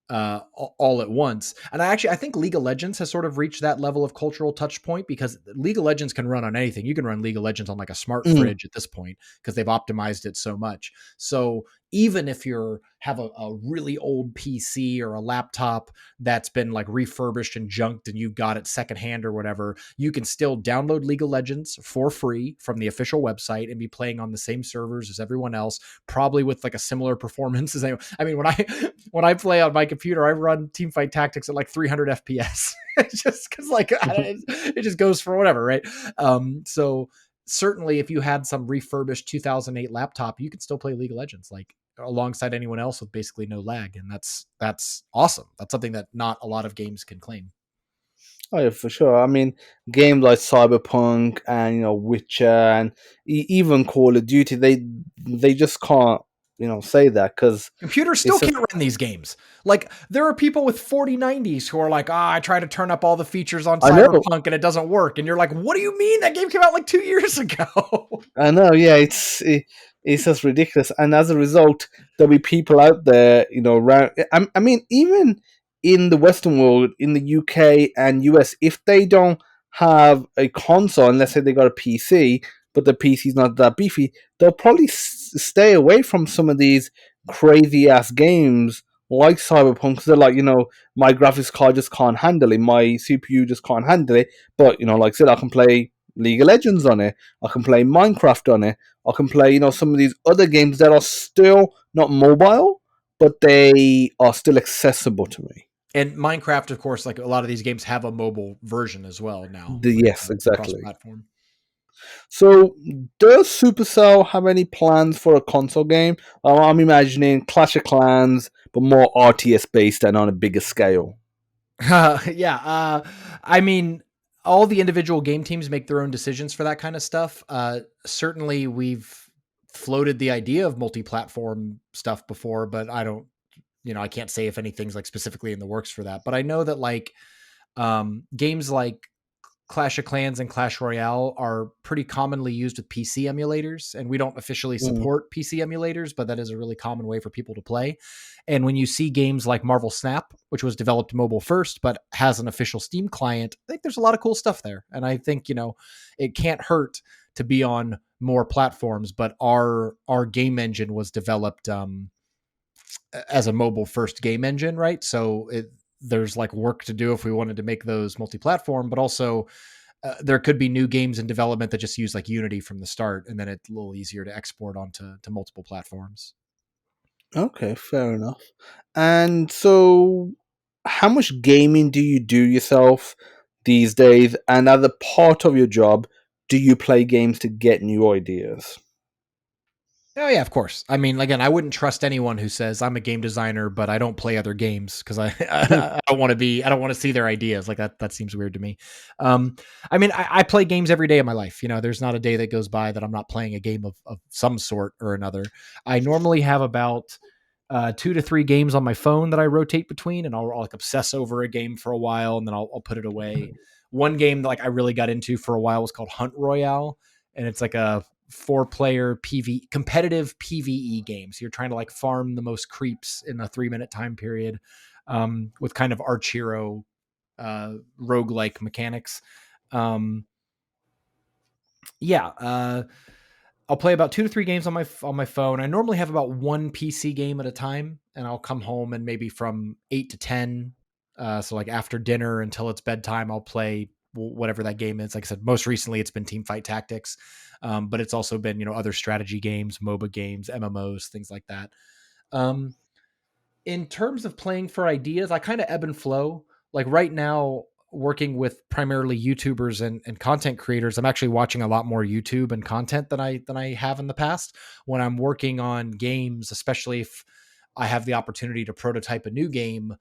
all at once. And I think League of Legends has sort of reached that level of cultural touch point, because League of Legends can run on anything. You can run League of Legends on like a smart mm. fridge at this point because they've optimized it so much. So even if you have a really old PC or a laptop that's been like refurbished and junked and you got it secondhand or whatever, you can still download League of Legends for free from the official website and be playing on the same servers as everyone else, probably with like a similar performance as anyone. I mean, when I play on my computer, I run Teamfight Tactics at like 300 FPS, just because like it just goes for whatever, right? So certainly, if you had some refurbished 2008 laptop, you could still play League of Legends like alongside anyone else with basically no lag, and that's awesome. That's something that not a lot of games can claim. Oh yeah, for sure. I mean, games like Cyberpunk and Witcher and even Call of Duty, they just can't say that because Computers still it's just. can't run these games. Like there are people with 4090s who are like, I try to turn up all the features on I know. Cyberpunk and it doesn't work. And you're like, what do you mean? That game came out like 2 years ago. I know, yeah, it's just ridiculous, and as a result, there'll be people out there, around. I mean, even in the Western world, in the UK and US, if they don't have a console, and let's say they got a PC, but the PC's not that beefy, they'll probably stay away from some of these crazy ass games like Cyberpunk, because they're like, my graphics card just can't handle it, my CPU just can't handle it. But like I said, I can play League of Legends on it. I can play Minecraft on it. I can play, some of these other games that are still not mobile, but they are still accessible to me. And Minecraft, of course, like a lot of these games have a mobile version as well now with Yes, cross exactly. platform. So, does Supercell have any plans for a console game? I'm imagining Clash of Clans, but more RTS based and on a bigger scale. Yeah. I mean, all the individual game teams make their own decisions for that kind of stuff. Certainly, we've floated the idea of multi-platform stuff before, but I don't, I can't say if anything's like specifically in the works for that. But I know that like games like Clash of Clans and Clash Royale are pretty commonly used with PC emulators, and we don't officially Mm. support PC emulators, but that is a really common way for people to play. And when you see games like Marvel Snap, which was developed mobile first but has an official Steam client, I think there's a lot of cool stuff there. And I think, it can't hurt to be on more platforms, but our game engine was developed as a mobile first game engine, right? So there's like work to do if we wanted to make those multi-platform, but also there could be new games in development that just use like Unity from the start, and then it's a little easier to export onto multiple platforms. Okay, fair enough. And so, how much gaming do you do yourself these days? And as a part of your job, do you play games to get new ideas? Oh yeah, of course. I mean, again, I wouldn't trust anyone who says I'm a game designer, but I don't play other games because I don't want to be, I don't want to see their ideas. Like that seems weird to me. I mean, I play games every day of my life. There's not a day that goes by that I'm not playing a game of some sort or another. I normally have about 2 to 3 games on my phone that I rotate between, and I'll like obsess over a game for a while, and then I'll put it away. One game that like I really got into for a while was called Hunt Royale, and it's like a 4-player PV competitive PVE games. You're trying to like farm the most creeps in a 3-minute time period, with kind of arch hero roguelike mechanics. Um, yeah, I'll play about 2 to 3 games on my phone. I normally have about one PC game at a time, and I'll come home and maybe from 8 to 10, so like after dinner until it's bedtime, I'll play whatever that game is. Like I said, most recently it's been Teamfight Tactics, but it's also been other strategy games, MOBA games, MMOs, things like that. Um, in terms of playing for ideas, I kind of ebb and flow. Like right now, working with primarily YouTubers and content creators, I'm actually watching a lot more YouTube and content than I have in the past. When I'm working on games, especially if I have the opportunity to prototype a new game,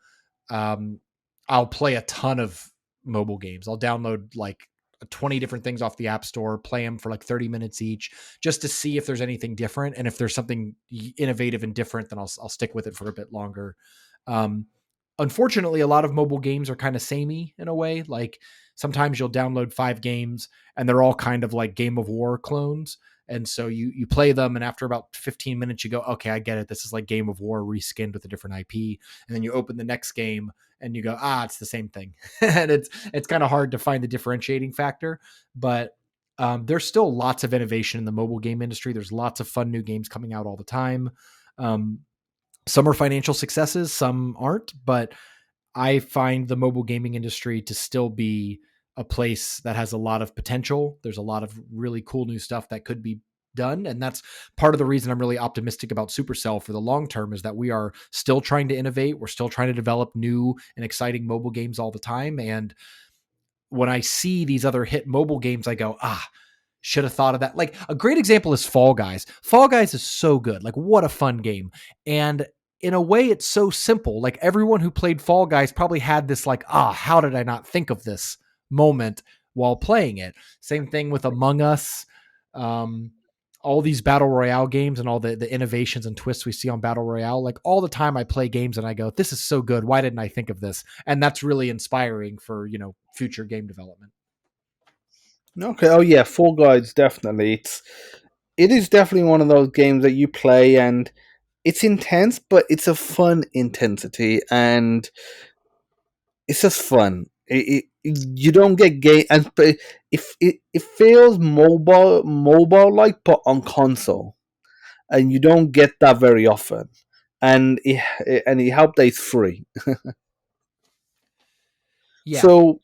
um, I'll play a ton of mobile games. I'll download like 20 different things off the App Store, play them for like 30 minutes each, just to see if there's anything different. And if there's something innovative and different, then I'll stick with it for a bit longer. Um, Unfortunately, a lot of mobile games are kind of samey in a way. Like sometimes you'll download 5 games and they're all kind of like Game of War clones. And so you play them, and after about 15 minutes, you go, okay, I get it. This is like Game of War reskinned with a different IP. And then you open the next game and you go, it's the same thing. And it's kind of hard to find the differentiating factor. But there's still lots of innovation in the mobile game industry. There's lots of fun new games coming out all the time. Um, some are financial successes, some aren't, but I find the mobile gaming industry to still be a place that has a lot of potential. There's a lot of really cool new stuff that could be done. And that's part of the reason I'm really optimistic about Supercell for the long term, is that we are still trying to innovate. We're still trying to develop new and exciting mobile games all the time. And when I see these other hit mobile games, I go, should have thought of that. Like a great example is Fall Guys. Fall Guys is so good. Like what a fun game. And in a way it's so simple. Like everyone who played Fall Guys probably had this like, how did I not think of this moment while playing it? Same thing with Among Us. Um, all these battle royale games and all the innovations and twists we see on battle royale, like all the time I play games and I go, this is so good. Why didn't I think of this? And that's really inspiring for, future game development. Okay. Oh yeah, Fall Guys definitely. It is definitely one of those games that you play and it's intense, but it's a fun intensity and it's just fun. You don't get game and it feels mobile like, but on console, and you don't get that very often. And it helped that it's free. Yeah. So,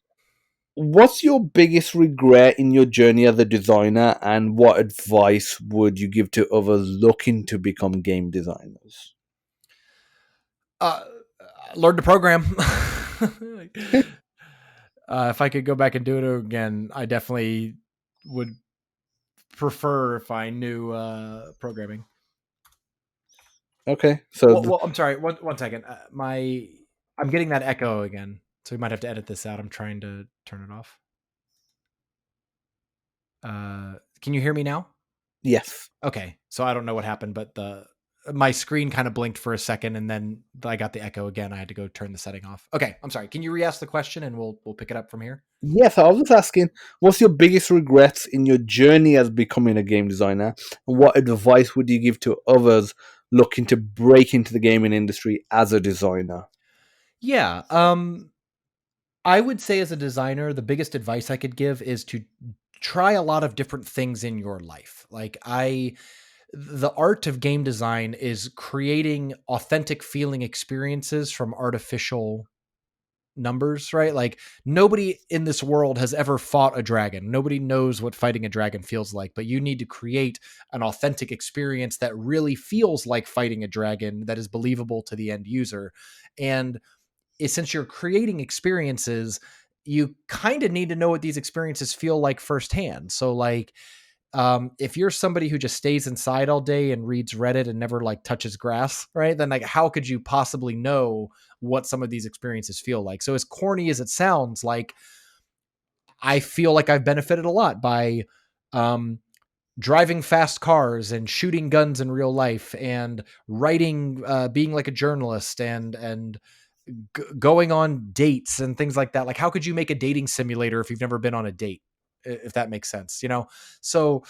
what's your biggest regret in your journey as a designer, and what advice would you give to others looking to become game designers? Uh, Learn to program. If I could go back and do it again, I definitely would prefer if I knew programming. Okay, Well, I'm sorry. One second. I'm getting that echo again, so we might have to edit this out. I'm trying to turn it off. Can you hear me now? yes. Okay, so I don't know what happened, but my screen kind of blinked for a second, and then I got the echo again. I had to go turn the setting off. Okay, I'm sorry. Can you re-ask the question, and we'll pick it up from here? Yes, I was just asking, what's your biggest regrets in your journey as becoming a game designer, and what advice would you give to others looking to break into the gaming industry as a designer? Yeah. I would say as a designer, the biggest advice I could give is to try a lot of different things in your life. The art of game design is creating authentic feeling experiences from artificial numbers, right? Like nobody in this world has ever fought a dragon. Nobody knows what fighting a dragon feels like, but you need to create an authentic experience that really feels like fighting a dragon, that is believable to the end user. And since you're creating experiences, you kind of need to know what these experiences feel like firsthand. So like if you're somebody who just stays inside all day and reads Reddit and never like touches grass, right? Then like how could you possibly know what some of these experiences feel like? So as corny as it sounds, like I feel like I've benefited a lot by um driving fast cars and shooting guns in real life and writing being like a journalist and going on dates and things like that. Like how could you make a dating simulator if you've never been on a date, if that makes sense, so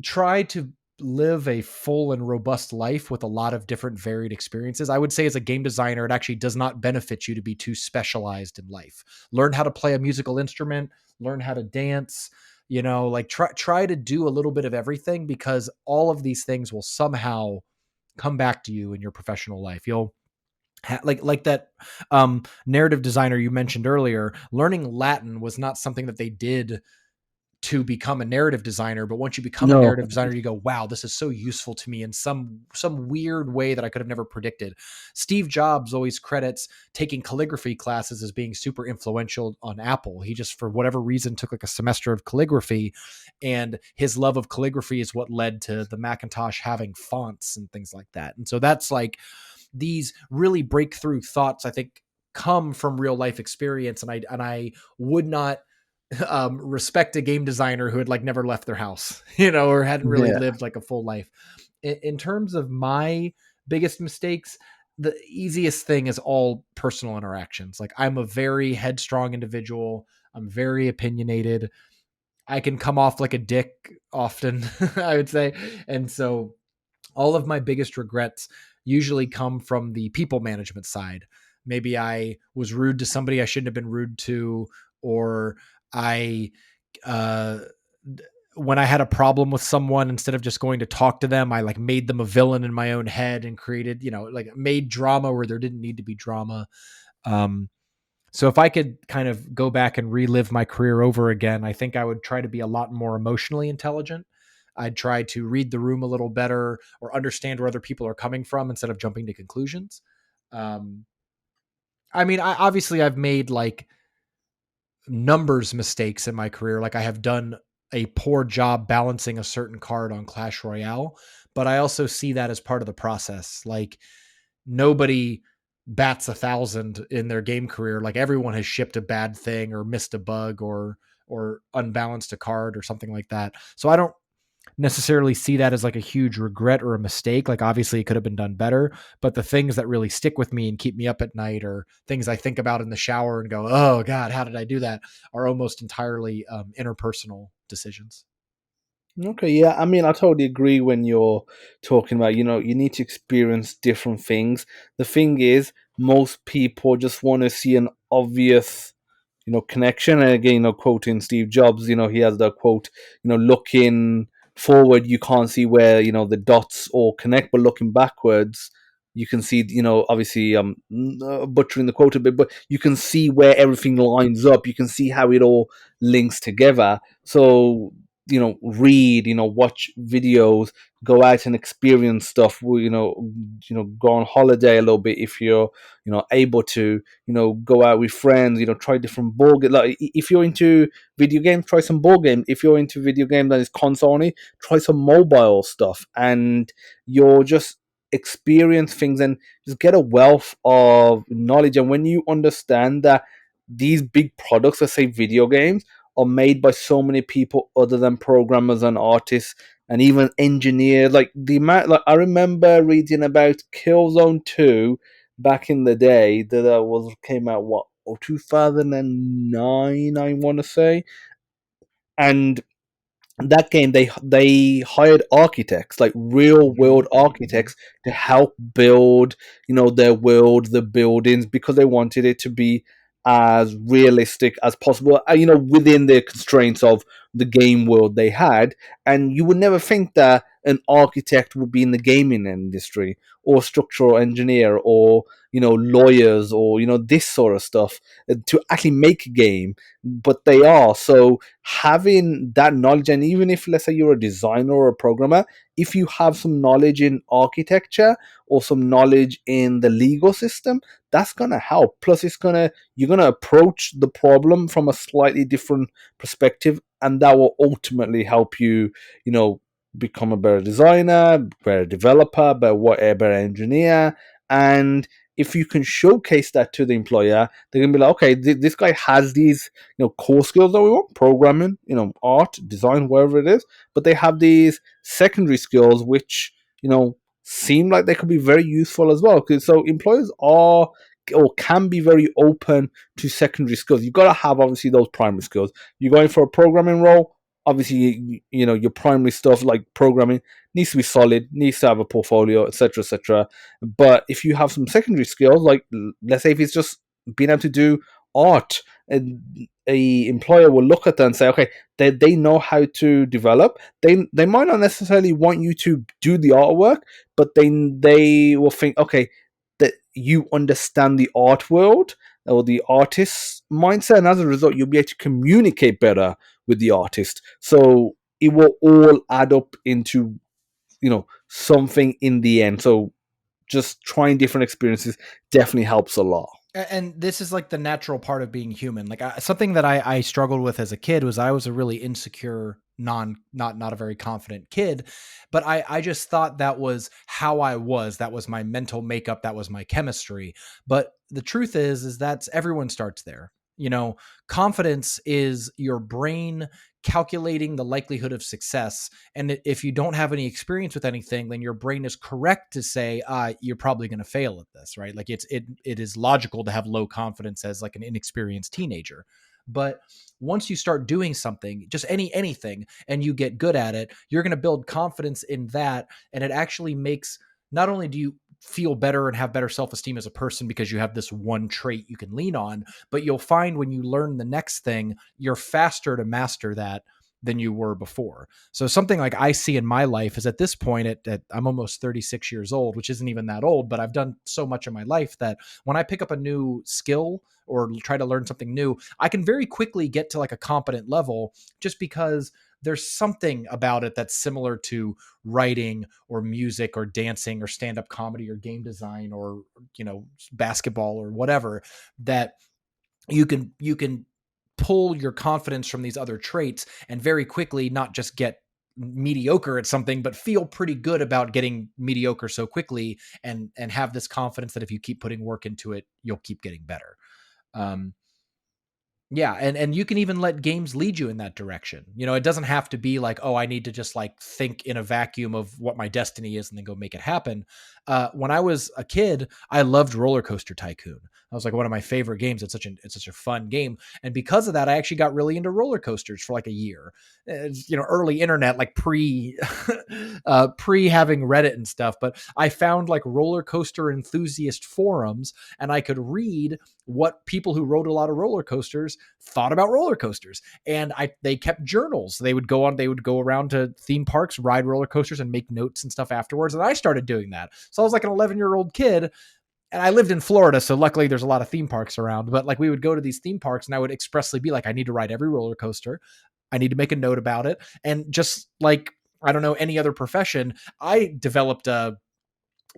try to live a full and robust life with a lot of different varied experiences. I would say as a game designer, it actually does not benefit you to be too specialized in life. Learn how to play a musical instrument, learn how to dance, like try to do a little bit of everything, because all of these things will somehow come back to you in your professional life. You'll like that narrative designer you mentioned earlier. Learning Latin was not something that they did to become a narrative designer, but once you become a No. narrative designer, you go, wow, this is so useful to me in some weird way that I could have never predicted. Steve Jobs always credits taking calligraphy classes as being super influential on Apple. He just, for whatever reason, took like a semester of calligraphy, and his love of calligraphy is what led to the Macintosh having fonts and things like that. And so that's like these really breakthrough thoughts, I think, come from real life experience. And I would not respect a game designer who had like never left their house, or hadn't really Yeah. lived like a full life. In terms of my biggest mistakes, the easiest thing is all personal interactions. Like, I'm a very headstrong individual. I'm very opinionated. I can come off like a dick often, I would say. And so all of my biggest regrets usually come from the people management side. Maybe I was rude to somebody I shouldn't have been rude to, or I, uh, when I had a problem with someone, instead of just going to talk to them, I like made them a villain in my own head and created, like made drama where there didn't need to be drama. Um, so if I could kind of go back and relive my career over again, I think I would try to be a lot more emotionally intelligent. I'd try to read the room a little better or understand where other people are coming from instead of jumping to conclusions. Um, I mean, I've made like numbers mistakes in my career. Like, I have done a poor job balancing a certain card on Clash Royale, but I also see that as part of the process. Like, nobody bats 1,000 in their game career. Like, everyone has shipped a bad thing or missed a bug or unbalanced a card or something like that. So I don't necessarily see that as like a huge regret or a mistake. Like, obviously it could have been done better, but the things that really stick with me and keep me up at night, or things I think about in the shower and go, oh God, how did I do that, are almost entirely interpersonal decisions. Okay, yeah. I mean, I totally agree when you're talking about, you need to experience different things. The thing is, most people just want to see an obvious, connection. And again, quoting Steve Jobs, he has that quote, looking forward, you can't see where, the dots all connect, but looking backwards, you can see, obviously, butchering the quote a bit, but you can see where everything lines up. You can see how it all links together. So, read, watch videos, go out and experience stuff. Go on holiday a little bit if you're, able to, go out with friends, try different board games. Like, if you're into video games, try some board games. If you're into video games that is console only, try some mobile stuff, and you'll just experience things and just get a wealth of knowledge. And when you understand that these big products, let's say video games, are made by so many people other than programmers and artists and even engineers. Like, the amount, like, I remember reading about Killzone 2 back in the day that was came out, what, 2009, I want to say. And that game, they hired architects, like real world architects, to help build, their world, the buildings, because they wanted it to be as realistic as possible, within the constraints of the game world they had. And you would never think that an architect would be in the gaming industry, or structural engineer, or lawyers, or this sort of stuff, to actually make a game, but they are. So having that knowledge, and even if, let's say, you're a designer or a programmer, if you have some knowledge in architecture or some knowledge in the legal system, that's going to help. Plus, you're going to approach the problem from a slightly different perspective, and that will ultimately help you, become a better designer, better developer, better engineer. And if you can showcase that to the employer, they're gonna be like, okay, this guy has these, core skills that we want: programming, art, design, whatever it is. But they have these secondary skills which, seem like they could be very useful as well. So employers are, or can be, very open to secondary skills. You've got to have, obviously, those primary skills. You're going for a programming role, obviously your primary stuff like programming needs to be solid, needs to have a portfolio, etc., etc. But if you have some secondary skills, like let's say if it's just being able to do art, and a employer will look at that and say, okay, they know how to develop. They might not necessarily want you to do the artwork, but they will think, okay, that you understand the art world or the artist's mindset, and as a result, you'll be able to communicate better with the artist. So it will all add up into something in the end. So just trying different experiences definitely helps a lot. And this is like the natural part of being human. Like something that I struggled with as a kid was I was a really insecure, not a very confident kid, but I just thought that was how I was. That was my mental makeup. That was my chemistry. But the truth is that's everyone starts there. You know, confidence is your brain calculating the likelihood of success. And if you don't have any experience with anything, then your brain is correct to say, you're probably going to fail at this, right? Like it is logical to have low confidence as like an inexperienced teenager. But once you start doing something, just anything, and you get good at it, you're going to build confidence in that. And it actually makes, not only do you feel better and have better self-esteem as a person because you have this one trait you can lean on, but you'll find when you learn the next thing, you're faster to master that than you were before. So something like I see in my life is at this point at I'm almost 36 years old, which isn't even that old, but I've done so much in my life that when I pick up a new skill or try to learn something new, I can very quickly get to like a competent level just because there's something about it that's similar to writing or music or dancing or stand-up comedy or game design or basketball or whatever, that you can pull your confidence from these other traits and very quickly not just get mediocre at something but feel pretty good about getting mediocre so quickly, and have this confidence that if you keep putting work into it you'll keep getting better. um, yeah, and you can even let games lead you in that direction. It doesn't have to be like, oh, I need to just like think in a vacuum of what my destiny is and then go make it happen. When I was a kid, I loved Roller Coaster Tycoon. That was like one of my favorite games. It's such a fun game, and because of that, I actually got really into roller coasters for like a year. Early internet, like pre having Reddit and stuff, but I found like roller coaster enthusiast forums, and I could read what people who rode a lot of roller coasters thought about roller coasters. And they kept journals. They would go around to theme parks, ride roller coasters, and make notes and stuff afterwards. And I started doing that. So I was like an 11-year-old kid, and I lived in Florida, so luckily there's a lot of theme parks around. But like we would go to these theme parks, and I would expressly be like, I need to ride every roller coaster. I need to make a note about it. And just like, I don't know, any other profession, I developed a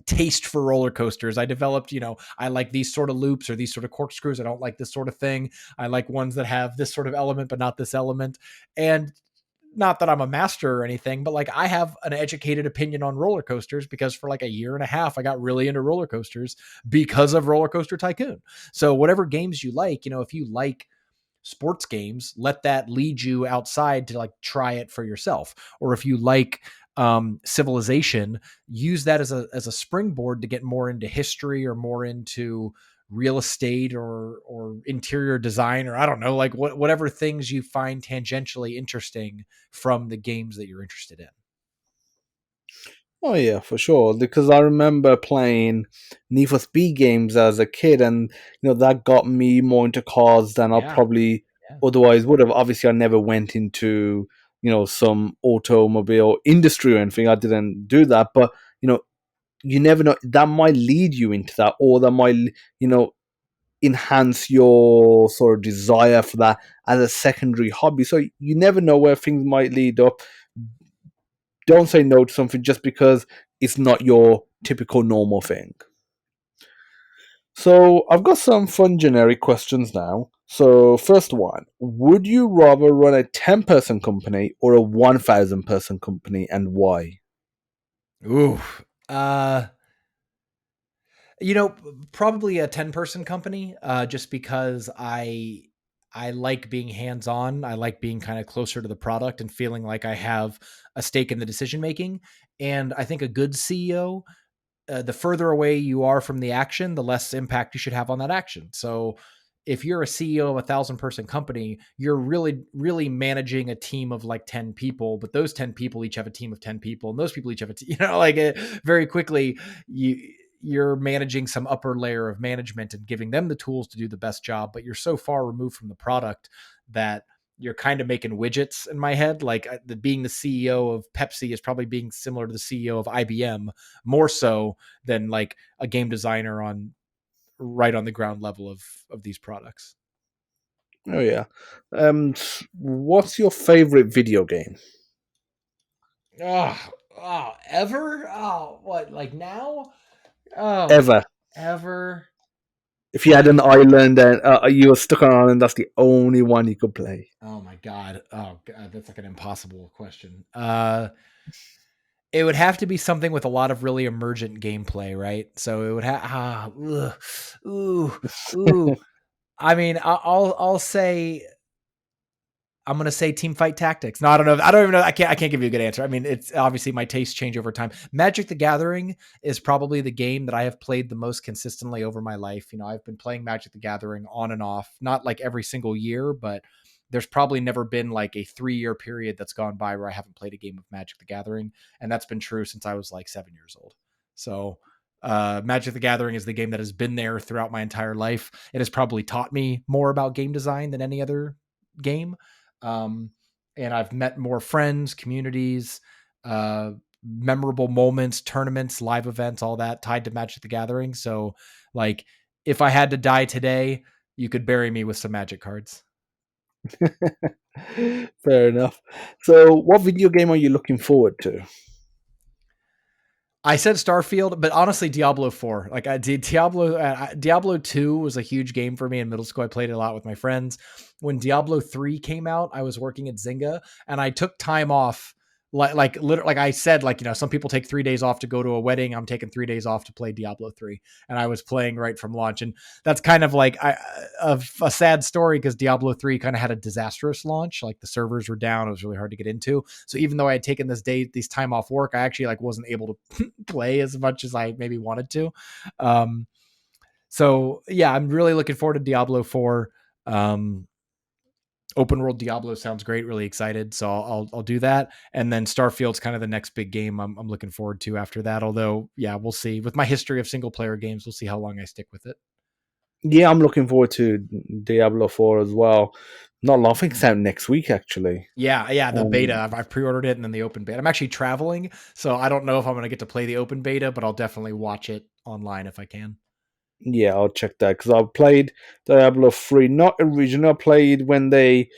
taste for roller coasters. I developed, I like these sort of loops or these sort of corkscrews. I don't like this sort of thing. I like ones that have this sort of element, but not this element. And not that I'm a master or anything, but like I have an educated opinion on roller coasters because for like a year and a half, I got really into roller coasters because of Roller Coaster Tycoon. So whatever games you like, if you like sports games, let that lead you outside to like try it for yourself. Or if you like civilization, use that as a springboard to get more into history or more into real estate or interior design, or I don't know, like whatever things you find tangentially interesting from the games that you're interested in. Oh yeah, for sure. Because I remember playing Need for Speed games as a kid, and that got me more into cars than I Yeah. probably Yeah. otherwise would have. Obviously, I never went into some automobile industry or anything. I didn't do that, but you never know. That might lead you into that, or that might enhance your sort of desire for that as a secondary hobby. So you never know where things might lead up. Don't say no to something just because it's not your typical normal thing. So I've got some fun generic questions now. So first one, would you rather run a 10-person company or a 1,000-person company, and why? Ooh. Uh You know, probably a 10-person company, just because I like being hands-on. I like being kind of closer to the product and feeling like I have a stake in the decision making. And I think a good CEO, the further away you are from the action, the less impact you should have on that action. So if you're a CEO of 1,000-person company, you're really managing a team of like 10 people, but those 10 people each have a team of 10 people, and those people each have like very quickly you're managing some upper layer of management and giving them the tools to do the best job, but you're so far removed from the product that you're kind of making widgets in my head. Like being the CEO of Pepsi is probably being similar to the CEO of IBM, more so than like a game designer on right on the ground level of these products. Oh yeah. What's your favorite video game Ever? Oh, what? Like now? Oh, ever? ever? If you had an island and you were stuck on an island, that's the only one you could play. Oh my god. Oh god, that's like an impossible question. It would have to be something with a lot of really emergent gameplay, right? So it would have ooh, ooh. I mean, I'll say I'm gonna say Team Fight Tactics. No, I don't know. I don't even know. I can't give you a good answer. I mean, it's obviously my tastes change over time. Magic the Gathering is probably the game that I have played the most consistently over my life. I've been playing Magic the Gathering on and off, not like every single year, but there's probably never been like a 3-year period that's gone by where I haven't played a game of Magic the Gathering, and that's been true since I was like 7 years old. So Magic the Gathering is the game that has been there throughout my entire life. It has probably taught me more about game design than any other game. Um, and I've met more friends, communities, memorable moments, tournaments, live events, all that tied to Magic the Gathering. So, like, if I had to die today, you could bury me with some Magic cards. Fair enough. So, what video game are you looking forward to? I said Starfield, but honestly, Diablo 4. Like I did Diablo 2 was a huge game for me in middle school. I played it a lot with my friends. When Diablo 3 came out, I was working at Zynga and I took time off. Like I said, some people take 3 days off to go to a wedding. I'm taking 3 days off to play Diablo 3, and I was playing right from launch. And that's kind of like a sad story because Diablo 3 kind of had a disastrous launch. Like the servers were down; it was really hard to get into. So even though I had taken these time off work, I actually like wasn't able to play as much as I maybe wanted to. Um, so yeah, I'm really looking forward to Diablo 4. Open world Diablo sounds great. Really excited. So I'll do that. And then Starfield's kind of the next big game I'm looking forward to after that. Although, yeah, we'll see. With my history of single player games, we'll see how long I stick with it. Yeah, I'm looking forward to Diablo 4 as well. Not long. I think it's out next week, actually. Yeah, the beta. Um, I've pre-ordered it and then the open beta. I'm actually traveling, so I don't know if I'm going to get to play the open beta, but I'll definitely watch it online if I can. yeah, I'll check that because I played Diablo 3, not original. I played when they,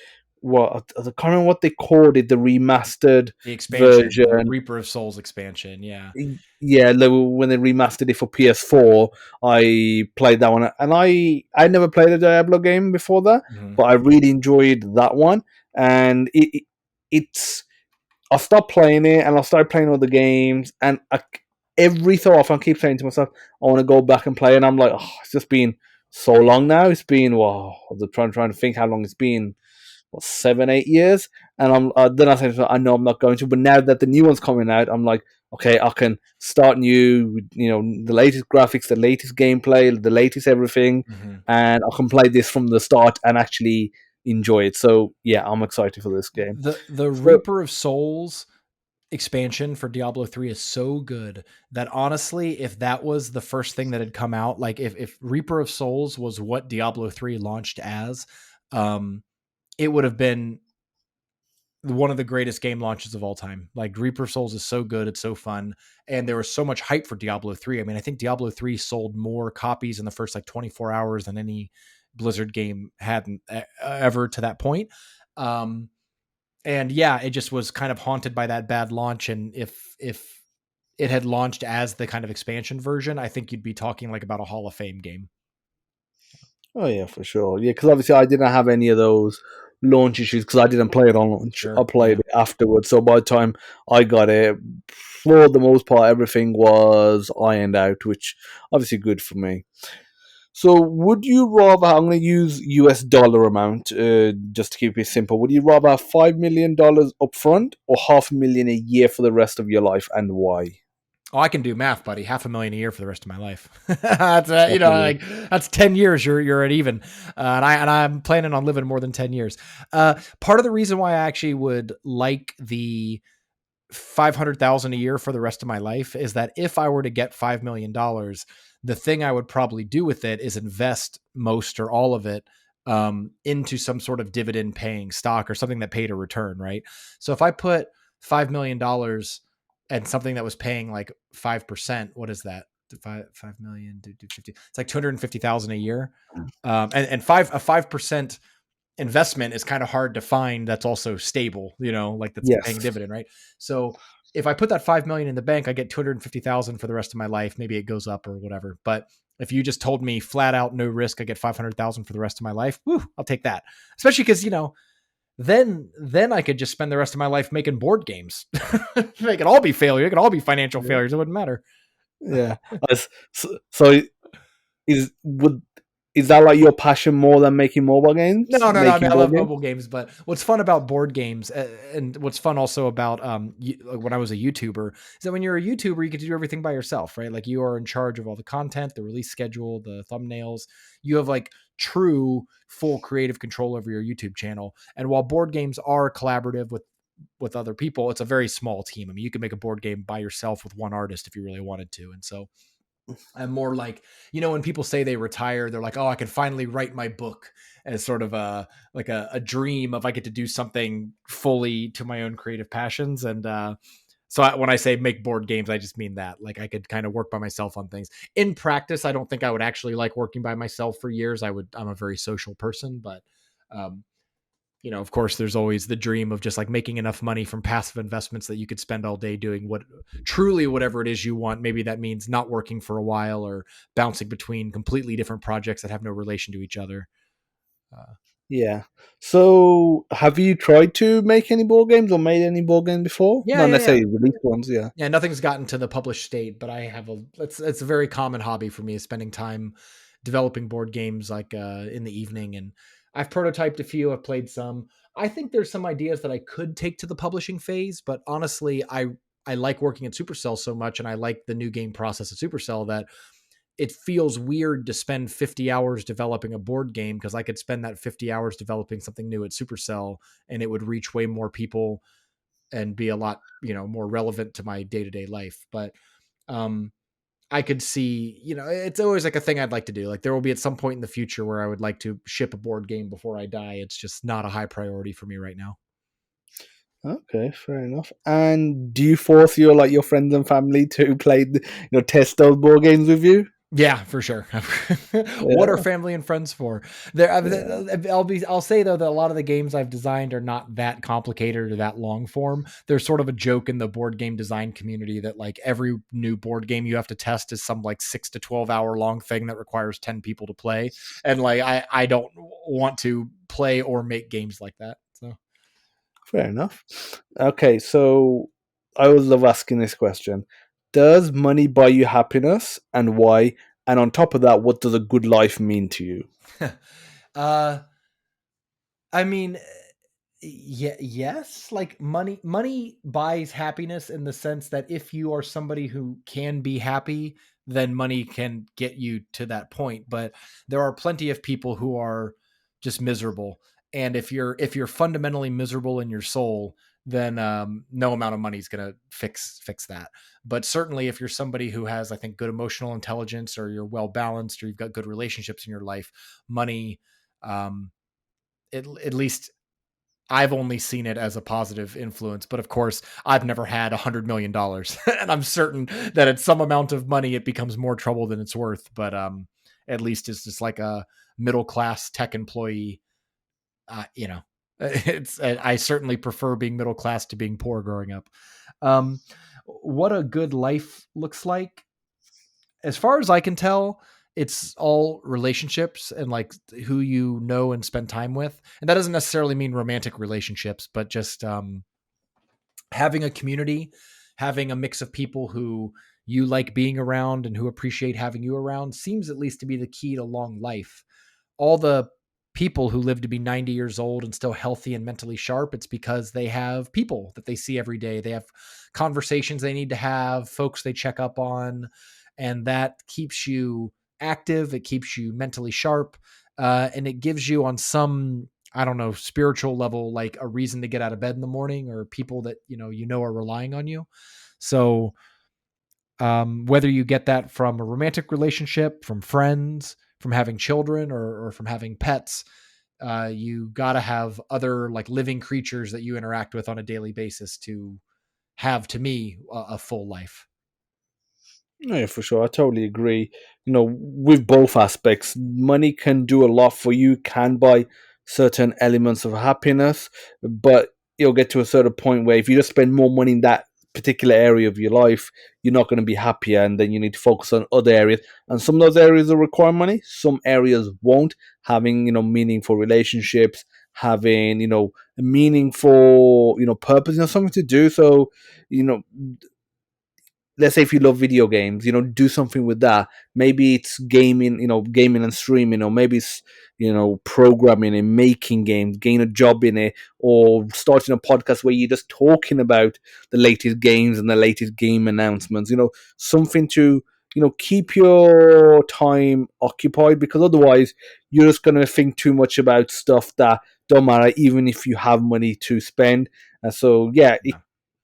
I can't remember what they called it, the remastered The expansion, the version. Reaper of Souls expansion. Yeah. Yeah, when they remastered it for PS4, I played that one, and I never played a Diablo game before that, Mm-hmm. but I really enjoyed that one, and it's I stopped playing it and I started playing other games, and every so often I keep saying to myself, I want to go back and play, and I'm like, oh, it's just been so long now. It's been I'm trying to think how long it's been. What, 7, 8 years? And then I said, I know I'm not going to, but now that the new one's coming out, I'm like, okay, I can start new. The latest graphics, the latest gameplay, the latest everything, Mm-hmm. and I can play this from the start and actually enjoy it. So yeah, I'm excited for this game. The So Reaper of Souls expansion for Diablo 3 is so good that honestly, if that was the first thing that had come out, like if Reaper of Souls was what Diablo 3 launched as, um, it would have been one of the greatest game launches of all time. Like Reaper of Souls is so good, it's so fun, and there was so much hype for Diablo 3. I mean, I think Diablo 3 sold more copies in the first like 24 hours than any Blizzard game hadn't ever to that point. Um, and yeah, it just was kind of haunted by that bad launch. And if it had launched as the kind of expansion version, I think you'd be talking like about a Hall of Fame game. oh yeah, for sure. Yeah, because obviously I didn't have any of those launch issues because I didn't play it on launch. I Sure. played Yeah. it afterwards. So by the time I got it, for the most part, everything was ironed out, which obviously good for me. So would you rather? I'm going to use US dollar amount just to keep it simple. Would you rather have $5 million upfront or $500,000 a year for the rest of your life, and why? Oh, I can do math, buddy. 500,000 a year for the rest of my life. That's Definitely. like that's 10 years. You're at even, and I'm planning on living more than 10 years. Part of the reason why I actually would like the 500,000 a year for the rest of my life is that if I were to get $5 million, the thing I would probably do with it is invest most or all of it into some sort of dividend paying stock or something that paid a return, right? So if I put $5 million and something that was paying like 5%, what is that? 5 million, 50. It's like 250,000 a year. And 5% investment is kind of hard to find that's also stable, like that's paying a Yes. dividend, right? So if I put that 5 million in the bank, I get 250,000 for the rest of my life. Maybe it goes up or whatever. But if you just told me flat out no risk, I get 500,000 for the rest of my life. Woo, I'll take that. Especially because, then I could just spend the rest of my life making board games. They could all be failure. It could all be financial Yeah. failures. It wouldn't matter. Yeah. So would is that like your passion more than making mobile games, No, no, no. I mean, making I board love games? mobile games, but what's fun about board games, and what's fun also about like when I was a YouTuber, is that when you're a YouTuber, you get to do everything by yourself, right? Like you are in charge of all the content, the release schedule, the thumbnails. You have like true full creative control over your YouTube channel. And while board games are collaborative with other people, it's a very small team. I mean, you can make a board game by yourself with one artist if you really wanted to. And so I'm more like, when people say they retire, they're like, oh, I can finally write my book, as sort of a dream of I get to do something fully to my own creative passions. And when I say make board games, I just mean that, like, I could kind of work by myself on things. In practice, I don't think I would actually like working by myself for years. I'm a very social person, but um, of course, there's always the dream of just like making enough money from passive investments that you could spend all day doing whatever it is you want. Maybe that means not working for a while or bouncing between completely different projects that have no relation to each other. Uh, Yeah. So have you tried to make any board games or made any board games before? yeah, Not yeah, yeah. necessarily released ones, yeah. Yeah, nothing's gotten to the published state, but I have it's a very common hobby for me, is spending time developing board games, like in the evening. And I've prototyped a few, I've played some. I think there's some ideas that I could take to the publishing phase, but honestly, I like working at Supercell so much, and I like the new game process at Supercell, that it feels weird to spend 50 hours developing a board game, because I could spend that 50 hours developing something new at Supercell and it would reach way more people and be a lot, more relevant to my day-to-day life. But um I could see, it's always like a thing I'd like to do. Like there will be at some point in the future where I would like to ship a board game before I die. It's just not a high priority for me right now. Okay, fair enough. And do you force your friends and family to play, test those board games with you? Yeah, for sure. What are Yeah, family and friends for? There, yeah. I'll say though that a lot of the games I've designed are not that complicated or that long form. There's sort of a joke in the board game design community that like every new board game you have to test is some like 6 to 12 hour long thing that requires 10 people to play, and like I don't want to play or make games like that. So Fair enough. Okay, so I always love asking this question. Does money buy you happiness, and why? And on top of that, what does a good life mean to you? uh I mean, yeah, yes, like money buys happiness in the sense that if you are somebody who can be happy, then money can get you to that point. But there are plenty of people who are just miserable, and if you're fundamentally miserable in your soul, then no amount of money is going to fix that. But certainly if you're somebody who has, I think, good emotional intelligence, or you're well balanced, or you've got good relationships in your life, money, um at least I've only seen it as a positive influence. But of course, I've never had $100 million, and I'm certain that at some amount of money, it becomes more trouble than it's worth. But at least it's just like a middle class tech employee. It's I certainly prefer being middle class to being poor growing up. Um, what a good life looks like, as far as I can tell, it's all relationships and like who you know and spend time with. And that doesn't necessarily mean romantic relationships, but just having a community, having a mix of people who you like being around and who appreciate having you around seems at least to be the key to long life. All the people who live to be 90 years old and still healthy and mentally sharp, it's because they have people that they see every day. They have conversations they need to have, folks they check up on, and that keeps you active. It keeps you mentally sharp, and it gives you on some, I don't know, spiritual level, like a reason to get out of bed in the morning, or people that are relying on you. So whether you get that from a romantic relationship, from friends, from having children, or from having pets, you got to have other like living creatures that you interact with on a daily basis to have, to me, a full life. Yeah, for sure. I totally agree. With both aspects, money can do a lot for you, can buy certain elements of happiness, but you'll get to a certain point where if you just spend more money in that particular area of your life, you're not going to be happier, and then you need to focus on other areas. And some of those areas will require money, some areas won't. Having, meaningful relationships, having, a meaningful, purpose, something to do. So, you know, let's say if you love video games, do something with that. Maybe it's gaming, gaming and streaming, or maybe it's, programming and making games, gain a job in it, or starting a podcast where you're just talking about the latest games and the latest game announcements, something to, keep your time occupied, because otherwise you're just going to think too much about stuff that don't matter, even if you have money to spend. And so, yeah,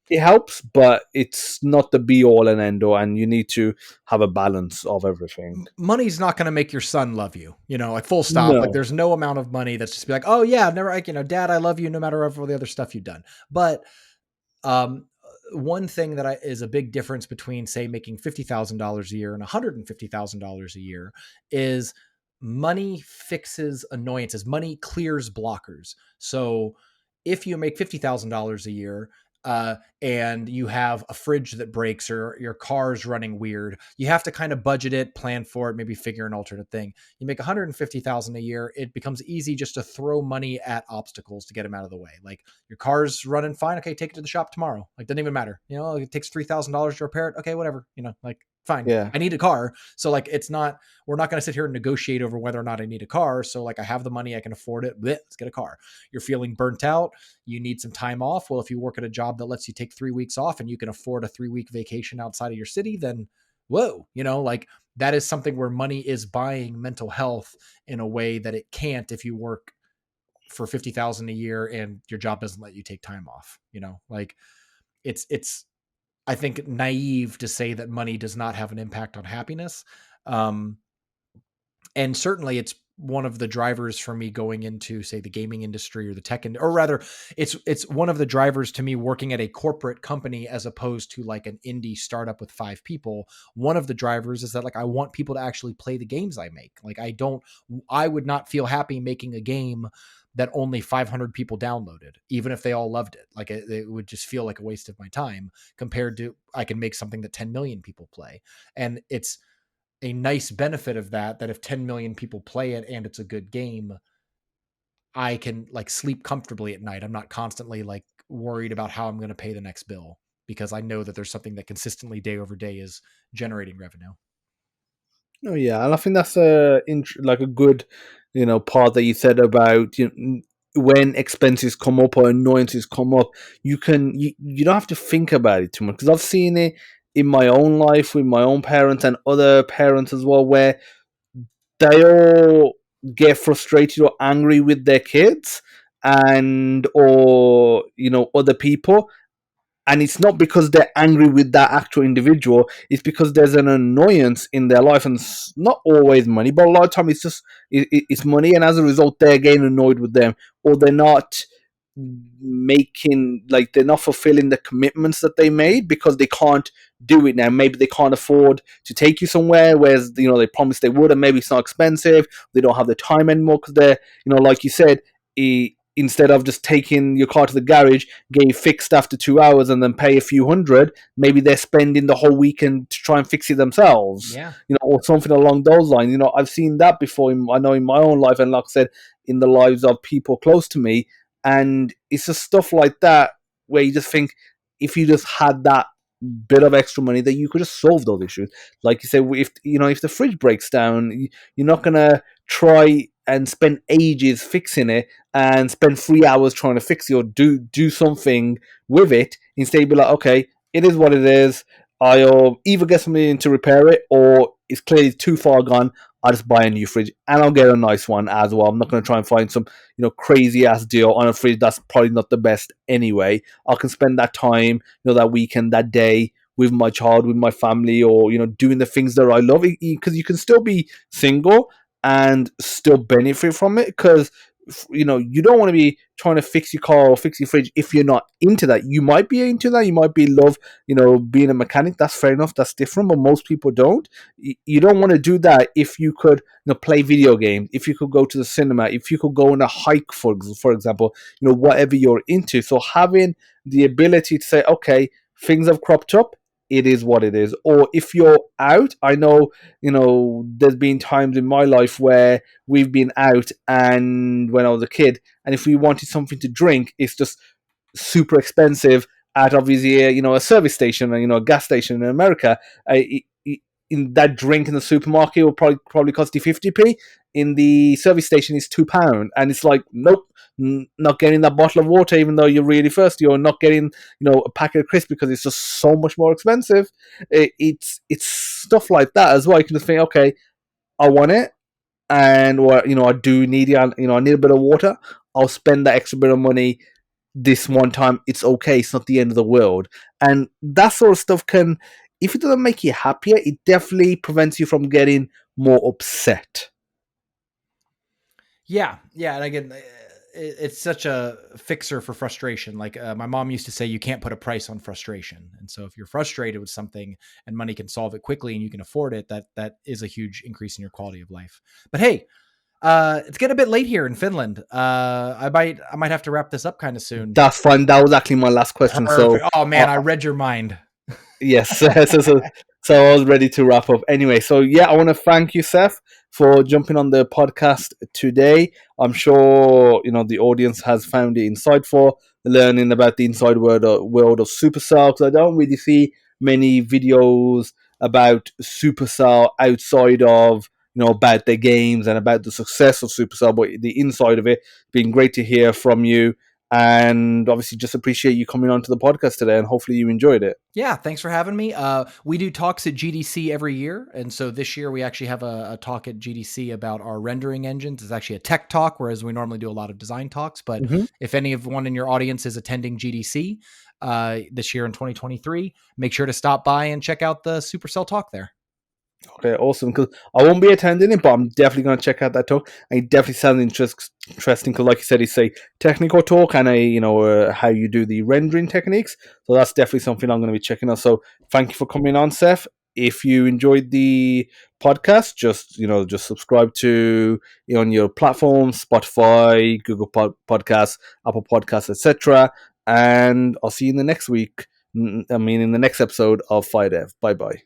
it helps, but it's not the be all and end all, and you need to have a balance of everything. Money's not going to make your son love you, like full stop. Like No. there's no amount of money that's just be like, oh yeah, never, like, Dad, I love you no matter all the other stuff you've done. But um, one thing that is a big difference between, say, making $50,000 a year and $150,000 a year is money fixes annoyances. Money clears blockers. So if you make $50,000 a year, and you have a fridge that breaks, or your car's running weird, you have to kind of budget it, plan for it, maybe figure an alternate thing. You make 150,000 a year, it becomes easy just to throw money at obstacles to get them out of the way. Like your car's running fine, okay, take it to the shop tomorrow. Like doesn't even matter. It takes $3,000 to repair it. Okay, whatever. Like fine. Yeah. I need a car. So like we're not going to sit here and negotiate over whether or not I need a car. So like I have the money, I can afford it. Bleh, let's get a car. You're feeling burnt out. You need some time off. Well, if you work at a job that lets you take 3 weeks off and you can afford a 3-week vacation outside of your city, then whoa, like that is something where money is buying mental health in a way that it can't if you work for 50,000 a year and your job doesn't let you take time off. Like it's I think naive to say that money does not have an impact on happiness. And certainly it's one of the drivers for me going into, say, the gaming industry or the tech or rather it's one of the drivers to me working at a corporate company as opposed to like an indie startup with 5 people. One of the drivers is that like I want people to actually play the games I make. Like I would not feel happy making a game that only 500 people downloaded, even if they all loved it. Like it would just feel like a waste of my time compared to I can make something that 10 million people play. And it's a nice benefit of that if 10 million people play it and it's a good game, I can like sleep comfortably at night. I'm not constantly like worried about how I'm going to pay the next bill because I know that there's something that consistently day over day is generating revenue. Oh yeah, and I think that's a good, part that you said about when expenses come up or annoyances come up, you don't have to think about it too much, because I've seen it in my own life with my own parents and other parents as well, where they all get frustrated or angry with their kids and or other people, and it's not because they're angry with that actual individual, it's because there's an annoyance in their life, and it's not always money, but a lot of time it's just it's money, and as a result they're getting annoyed with them, or they're not they're not fulfilling the commitments that they made because they can't do it now. Maybe they can't afford to take you somewhere, whereas they promised they would, and maybe it's not expensive, they don't have the time anymore because they're like you said, instead of just taking your car to the garage, get it fixed after 2 hours and then pay a few hundred, maybe they're spending the whole weekend to try and fix it themselves. Yeah. Or something along those lines. I've seen that before. I know in my own life, and like I said, in the lives of people close to me. And it's just stuff like that where you just think, if you just had that bit of extra money, that you could just solve those issues. Like you said, if the fridge breaks down, you're not gonna try and spend ages fixing it and spend 3 hours trying to fix it or do something with it, instead be like, okay, it is what it is. I'll either get somebody in to repair it, or it's clearly too far gone. I'll just buy a new fridge and I'll get a nice one as well. I'm not going to try and find some, crazy ass deal on a fridge that's probably not the best anyway. I can spend that time, that weekend, that day with my child, with my family, or doing the things that I love. Because you can still be single and still benefit from it. Because you don't want to be trying to fix your car or fix your fridge if you're not into that. You might be into that. You might be love, being a mechanic. That's fair enough. That's different, but most people don't. You don't want to do that if you could, play video games. If you could go to the cinema. If you could go on a hike, for example. Whatever you're into. So having the ability to say, okay, things have cropped up. It is what it is. Or if you're out, I know, there's been times in my life where we've been out and when I was a kid, and if we wanted something to drink, it's just super expensive at obviously a service station, a gas station in America. In that drink in the supermarket will probably cost you 50p. In the service station is £2, and it's like, nope, not getting that bottle of water even though you're really thirsty, or not getting a packet of crisps because it's just so much more expensive. It's stuff like that as well. You can just think, okay, I want it, and or I do need it. I need a bit of water. I'll spend that extra bit of money this one time. It's okay. It's not the end of the world. And that sort of stuff can, if it doesn't make you happier, it definitely prevents you from getting more upset. Yeah, and again, it's such a fixer for frustration. Like my mom used to say, you can't put a price on frustration. And so if you're frustrated with something and money can solve it quickly and you can afford it, that is a huge increase in your quality of life. But hey, it's getting a bit late here in Finland. I might have to wrap this up kind of soon. That's fine. That was actually my last question. Perfect. So, Oh man, I read your mind. yes, so I was ready to wrap up. Anyway, so yeah, I want to thank you, Seth, for jumping on the podcast today. I'm sure the audience has found it insightful, learning about the inside world of Supercell, because I don't really see many videos about Supercell outside of about their games and about the success of Supercell, but the inside of it. Been great to hear from you. And obviously just appreciate you coming onto the podcast today, and hopefully you enjoyed it. Yeah, thanks for having me. We do talks at GDC every year. And so this year we actually have a talk at GDC about our rendering engines. It's actually a tech talk, whereas we normally do a lot of design talks. But if anyone in your audience is attending GDC this year in 2023, make sure to stop by and check out the Supercell talk there. Okay, awesome. Because I won't be attending it, but I'm definitely going to check out that talk. And it definitely sounds interesting because, like you said, it's a technical talk and how you do the rendering techniques. So that's definitely something I'm going to be checking out. So thank you for coming on, Seth. If you enjoyed the podcast, just subscribe to on your platforms, Spotify, Google Podcasts, Apple Podcasts, etc. And I'll see you in the next week. In the next episode of FireDEV. Bye bye.